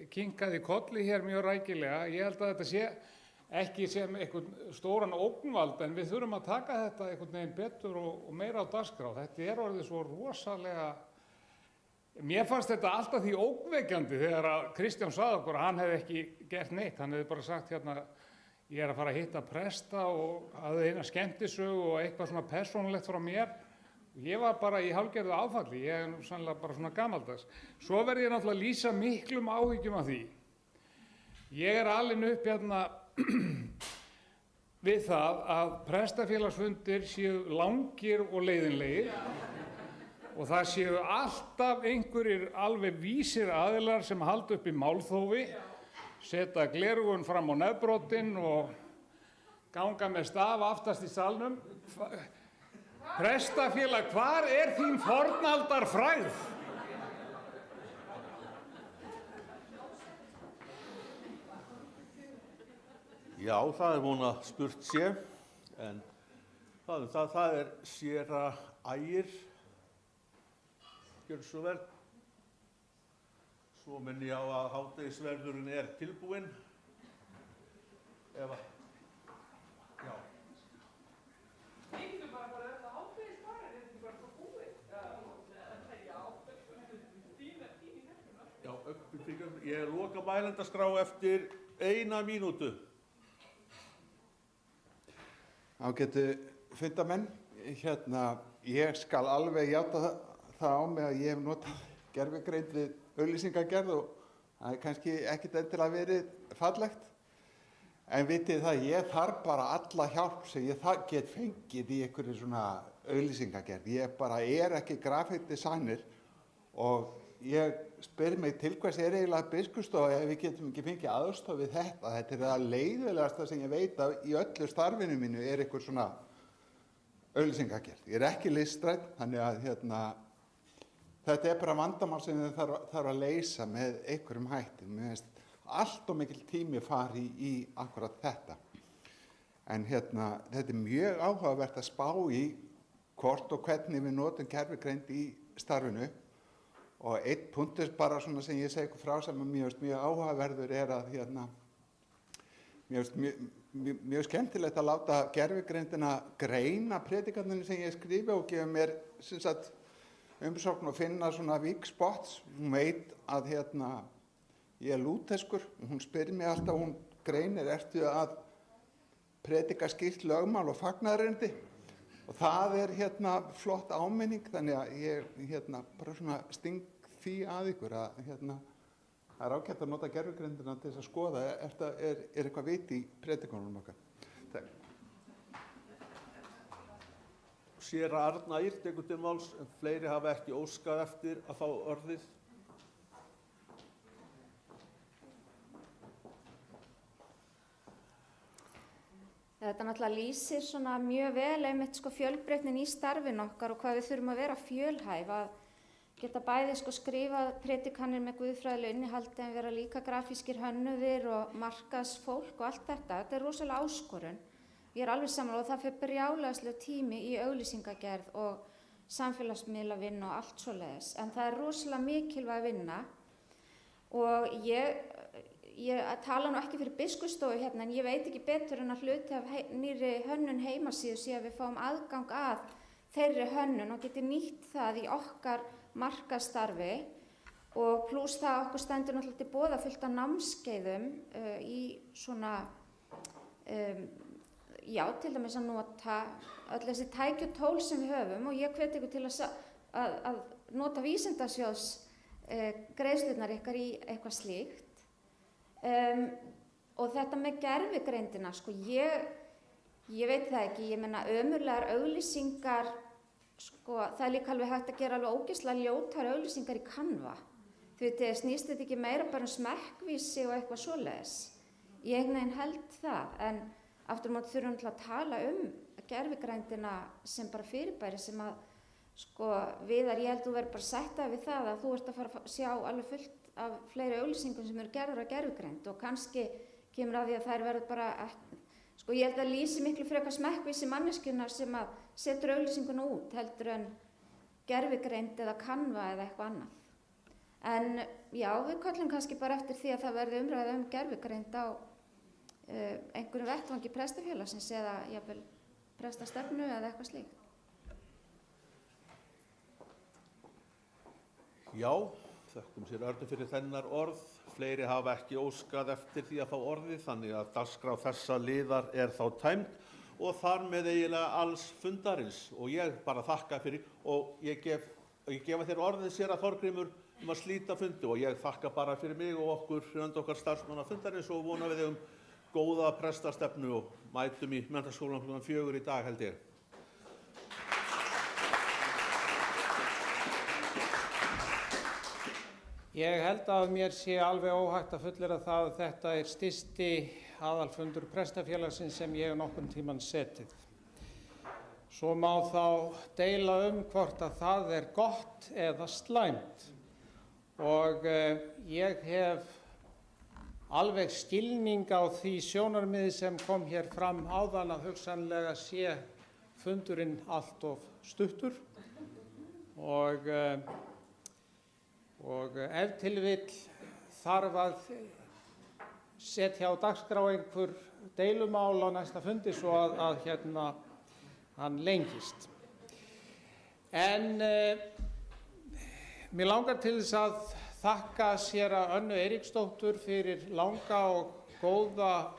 kinkaði kolli hér mjög rækilega. Ég held að þetta sé ekki sem einhvern stóran ógnvald en við þurfum að taka þetta einhvern veginn betur og meira á dagskrá. Þetta orðið svo rosalega, mér fannst þetta alltaf því ógnvekjandi þegar að Kristján sagði okkur að hann hefði ekki gert neitt. Hann hefði bara sagt ég að fara að hitta presta og hafði eina skemmtisögu og eitthvað svona persónulegt frá mér. Ég var bara í hálfgerðu áfalli, ég sannlega bara svona gamaldags. Svo verð ég náttúrulega að lýsa miklum áhyggjum af því. Ég alinn upp við það að prestafélagsfundir séu langir og leiðinlegir og það séu alltaf einhverjir alveg vísir aðilar sem halda upp í málþófi, setja gleraugun fram á nefbroddinn og ganga með staf aftast í salnum. Prestafélag, hvar þín fornaldarfrægð? Já, það von að spurt sé, en það séra Ægir. Gjörðu svo vel. Svo minni ég á að hádegisverðurinn tilbúinn. Eva. Já. Líktu bara þetta hádegisbarinn, þetta bara svo búið. Já, ég loka mælendaskrá eftir 1 mínútu. Ágætu fundarmenn, ég skal alveg játa það á mig að ég hef notað gervigreind við auglýsingagerð og það kannski ekkert endilega verið fallegt. En vitið það, ég þarf bara alla hjálp sem ég get fengið í einhverju svona auglýsingagerð. Ég bara ekki graphic designer og ég spyr mig til hvers eiginlega biskupsstofa ef við getum ekki fengið aðstoð við þetta. Þetta það leiðilegasta sem ég veit að í öllu starfinu mínu einhver svona auglýsingagerð. Ég ekki listrænn, þannig að þetta er bara vandamál sem þið þarf að leysa með einhverjum hætti. Mér finnst allt og mikil tími fari í akkurat þetta. En þetta er mjög áhugavert að spá í hvort og hvernig við notum gervigreind í starfinu. Og einn punktur bara svona sem ég segi ykkur frá sem mér finnst mjög áhugaverður að mér finnst mjög skemmtilegt að láta gervigreindina greina predikarnir sem ég skrifi og gefa mér umsókn og finna svona weak spots. Hún veit að ég er lúterskur og hún spyr mig alltaf, hún greinir, ertu að predika skýrt lögmál og fagnaðarerindi? Og það er flott áminning, þannig að ég bara svona sting því að ykkur að það er ágætt að nota gervigreindina til þess að skoða, er eitthvað vit í predikunum okkar. Takk. Séra Arna Ýr tekur til máls, en fleiri hafa ekki óskað eftir að fá orðið. Þetta náttúrulega lýsir svona mjög vel einmitt fjölbreytnin í starfin okkar og hvað við þurfum að vera fjölhæf, að geta bæði skrifað predikanir með guðfræðilegu innihaldi en vera líka grafískir hönnuðir og markaðsfólk og allt þetta. Þetta er rosalega áskorun. Ég er alveg sammála og það fer brjálæðislegur tími í auglýsingagerð og samfélagsmiðlavinnu og allt svoleiðis. En það er rosalega mikilvæg vinna og ég tala nú ekki fyrir biskupsstofu en ég veit ekki betur en að hluti af nýrri hönnun heimasíðu sé að við fáum aðgang að þeirri hönnun og geti nýtt það í okkar markaðsstarfi og pluss það okkur stendur náttúrulega til boða fullt af námskeiðum í svona, til dæmis að nota öll þessi tæki og tól sem við höfum og ég hvet ykkur til að nota vísindasjóðs greiðslurnar ykkar í eitthvað slíkt. Og þetta með gervigreindina, ég veit það ekki, ég meina ömurlegar auglýsingar, það er líka alveg hægt að gera alveg ógeðslega ljótar auglýsingar í Canva. Þú veit, snýst þetta ekki meira bara smekkvísi og eitthvað svoleiðis. Ég held það, en aftur á móti þurfum við að tala gervigreindina sem bara fyrirbæri sem að, Viðar, ég held þú verður bara sætta við það að þú ert að fara að sjá alveg fullt af fleiri auglýsingum sem eru gerðar á gervigreind og kannski kemur að því að þær verður bara ég held að lýsi miklu frekar smekkvísi manneskjunnar sem að setur auglýsinguna út heldur en gervigreind eða Canva eða eitthvað annað. En já, við köllum kannski bara eftir því að það verði umræða gervigreind á einhverju vettvangi prestafélagsins eða jafnvel prestastefnu eða eitthvað slíkt. Já, þökkum sér Örnu fyrir þennar orð. Fleiri hafa ekki óskað eftir því að fá orðið, þannig að dagskrá þessa liðar er þá tæmd og þar með eiginlega alls fundarins. Og ég bara þakka fyrir og ég gefa þér orðið séra Þorgrímur að slíta fundi og ég þakka bara fyrir mig og okkar starfsmanna fundarins og vona við góða prestastefnu og mætum í menntaskólanum klukkan 4 í dag held ég. Ég held að mér sé alveg óhætt að fullyrða það að þetta er stysti aðalfundur prestafélagsins sem ég hef nokkurn tímann setið. Svo má þá deila hvort að það er gott eða slæmt. Og ég hef alveg skilning á því sjónarmiði sem kom hér fram áðan að hugsanlega sé fundurinn allt of stuttur og ef til vill þarf að setja á dagskrá einhver deilumál á næsta fundi svo að hann lengist. En mér langar til þess að þakka séra Önnu Eiríksdóttur fyrir langa og góða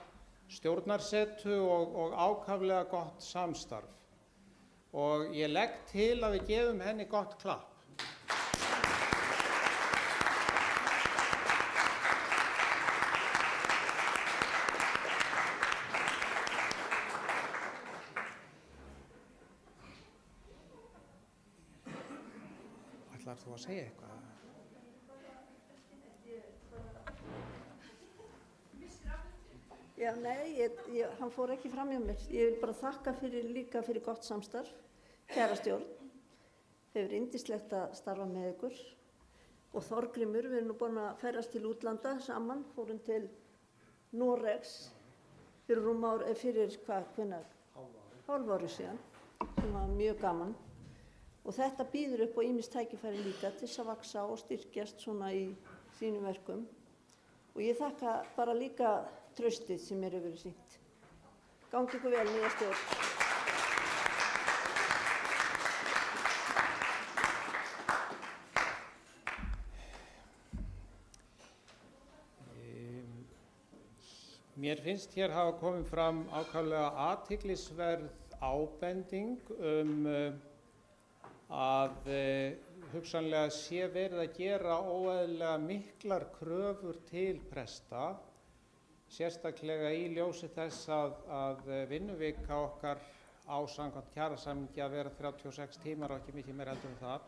stjórnarsetu og ákaflega gott samstarf. Og ég legg til að við gefum henni gott klapp. Ætlar þú að segja eitthvað? Já, nei, hann fór ekki fram hjá mér. Ég vil bara þakka líka fyrir gott samstarf, kæra stjórn. hefur yndislegt að starfa með ykkur. Og Þorgrímur, við erum nú búin að ferðast til útlanda saman, fórum til Noregs fyrir hálfu ári síðan, sem var mjög gaman. Og þetta býður upp á ýmis tækifæri líka til þess að vaxa og styrkjast svona í sínum verkum. Og ég þakka bara líka traustið sem mér hefur verið sýnt. Gangi ykkur vel, nýja stjórn. Mér finnst hér hafa komið fram ákaflega athyglisverð ábending að hugsanlega sé verið að gera óeðlilega miklar kröfur til presta, sérstaklega í ljósi þess að vinnuvika okkar á samkvæmt kjarasamningi að vera 36 tímar og ekki mikið meira heldur en það.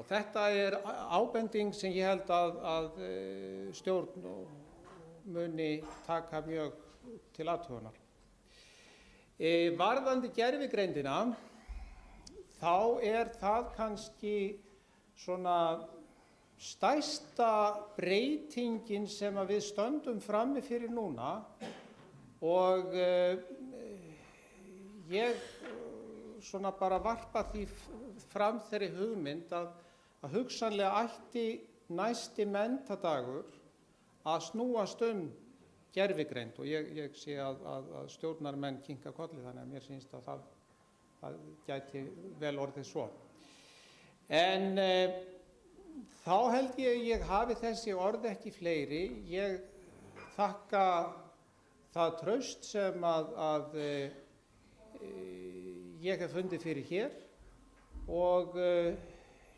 Og þetta er ábending sem ég held að stjórn muni taka mjög til athugunar. Varðandi gervigreindina, þá er það kannski svona stærsta breytingin sem að við stöndum frammi fyrir núna og ég svona bara varpa því fram þeirri hugmynd að hugsanlega ætti næsti menntadagur að snúast gervigreind og ég sé að stjórnarmenn kinka kolli þannig að mér sýnst að það gæti vel orðið svo. En þá held ég hafi þessi orð ekki fleiri. Ég þakka það traust sem að ég hef fundið fyrir hér og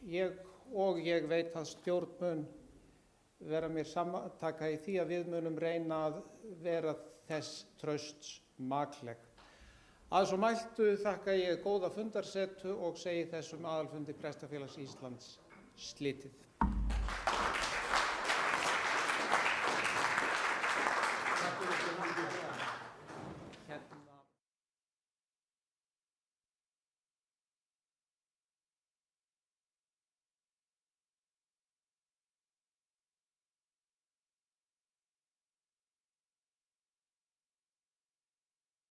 ég veit að stjórn mun vera mér samtaka í því að við munum reyna að vera þess trausts makleg. Að svo mæltu þakka ég góða fundarsetu og segi þessum aðalfundi Prestafélags Íslands slitið.